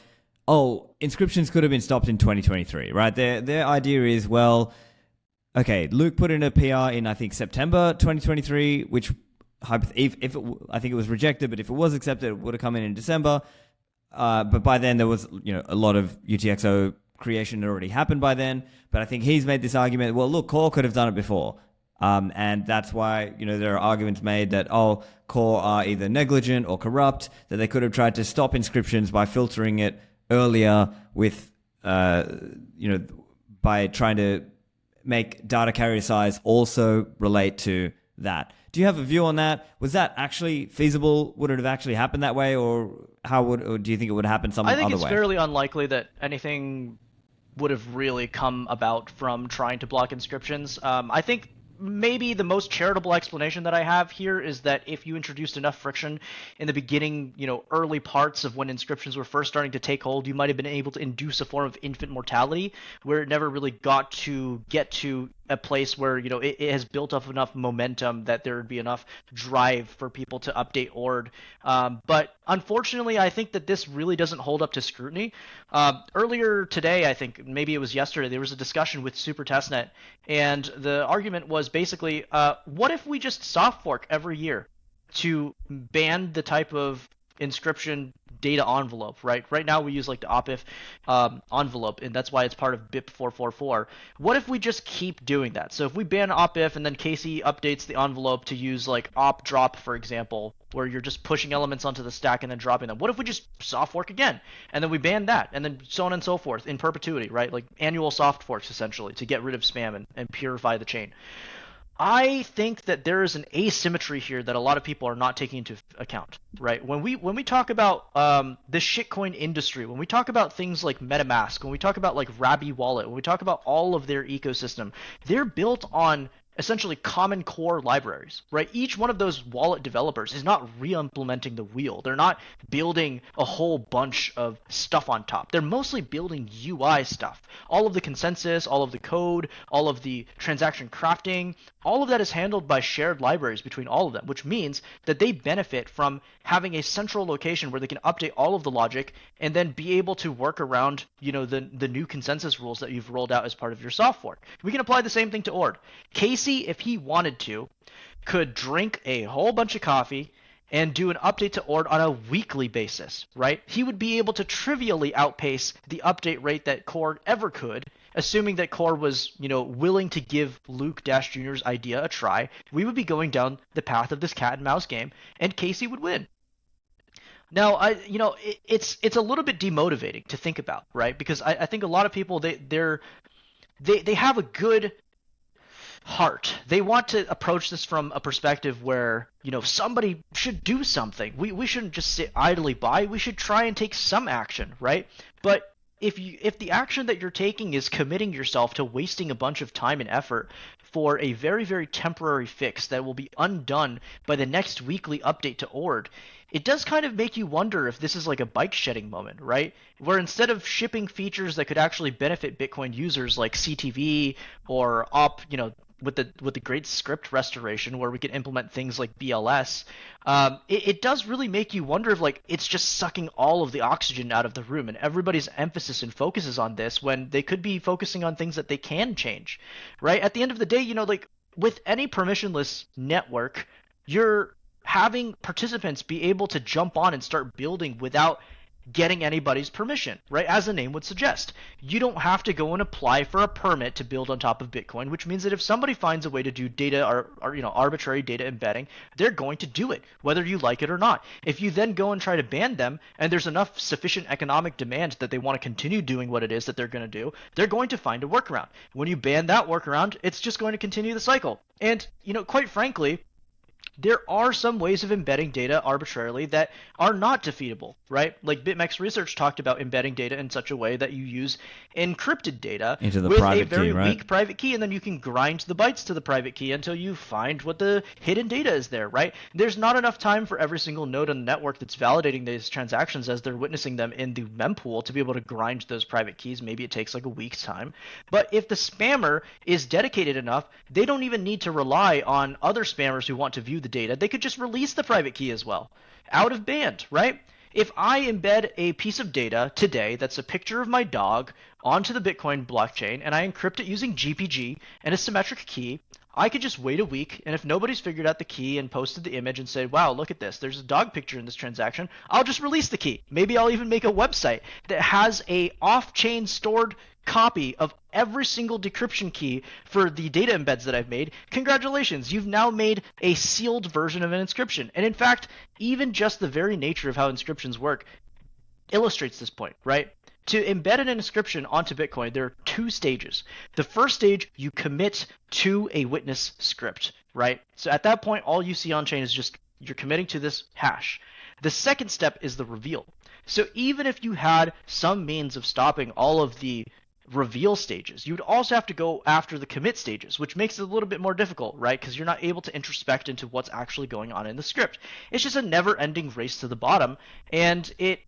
S2: inscriptions could have been stopped in 2023, right? Their idea is, okay, Luke put in a PR in, I think, September 2023, which I think it was rejected, but if it was accepted, it would have come in December. But by then, there was a lot of UTXO creation had already happened by then. But I think he's made this argument, well, look, Core could have done it before. And that's why, there are arguments made that, Core are either negligent or corrupt, that they could have tried to stop inscriptions by filtering it earlier with, by trying to make data carrier size also relate to that. Do you have a view on that? Was that actually feasible? Would it have actually happened that way, or do you think it would happen some other way?
S1: I think it's fairly unlikely that anything would have really come about from trying to block inscriptions. I think maybe the most charitable explanation that I have here is that if you introduced enough friction in the beginning, early parts of when inscriptions were first starting to take hold, you might have been able to induce a form of infant mortality where it never really got to get to a place where, it has built up enough momentum that there would be enough drive for people to update ORD. But unfortunately, I think that this really doesn't hold up to scrutiny. Earlier today, I think maybe it was yesterday, there was a discussion with Super Testnet, and the argument was basically, what if we just soft fork every year to ban the type of inscription data envelope, right? Right now we use like the OPIF envelope, and that's why it's part of BIP 444. What if we just keep doing that? So if we ban OPIF and then Casey updates the envelope to use like op drop, for example, where you're just pushing elements onto the stack and then dropping them. What if we just soft fork again? And then we ban that, and then so on and so forth in perpetuity, right? Like annual soft forks essentially to get rid of spam and purify the chain. I think that there is an asymmetry here that a lot of people are not taking into account, right? When we talk about the shitcoin industry, when we talk about things like MetaMask, when we talk about like Rabby Wallet, when we talk about all of their ecosystem, they're built on essentially common core libraries, right? Each one of those wallet developers is not re-implementing the wheel. They're not building a whole bunch of stuff on top. They're mostly building UI stuff. All of the consensus, all of the code, all of the transaction crafting, all of that is handled by shared libraries between all of them, which means that they benefit from having a central location where they can update all of the logic and then be able to work around, the new consensus rules that you've rolled out as part of your soft fork. We can apply the same thing to ORD. Casey, if he wanted to, could drink a whole bunch of coffee and do an update to ORD on a weekly basis, right? He would be able to trivially outpace the update rate that Core ever could, assuming that Core was, willing to give Luke Dash Jr.'s idea a try. We would be going down the path of this cat and mouse game, and Casey would win. Now, it's a little bit demotivating to think about, right? Because I think a lot of people they have a good heart. They want to approach this from a perspective where, somebody should do something. We shouldn't just sit idly by. We should try and take some action, right? But if the action that you're taking is committing yourself to wasting a bunch of time and effort for a very, very temporary fix that will be undone by the next weekly update to ORD, it does kind of make you wonder if this is like a bike shedding moment, right? Where instead of shipping features that could actually benefit Bitcoin users like CTV or with the great script restoration where we can implement things like BLS, it does really make you wonder if it's just sucking all of the oxygen out of the room, and everybody's emphasis and focuses on this when they could be focusing on things that they can change, right? At the end of the day, with any permissionless network, you're having participants be able to jump on and start building without getting anybody's permission, right? As the name would suggest. You don't have to go and apply for a permit to build on top of Bitcoin, which means that if somebody finds a way to do data or arbitrary data embedding, they're going to do it, whether you like it or not. If you then go and try to ban them, and there's enough sufficient economic demand that they want to continue doing what it is that they're going to do, they're going to find a workaround. When you ban that workaround, it's just going to continue the cycle. And, quite frankly, there are some ways of embedding data arbitrarily that are not defeatable, right? Like BitMEX research talked about embedding data in such a way that you use encrypted data
S2: into the
S1: with
S2: private
S1: a very
S2: key, right?
S1: weak private key, and then you can grind the bytes to the private key until you find what the hidden data is there, right? There's not enough time for every single node on the network that's validating these transactions as they're witnessing them in the mempool to be able to grind those private keys. Maybe it takes like a week's time. But if the spammer is dedicated enough, they don't even need to rely on other spammers who want to view the data. They could just release the private key as well, out of band, right? If I embed a piece of data today that's a picture of my dog onto the Bitcoin blockchain and I encrypt it using GPG and a symmetric key, I could just wait a week, and if nobody's figured out the key and posted the image and said, wow, look at this, there's a dog picture in this transaction, I'll just release the key. Maybe I'll even make a website that has a off-chain stored copy of every single decryption key for the data embeds that I've made. Congratulations, you've now made a sealed version of an inscription. And in fact, even just the very nature of how inscriptions work illustrates this point, right? To embed an inscription onto Bitcoin, there are two stages. The first stage, you commit to a witness script, right? So at that point, all you see on chain is just you're committing to this hash. The second step is the reveal. So even if you had some means of stopping all of the reveal stages, you'd also have to go after the commit stages, which makes it a little bit more difficult, right? Because you're not able to introspect into what's actually going on in the script. It's just a never-ending race to the bottom, and it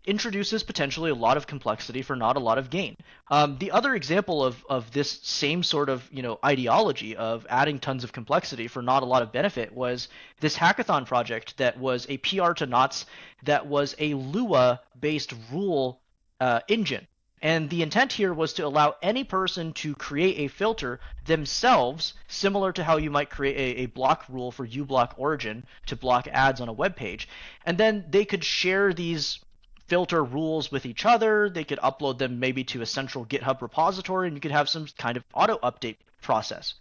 S1: introduces potentially a lot of complexity for not a lot of gain. The other example of this same sort of ideology of adding tons of complexity for not a lot of benefit was this hackathon project that was a PR to Knots that was a Lua-based rule engine. And the intent here was to allow any person to create a filter themselves, similar to how you might create a block rule for uBlock Origin to block ads on a web page. And then they could share these filter rules with each other. They could upload them maybe to a central GitHub repository, and you could have some kind of auto update process.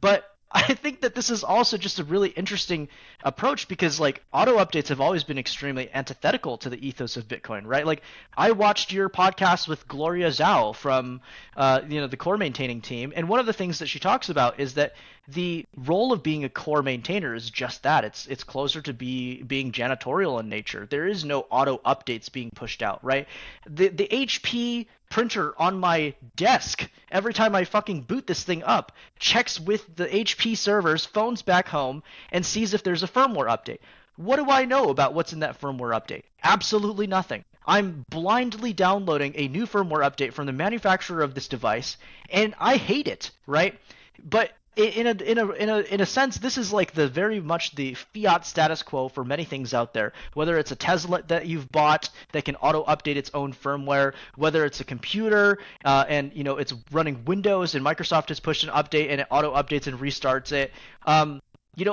S1: But I think that this is also just a really interesting approach because auto updates have always been extremely antithetical to the ethos of Bitcoin, right? I watched your podcast with Gloria Zhao from the core maintaining team, and one of the things that she talks about is that the role of being a core maintainer is just that. It's closer to being janitorial in nature. There is no auto updates being pushed out, right? The HP printer on my desk, every time I fucking boot this thing up, checks with the HP servers, phones back home, and sees if there's a firmware update. What do I know about what's in that firmware update? Absolutely nothing. I'm blindly downloading a new firmware update from the manufacturer of this device, and I hate it, right? But in a sense, this is the very much the fiat status quo for many things out there. Whether it's a Tesla that you've bought that can auto update its own firmware, whether it's a computer and it's running Windows and Microsoft has pushed an update and it auto updates and restarts it.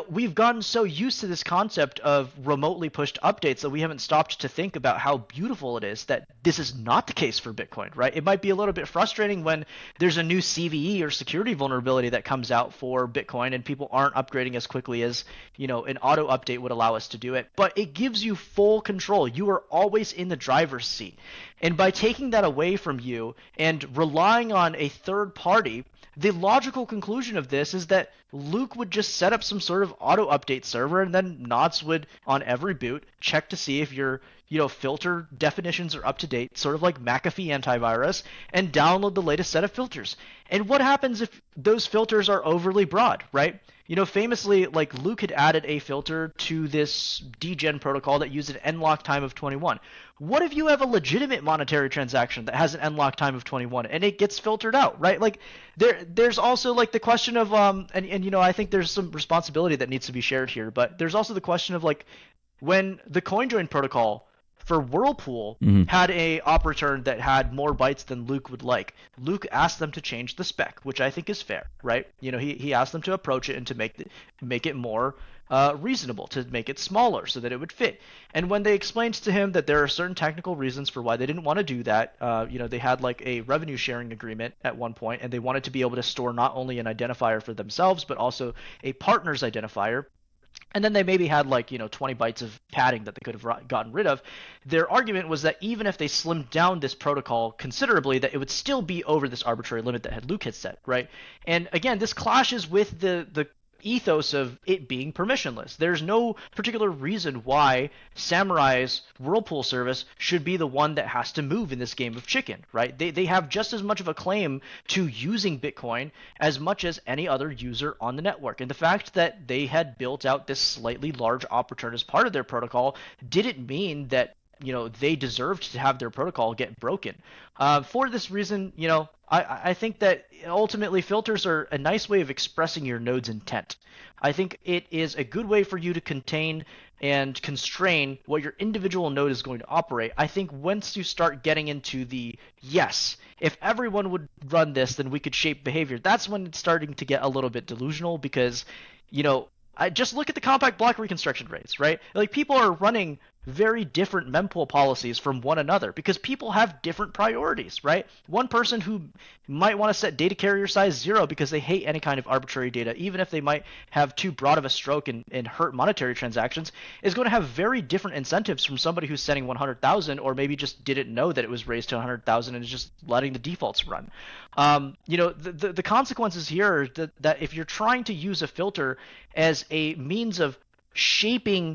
S1: We've gotten so used to this concept of remotely pushed updates that we haven't stopped to think about how beautiful it is that this is not the case for Bitcoin, right? It might be a little bit frustrating when there's a new CVE or security vulnerability that comes out for Bitcoin and people aren't upgrading as quickly as, an auto update would allow us to do it. But it gives you full control. You are always in the driver's seat. And by taking that away from you and relying on a third party the logical conclusion of this is that Luke would just set up some sort of auto update server, and then Knots would, on every boot, check to see if your filter definitions are up to date, sort of like McAfee antivirus, and download the latest set of filters. And what happens if those filters are overly broad, right? Famously, like Luke had added a filter to this degen protocol that used an nlock time of 21. What if you have a legitimate monetary transaction that has an nlock time of 21 and it gets filtered out, right? Like there's also like the question of and I think there's some responsibility that needs to be shared here, but there's also the question of like when the CoinJoin protocol for Whirlpool had a op return that had more bytes than Luke would like. Luke asked them to change the spec, which I think is fair, right? He asked them to approach it and to make it more reasonable, to make it smaller so that it would fit. And when they explained to him that there are certain technical reasons for why they didn't want to do that, they had like a revenue sharing agreement at one point, and they wanted to be able to store not only an identifier for themselves, but also a partner's identifier. And then they maybe had like 20 bytes of padding that they could have gotten rid of. Their argument was that even if they slimmed down this protocol considerably, that it would still be over this arbitrary limit that Luke had set, right? And again, this clashes with the ethos of it being permissionless. There's no particular reason why Samurai's Whirlpool service should be the one that has to move in this game of chicken, right? They have just as much of a claim to using Bitcoin as much as any other user on the network. And the fact that they had built out this slightly large op return as part of their protocol didn't mean that they deserved to have their protocol get broken. For this reason, I think that ultimately filters are a nice way of expressing your node's intent. I think it is a good way for you to contain and constrain what your individual node is going to operate. I think once you start getting into the yes, if everyone would run this, then we could shape behavior, that's when it's starting to get a little bit delusional because, I just look at the compact block reconstruction rates, right? Like people are running very different mempool policies from one another because people have different priorities, right? One person who might want to set data carrier size 0 because they hate any kind of arbitrary data, even if they might have too broad of a stroke and hurt monetary transactions, is going to have very different incentives from somebody who's setting 100,000 or maybe just didn't know that it was raised to 100,000 and is just letting the defaults run. The consequences here are that if you're trying to use a filter as a means of shaping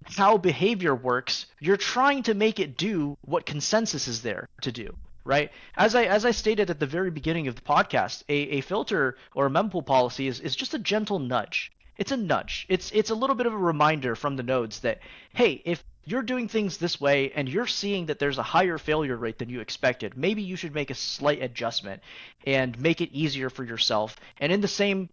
S1: how behavior works, you're trying to make it do what consensus is there to do, right? As I stated at the very beginning of the podcast, a filter or a mempool policy is just a gentle nudge. It's a nudge. It's a little bit of a reminder from the nodes that, hey, if you're doing things this way and you're seeing that there's a higher failure rate than you expected, maybe you should make a slight adjustment and make it easier for yourself. And in the same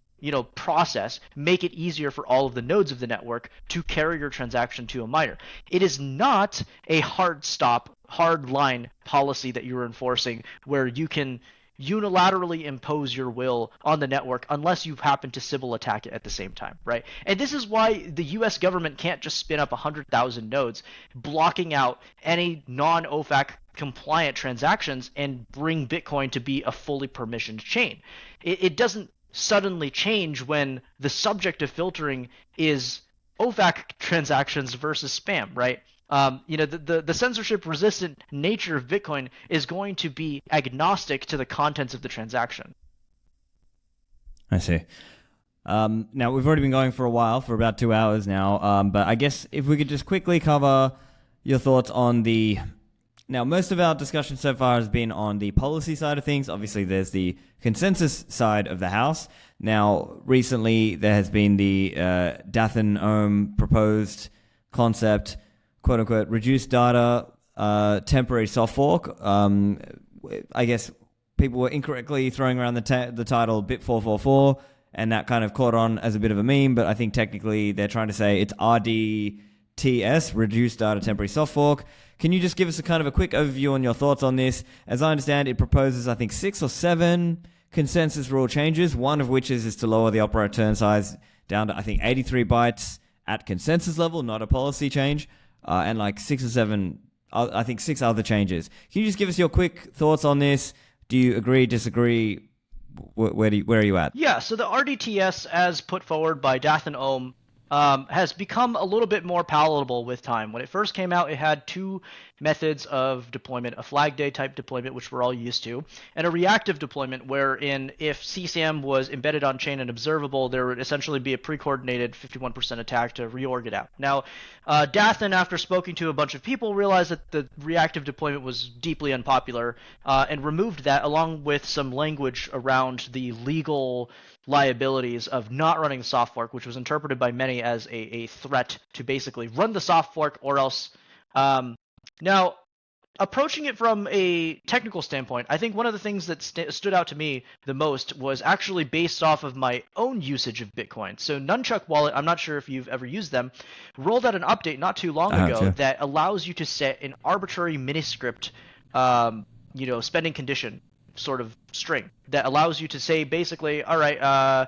S1: process, make it easier for all of the nodes of the network to carry your transaction to a miner. It is not a hard stop, hard line policy that you're enforcing where you can unilaterally impose your will on the network unless you happen to Sybil attack it at the same time, right? And this is why the US government can't just spin up 100,000 nodes, blocking out any non-OFAC compliant transactions and bring Bitcoin to be a fully permissioned chain. It doesn't suddenly change when the subject of filtering is OFAC transactions versus spam, right? The censorship resistant nature of Bitcoin is going to be agnostic to the contents of the transaction.
S2: I see. Now, we've already been going for a while, for about 2 hours now, but I guess if we could just quickly cover your thoughts on the... Now, most of our discussion so far has been on the policy side of things. Obviously, there's the consensus side of the house. Now, recently, there has been the Dathan Ohm proposed concept, quote-unquote, reduced data, temporary soft fork. I guess people were incorrectly throwing around the title bit 444, and that kind of caught on as a bit of a meme, but I think technically they're trying to say it's RDTS, reduced data temporary soft fork. Can you just give us a kind of a quick overview on your thoughts on this? As I understand, it proposes, I think, 6 or 7 consensus rule changes, one of which is to lower the operator return size down to, I think, 83 bytes at consensus level, not a policy change, and like 6 or 7, I think 6 other changes. Can you just give us your quick thoughts on this? Do you agree, disagree? Where are you at?
S1: Yeah, so the RDTS, as put forward by Dathan Ohm, has become a little bit more palatable with time. When it first came out, it had two methods of deployment: a flag day type deployment, which we're all used to, and a reactive deployment, wherein if CSAM was embedded on chain and observable, there would essentially be a pre-coordinated 51% attack to reorg it out. Now, Dathan, after speaking to a bunch of people, realized that the reactive deployment was deeply unpopular, and removed that, along with some language around the legal liabilities of not running the soft fork, which was interpreted by many as a threat to basically run the soft fork or else. Now, approaching it from a technical standpoint, I think one of the things that stood out to me the most was actually based off of my own usage of Bitcoin. So Nunchuck Wallet, I'm not sure if you've ever used them, rolled out an update not too long ago that allows you to set an arbitrary miniscript, spending condition sort of string that allows you to say basically, all right,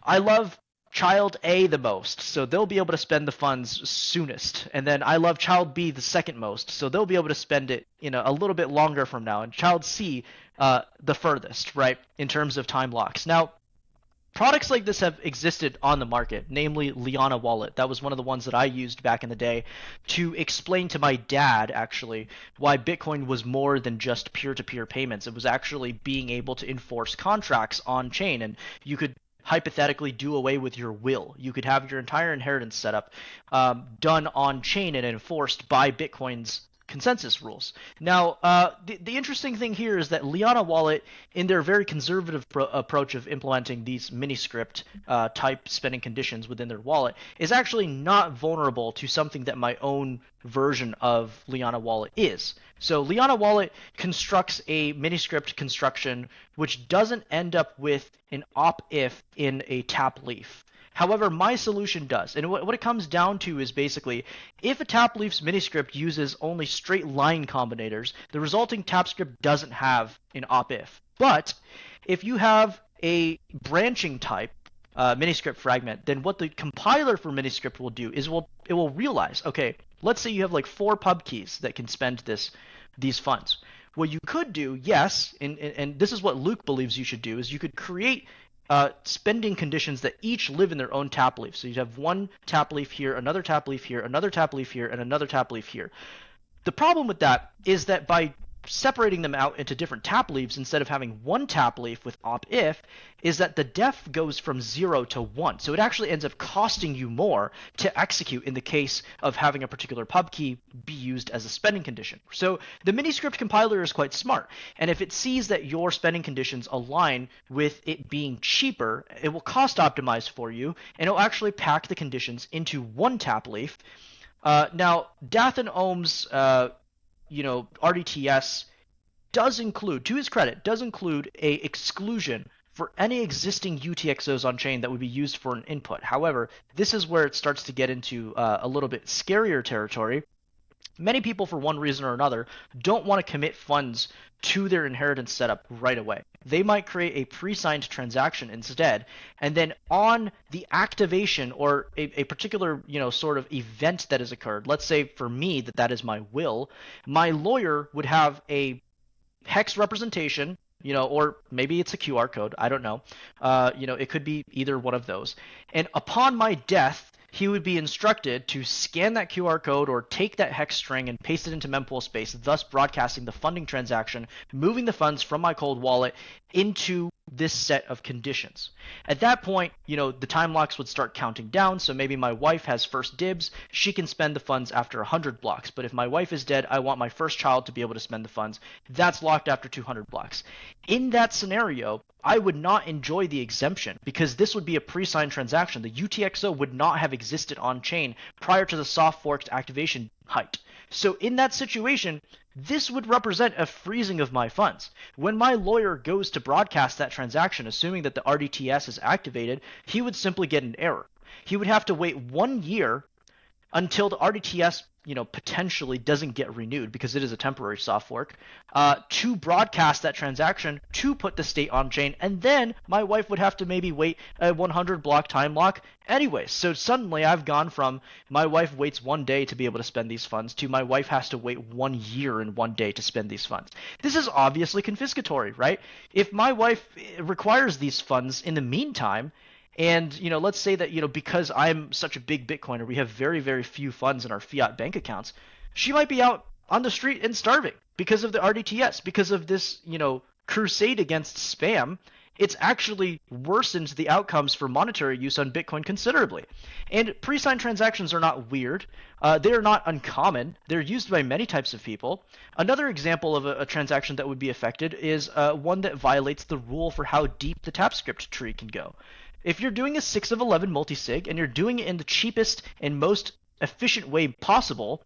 S1: I love child A the most, so they'll be able to spend the funds soonest, and then I love child B the second most, so they'll be able to spend it a little bit longer from now, and child C the furthest, right, in terms of time locks. Now, products like this have existed on the market, namely Liana Wallet. That was one of the ones that I used back in the day to explain to my dad, actually, why Bitcoin was more than just peer-to-peer payments. It was actually being able to enforce contracts on chain, and you could hypothetically do away with your will. You could have your entire inheritance setup done on chain and enforced by Bitcoin's consensus rules. Now, the interesting thing here is that Liana Wallet, in their very conservative approach of implementing these miniscript type spending conditions within their wallet, is actually not vulnerable to something that my own version of Liana Wallet is. So Liana Wallet constructs a miniscript construction which doesn't end up with an op-if in a tap leaf. However, my solution does. And what it comes down to is basically, if a tap leaf's miniscript uses only straight line combinators, the resulting tap script doesn't have an op-if. But if you have a branching type miniscript fragment, then what the compiler for miniscript will do is it will realize, okay, let's say you have like 4 pub keys that can spend these funds. What you could do, yes, and this is what Luke believes you should do, is you could create spending conditions that each live in their own tap leaf. So you'd have one tap leaf here, another tap leaf here, another tap leaf here, and another tap leaf here. The problem with that is that by separating them out into different tap leaves instead of having one tap leaf with op-if, is that the def goes from 0 to 1. So it actually ends up costing you more to execute in the case of having a particular pub key be used as a spending condition. So the miniscript compiler is quite smart, and if it sees that your spending conditions align with it being cheaper, it will cost optimize for you, and it will actually pack the conditions into one tap leaf. Now, Dathan Ohm's RDTS does include, to his credit, a exclusion for any existing UTXOs on chain that would be used for an input. However, this is where it starts to get into a little bit scarier territory. Many people, for one reason or another, don't want to commit funds to their inheritance setup right away. They might create a pre-signed transaction instead, and then on the activation or a particular sort of event that has occurred, let's say for me that is my will, my lawyer would have a hex representation, or maybe it's a QR code, I don't know. It could be either one of those. And upon my death, he would be instructed to scan that QR code or take that hex string and paste it into mempool space, thus broadcasting the funding transaction, moving the funds from my cold wallet into this set of conditions. At that point, the time locks would start counting down, so maybe my wife has first dibs. She can spend the funds after 100 blocks, but if my wife is dead, I want my first child to be able to spend the funds. That's locked after 200 blocks. In that scenario, I would not enjoy the exemption because this would be a pre-signed transaction. The UTXO would not have existed on chain prior to the soft forked activation height. So in that situation, this would represent a freezing of my funds. When my lawyer goes to broadcast that transaction, assuming that the RDTS is activated, he would simply get an error. He would have to wait 1 year until the RDTS potentially doesn't get renewed because it is a temporary soft fork, to broadcast that transaction to put the state on chain, and then my wife would have to maybe wait a 100 block time lock anyway. So suddenly I've gone from my wife waits 1 day to be able to spend these funds to my wife has to wait 1 year and 1 day to spend these funds. This is obviously confiscatory, right? If my wife requires these funds in the meantime, And, let's say that, because I'm such a big Bitcoiner, we have very, very few funds in our fiat bank accounts. She might be out on the street and starving because of the RDTS, because of this, crusade against spam. It's actually worsened the outcomes for monetary use on Bitcoin considerably. And pre-signed transactions are not weird. They are not uncommon. They're used by many types of people. Another example of a transaction that would be affected is one that violates the rule for how deep the TapScript tree can go. If you're doing a 6 of 11 multisig and you're doing it in the cheapest and most efficient way possible,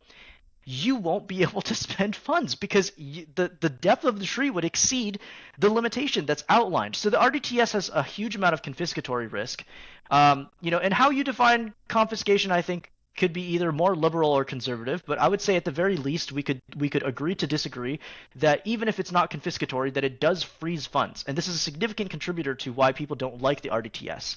S1: you won't be able to spend funds because the depth of the tree would exceed the limitation that's outlined. So the RDTS has a huge amount of confiscatory risk. And how you define confiscation, I think, could be either more liberal or conservative, but I would say at the very least we could agree to disagree that even if it's not confiscatory, that it does freeze funds. And this is a significant contributor to why people don't like the RDTS.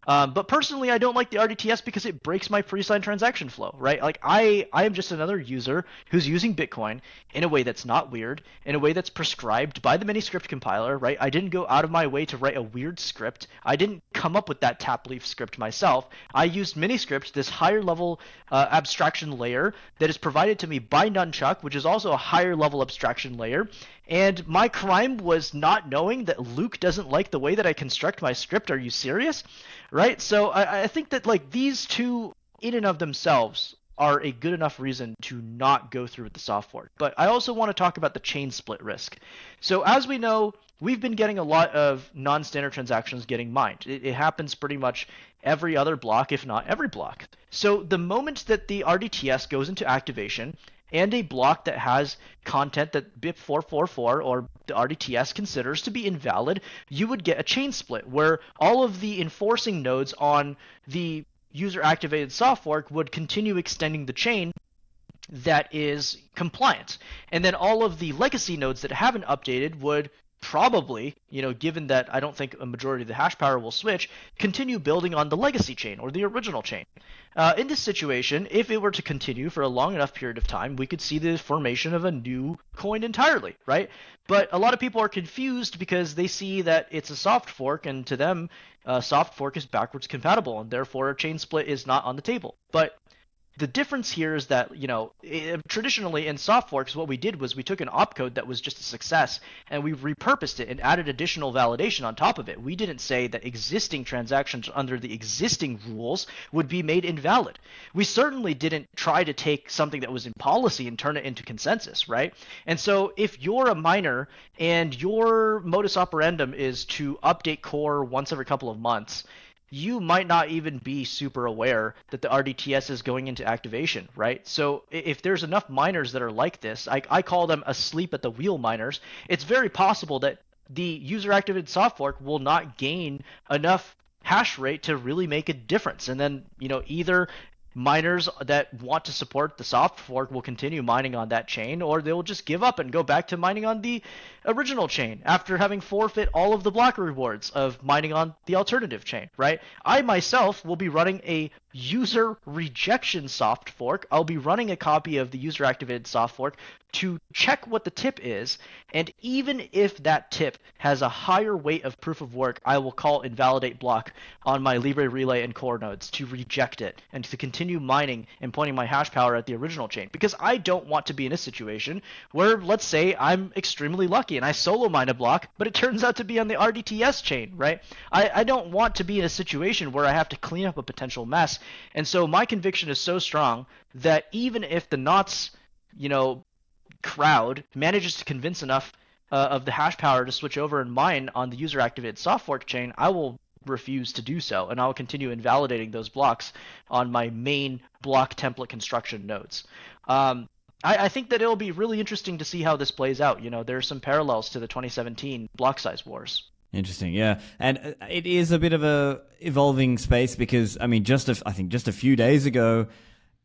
S1: But personally, I don't like the RDTS because it breaks my pre-signed transaction flow, right? Like I am just another user who's using Bitcoin in a way that's not weird, in a way that's prescribed by the miniscript compiler, right? I didn't go out of my way to write a weird script. I didn't come up with that tapleaf script myself. I used miniscript, this higher level abstraction layer that is provided to me by Nunchuck, which is also a higher level abstraction layer. And my crime was not knowing that Luke doesn't like the way that I construct my script. Are you serious? Right? So I think that like these two in and of themselves are a good enough reason to not go through with the soft fork. But I also want to talk about the chain split risk. So as we know, we've been getting a lot of non-standard transactions getting mined. It happens pretty much every other block, if not every block. So the moment that the RDTS goes into activation, and a block that has content that BIP444 or the RDTS considers to be invalid, you would get a chain split where all of the enforcing nodes on the user-activated soft fork would continue extending the chain that is compliant. And then all of the legacy nodes that haven't updated would probably, given that I don't think a majority of the hash power will switch, continue building on the legacy chain or the original chain. In this situation, if it were to continue for a long enough period of time, we could see the formation of a new coin entirely, right? But a lot of people are confused because they see that it's a soft fork, and to them, soft fork is backwards compatible, and therefore a chain split is not on the table. But the difference here is that, traditionally in soft forks, what we did was we took an opcode that was just a success and we repurposed it and added additional validation on top of it. We didn't say that existing transactions under the existing rules would be made invalid. We certainly didn't try to take something that was in policy and turn it into consensus, right? And so if you're a miner and your modus operandum is to update core once every couple of months, you might not even be super aware that the RDTS is going into activation, right? So if there's enough miners that are like this, I call them asleep at the wheel miners, it's very possible that the user-activated soft fork will not gain enough hash rate to really make a difference. And then, either miners that want to support the soft fork will continue mining on that chain, or they will just give up and go back to mining on the original chain after having forfeit all of the block rewards of mining on the alternative chain, right? I myself will be running a user rejection soft fork. I'll be running a copy of the user activated soft fork to check what the tip is, and even if that tip has a higher weight of proof of work, I will call invalidate block on my Libre Relay and core nodes to reject it and to continue mining and pointing my hash power at the original chain, because I don't want to be in a situation where, let's say, I'm extremely lucky and I solo mine a block, but it turns out to be on the RDTS chain, right? I don't want to be in a situation where I have to clean up a potential mess. And so my conviction is so strong that even if the knots, crowd manages to convince enough of the hash power to switch over and mine on the user activated soft fork chain, I will refuse to do so, and I will continue invalidating those blocks on my main block template construction nodes. I think that it'll be really interesting to see how this plays out. There are some parallels to the 2017 block size wars.
S2: Interesting, yeah, and it is a bit of a evolving space because I think just a few days ago,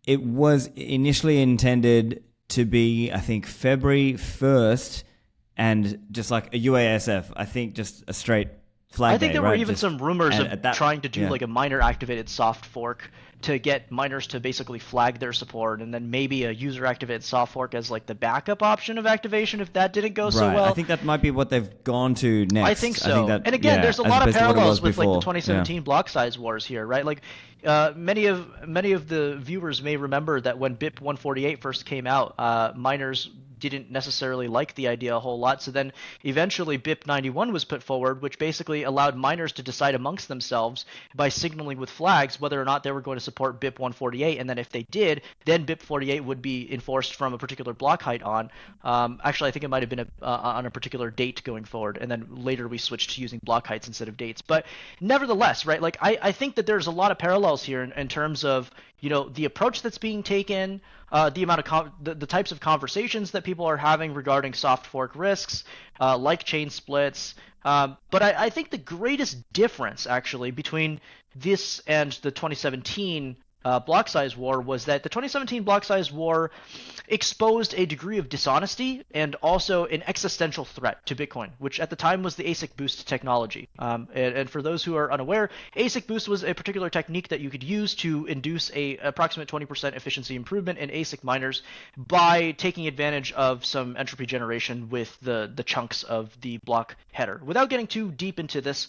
S2: it was initially intended to be, I think, February 1st, and just like a UASF, I think just a straight Flag
S1: I think
S2: Day,
S1: there were
S2: right?
S1: even some rumors
S2: and
S1: of
S2: at that,
S1: trying to do
S2: yeah.
S1: like a miner activated soft fork to get miners to basically flag their support, and then maybe a user activated soft fork as like the backup option of activation if that didn't go so
S2: Right. I
S1: well.
S2: think that might be what they've gone to
S1: I think
S2: next. I think
S1: so.
S2: that,
S1: And again,
S2: yeah,
S1: there's a
S2: as
S1: lot of
S2: opposed to what it was
S1: parallels with like the
S2: before. Yeah.
S1: 2017 block size wars here, right? Like many of the viewers may remember that when BIP 148 first came out, miners didn't necessarily like the idea a whole lot. So then eventually BIP 91 was put forward, which basically allowed miners to decide amongst themselves by signaling with flags whether or not they were going to support BIP 148. And then if they did, then BIP 48 would be enforced from a particular block height on. Actually, I think it might have been on a particular date going forward. And then later we switched to using block heights instead of dates. But nevertheless, right, like I think that there's a lot of parallels here in terms of, the approach that's being taken, the amount of the types of conversations that people are having regarding soft fork risks, like chain splits. But I think the greatest difference actually between this and the 2017 block size war was that the 2017 block size war exposed a degree of dishonesty and also an existential threat to Bitcoin, which at the time was the ASIC boost technology. And for those who are unaware, ASIC boost was a particular technique that you could use to induce a approximate 20% efficiency improvement in ASIC miners by taking advantage of some entropy generation with the chunks of the block header. Without getting too deep into this,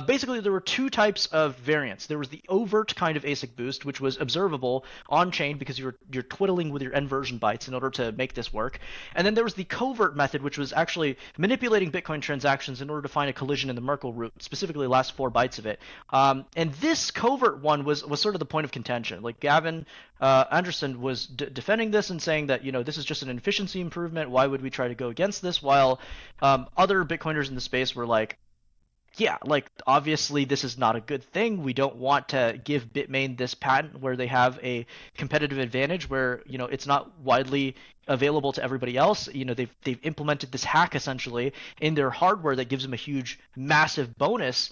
S1: basically there were two types of variants. There was the overt kind of ASIC boost, which was observable on chain because you're twiddling with your inversion bytes in order to make this work. And then there was the covert method, which was actually manipulating Bitcoin transactions in order to find a collision in the Merkle root, specifically the last 4 bytes of it. And this covert one was sort of the point of contention. Like Gavin Anderson was defending this and saying that, this is just an efficiency improvement. Why would we try to go against this? While other Bitcoiners in the space were like, yeah, like obviously this is not a good thing. We don't want to give Bitmain this patent where they have a competitive advantage where, it's not widely available to everybody else. They've implemented this hack essentially in their hardware that gives them a huge, massive bonus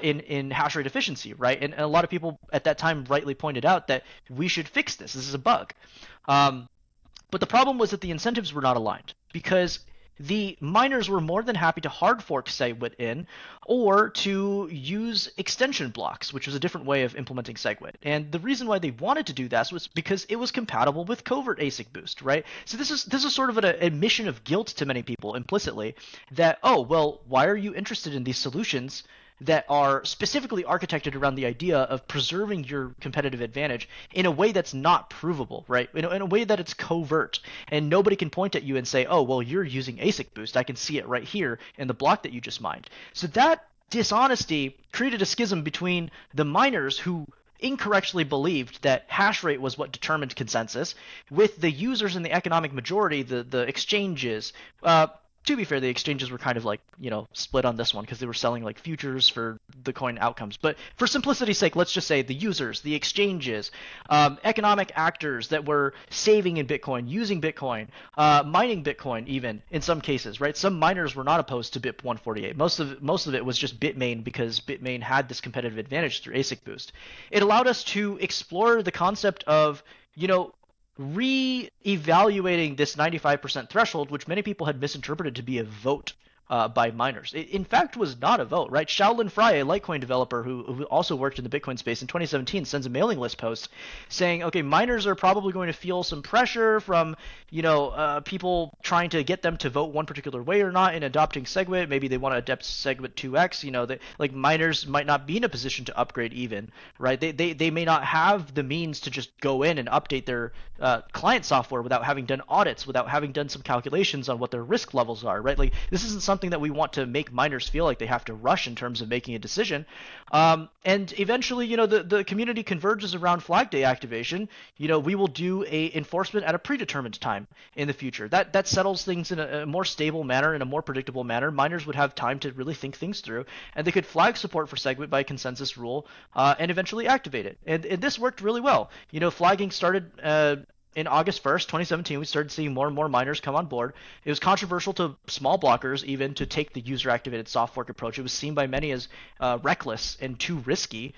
S1: in hash rate efficiency, right? And a lot of people at that time rightly pointed out that we should fix this. This is a bug. But the problem was that the incentives were not aligned because the miners were more than happy to hard fork SegWit in or to use extension blocks, which was a different way of implementing SegWit. And the reason why they wanted to do that was because it was compatible with covert ASIC boost, right? So this is sort of an admission of guilt to many people implicitly that, oh, well, why are you interested in these solutions that are specifically architected around the idea of preserving your competitive advantage in a way that's not provable, right? In a way that it's covert, and nobody can point at you and say, oh, well, you're using ASIC boost. I can see it right here in the block that you just mined. So that dishonesty created a schism between the miners who incorrectly believed that hash rate was what determined consensus, with the users in the economic majority, the exchanges. To be fair, the exchanges were kind of like, split on this one because they were selling like futures for the coin outcomes. But for simplicity's sake, let's just say the users, the exchanges, economic actors that were saving in Bitcoin, using Bitcoin, mining Bitcoin even in some cases, right? Some miners were not opposed to BIP 148. Most of it was just Bitmain because Bitmain had this competitive advantage through ASIC boost. It allowed us to explore the concept of, re-evaluating this 95% threshold, which many people had misinterpreted to be a vote by miners. It, in fact, was not a vote, right? Shaolin Fry, a Litecoin developer who also worked in the Bitcoin space in 2017, sends a mailing list post saying, okay, miners are probably going to feel some pressure from, people trying to get them to vote one particular way or not in adopting SegWit. Maybe they want to adopt SegWit 2x, like miners might not be in a position to upgrade even, right? They may not have the means to just go in and update their client software without having done audits, without having done some calculations on what their risk levels are, right? Like this isn't something that we want to make miners feel like they have to rush in terms of making a decision. And eventually, the community converges around Flag Day activation. We will do a enforcement at a predetermined time in the future. That settles things in a more stable manner, in a more predictable manner. Miners would have time to really think things through, and they could flag support for SegWit by consensus rule and eventually activate it. And this worked really well. Flagging started in August 1st, 2017, we started seeing more and more miners come on board. It was controversial to small blockers even to take the user-activated soft fork approach. It was seen by many as reckless and too risky.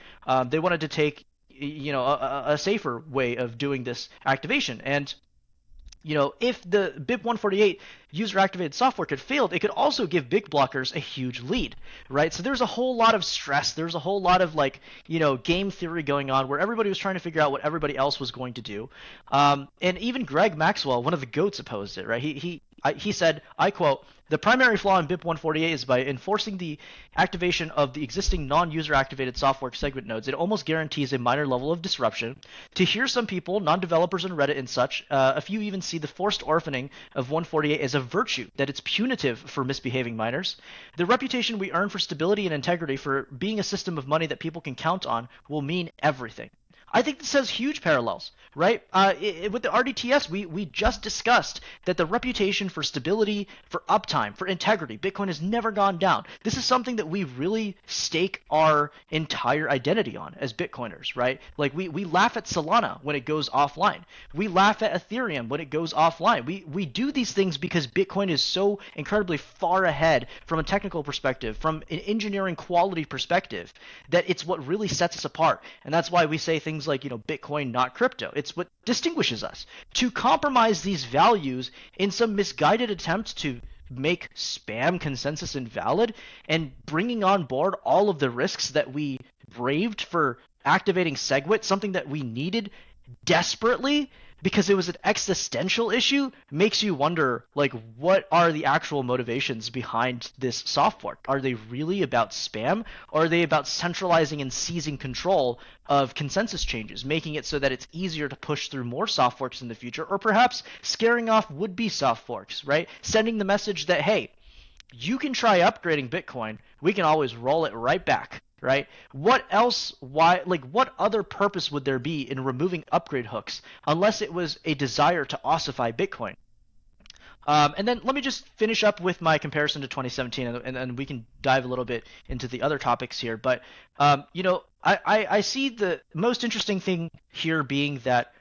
S1: They wanted to take, a safer way of doing this activation. And if the BIP148 user-activated Softfork had failed, it could also give big blockers a huge lead, right? So there's a whole lot of stress. There's a whole lot of game theory going on where everybody was trying to figure out what everybody else was going to do. And even Greg Maxwell, one of the GOATs, opposed it, right? He said, I quote, "The primary flaw in BIP148 is by enforcing the activation of the existing non-user activated Softfork segment nodes, it almost guarantees a minor level of disruption. To hear some people, non-developers on Reddit and such, a few even see the forced orphaning of 148 as a virtue, that it's punitive for misbehaving miners. The reputation we earn for stability and integrity, for being a system of money that people can count on, will mean everything." I think this has huge parallels, right? With the RDTS, we just discussed that the reputation for stability, for uptime, for integrity, Bitcoin has never gone down. This is something that we really stake our entire identity on as Bitcoiners, right? Like we laugh at Solana when it goes offline. We laugh at Ethereum when it goes offline. We do these things because Bitcoin is so incredibly far ahead from a technical perspective, from an engineering quality perspective, that it's what really sets us apart. And that's why we say things like, Bitcoin, not crypto. It's what distinguishes us. To compromise these values in some misguided attempt to make spam consensus invalid and bringing on board all of the risks that we braved for activating SegWit, something that we needed desperately because it was an existential issue, makes you wonder, what are the actual motivations behind this soft fork? Are they really about spam, or are they about centralizing and seizing control of consensus changes, making it so that it's easier to push through more soft forks in the future, or perhaps scaring off would-be soft forks, right? Sending the message that, hey, you can try upgrading Bitcoin, we can always roll it right back. Right? What else? Why? What other purpose would there be in removing upgrade hooks unless it was a desire to ossify Bitcoin? And then let me just finish up with my comparison to 2017, and we can dive a little bit into the other topics here. But I see the most interesting thing here being that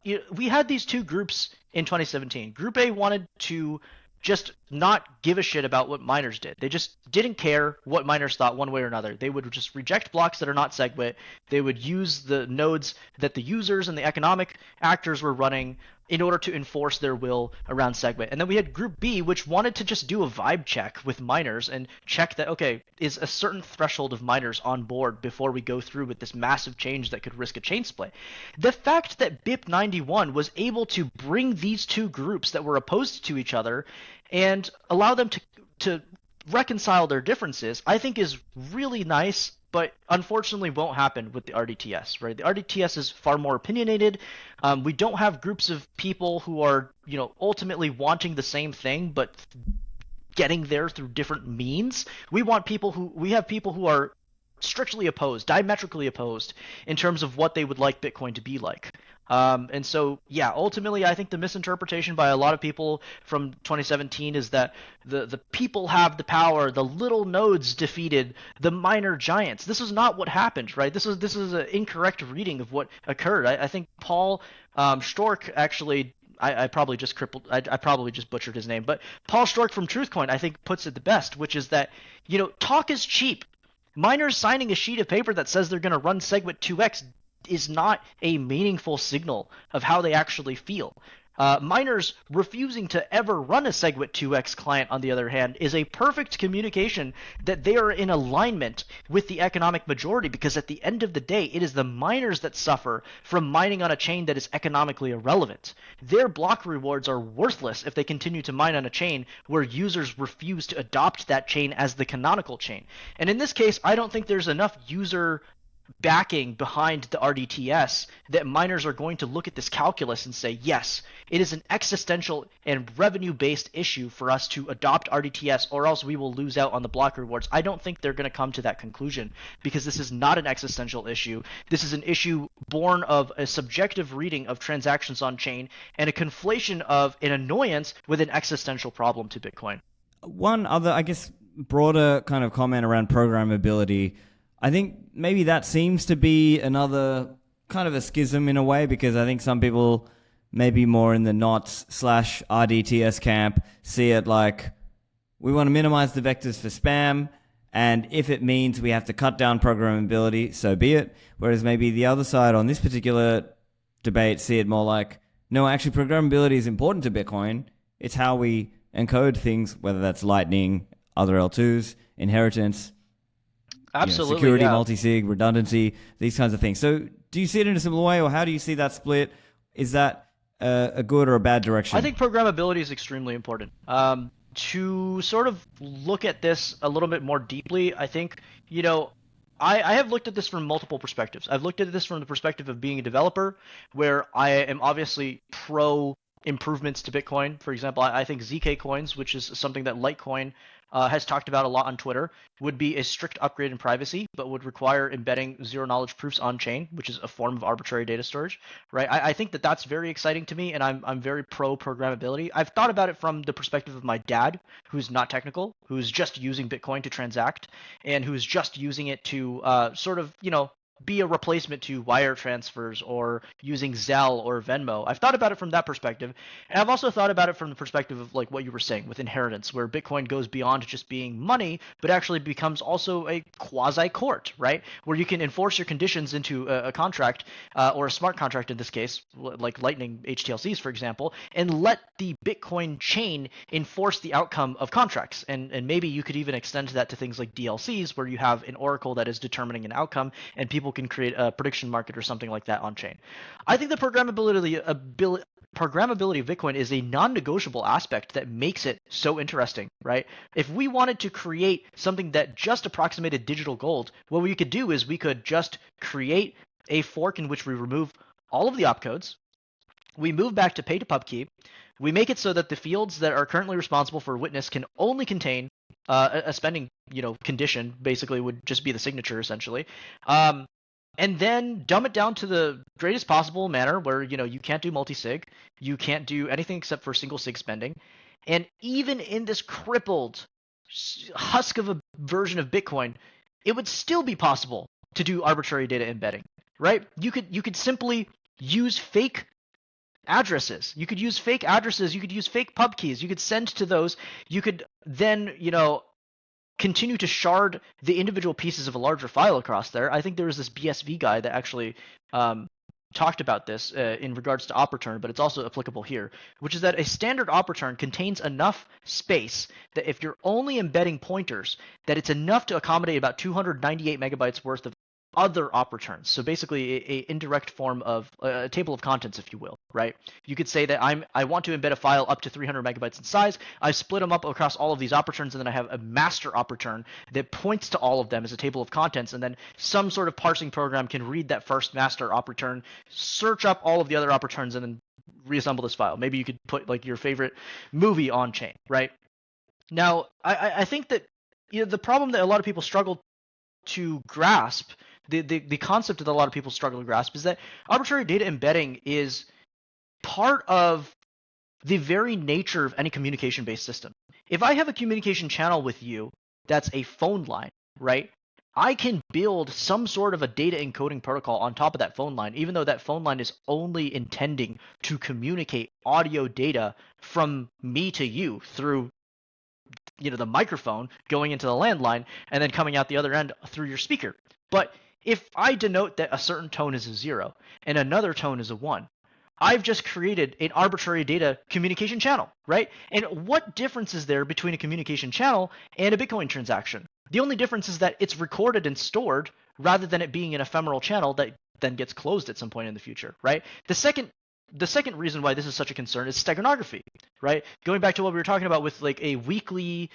S1: we had these two groups in 2017. Group A wanted to just not give a shit about what miners did. They just didn't care what miners thought one way or another. They would just reject blocks that are not SegWit. They would use the nodes that the users and the economic actors were running in order to enforce their will around SegWit. And then we had Group B, which wanted to just do a vibe check with miners and check that, okay, is a certain threshold of miners on board before we go through with this massive change that could risk a chain split. The fact that BIP91 was able to bring these two groups that were opposed to each other and allow them to reconcile their differences, I think is really nice, but unfortunately won't happen with the RDTS, right? The RDTS is far more opinionated. We don't have groups of people who are, ultimately wanting the same thing, but getting there through different means. We have people who are strictly opposed, diametrically opposed in terms of what they would like Bitcoin to be like. And so, yeah, ultimately, I think the misinterpretation by a lot of people from 2017 is that the people have the power, the little nodes defeated the minor giants. This is not what happened, right? This is an incorrect reading of what occurred. I think Paul Stork actually. I probably just butchered his name, but Paul Stork from TruthCoin, I think, puts it the best, which is that, talk is cheap. Miners signing a sheet of paper that says they're going to run SegWit 2x is not a meaningful signal of how they actually feel. Miners refusing to ever run a SegWit 2x client, on the other hand, is a perfect communication that they are in alignment with the economic majority, because at the end of the day, it is the miners that suffer from mining on a chain that is economically irrelevant. Their block rewards are worthless if they continue to mine on a chain where users refuse to adopt that chain as the canonical chain. And in this case, I don't think there's enough user backing behind the RDTS that miners are going to look at this calculus and say, yes, it is an existential and revenue-based issue for us to adopt RDTS, or else we will lose out on the block rewards. I don't think they're going to come to that conclusion, because this is not an existential issue. This is an issue born of a subjective reading of transactions on chain and a conflation of an annoyance with an existential problem to Bitcoin.
S2: One other, I guess, broader kind of comment around programmability, I think maybe that seems to be another kind of a schism in a way, because I think some people, maybe more in the NOTs/RDTS camp, see it like, we want to minimize the vectors for spam, and if it means we have to cut down programmability, so be it. Whereas maybe the other side on this particular debate see it more like, no, actually, programmability is important to Bitcoin. It's how we encode things, whether that's Lightning, other L2s, inheritance,
S1: Absolutely,
S2: security,
S1: yeah.
S2: multi-sig, redundancy, these kinds of things. So do you see it in a similar way, or how do you see that split? Is that a good or a bad direction?
S1: I think programmability is extremely important. To sort of look at this a little bit more deeply, I think, I have looked at this from multiple perspectives. I've looked at this from the perspective of being a developer, where I am obviously pro improvements to Bitcoin. For example, I think ZK coins, which is something that Litecoin has talked about a lot on Twitter, would be a strict upgrade in privacy, but would require embedding zero knowledge proofs on chain, which is a form of arbitrary data storage, right? I think that that's very exciting to me, and I'm very pro programmability. I've thought about it from the perspective of my dad, who's not technical, who's just using Bitcoin to transact, and who's just using it to sort of, be a replacement to wire transfers or using Zelle or Venmo. I've thought about it from that perspective. And I've also thought about it from the perspective of like what you were saying with inheritance, where Bitcoin goes beyond just being money, but actually becomes also a quasi court, right? Where you can enforce your conditions into a contract or a smart contract in this case, like Lightning HTLCs, for example, and let the Bitcoin chain enforce the outcome of contracts. And maybe you could even extend that to things like DLCs, where you have an oracle that is determining an outcome and people can create a prediction market or something like that on chain. I think the programmability of Bitcoin is a non-negotiable aspect that makes it so interesting, right? If we wanted to create something that just approximated digital gold, what we could do is we could just create a fork in which we remove all of the opcodes, we move back to pay to pub key, we make it so that the fields that are currently responsible for witness can only contain a spending, condition, basically would just be the signature essentially. And then dumb it down to the greatest possible manner where, you can't do multi-sig, you can't do anything except for single sig spending. And even in this crippled husk of a version of Bitcoin, it would still be possible to do arbitrary data embedding, right? You could simply use fake addresses. You could use fake addresses, you could use fake pub keys, you could send to those, you could then, continue to shard the individual pieces of a larger file across there. I think there was this BSV guy that actually talked about this in regards to op return, but it's also applicable here, which is that a standard op return contains enough space that if you're only embedding pointers, that it's enough to accommodate about 298 megabytes worth of other op returns. So basically a indirect form of a table of contents, if you will, right? You could say that I want to embed a file up to 300 megabytes in size. I split them up across all of these op returns, and then I have a master op return that points to all of them as a table of contents, and then some sort of parsing program can read that first master op return, search up all of the other op returns, and then reassemble this file. Maybe you could put like your favorite movie on chain, right? Now, I think that the problem that a lot of people struggle to grasp, the concept that a lot of people struggle to grasp, is that arbitrary data embedding is part of the very nature of any communication-based system. If I have a communication channel with you that's a phone line, right? I can build some sort of a data encoding protocol on top of that phone line, even though that phone line is only intending to communicate audio data from me to you through the microphone going into the landline and then coming out the other end through your speaker. But if I denote that a certain tone is a 0 and another tone is a 1, I've just created an arbitrary data communication channel, right? And what difference is there between a communication channel and a Bitcoin transaction? The only difference is that it's recorded and stored rather than it being an ephemeral channel that then gets closed at some point in the future, right? The second reason why this is such a concern is steganography, right? Going back to what we were talking about with like a weakly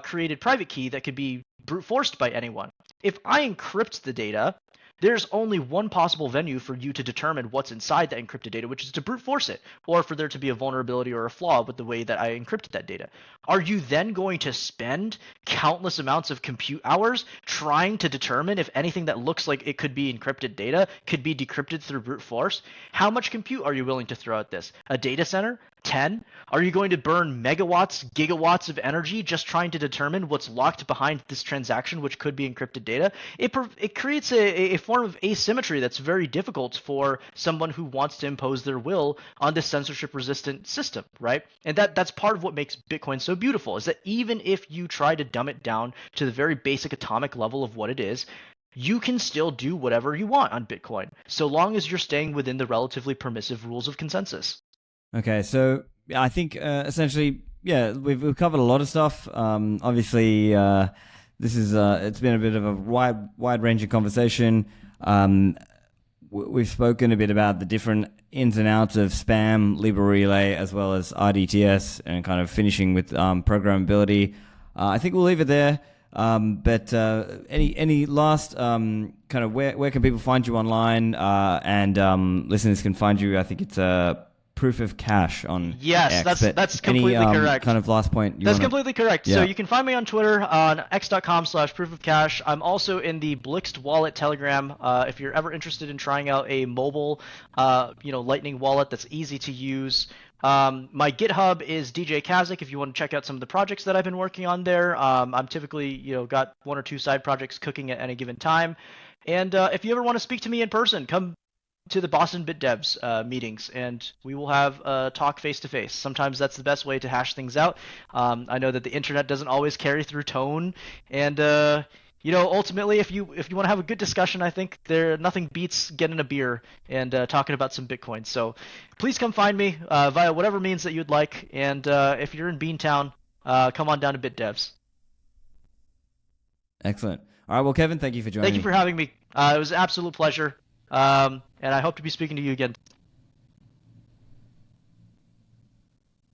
S1: created private key that could be brute forced by anyone. If I encrypt the data, there's only one possible venue for you to determine what's inside that encrypted data, which is to brute force it, or for there to be a vulnerability or a flaw with the way that I encrypted that data. Are you then going to spend countless amounts of compute hours trying to determine if anything that looks like it could be encrypted data could be decrypted through brute force? How much compute are you willing to throw at this? A data center? 10? Are you going to burn megawatts, gigawatts of energy just trying to determine what's locked behind this transaction, which could be encrypted data? It creates a form of asymmetry that's very difficult for someone who wants to impose their will on this censorship-resistant system, right? And that's part of what makes Bitcoin so beautiful, is that even if you try to dumb it down to the very basic atomic level of what it is, you can still do whatever you want on Bitcoin, so long as you're staying within the relatively permissive rules of consensus.
S2: Okay, so I think essentially, yeah, we've covered a lot of stuff. Obviously, this is it's been a bit of a wide ranging conversation. We've spoken a bit about the different ins and outs of spam, Libre Relay, as well as RDTS, and kind of finishing with programmability. I think we'll leave it there. But any last kind of where can people find you online, and listeners can find you? I think it's Proof of Cash on
S1: Yes,
S2: X.
S1: that's completely
S2: any,
S1: correct.
S2: Kind of last point.
S1: That's completely correct.
S2: Yeah.
S1: So you can find me on Twitter on x.com/proofofcash. I'm also in the Blixt wallet Telegram. If you're ever interested in trying out a mobile, Lightning wallet that's easy to use. My GitHub is DJ Kazik. If you want to check out some of the projects that I've been working on there, I'm typically got 1 or 2 side projects cooking at any given time. And if you ever want to speak to me in person, come to the Boston Bit Devs meetings, and we will have a talk face to face. Sometimes that's the best way to hash things out. I know that the internet doesn't always carry through tone, and ultimately, if you want to have a good discussion, I think nothing beats getting a beer and talking about some Bitcoin. So please come find me via whatever means that you'd like, and if you're in Beantown, come on down to Bit Devs.
S2: Excellent. All right, well, Kevin, thank you for joining me.
S1: Thank you for having me. It was an absolute pleasure. And I hope to be speaking to you again.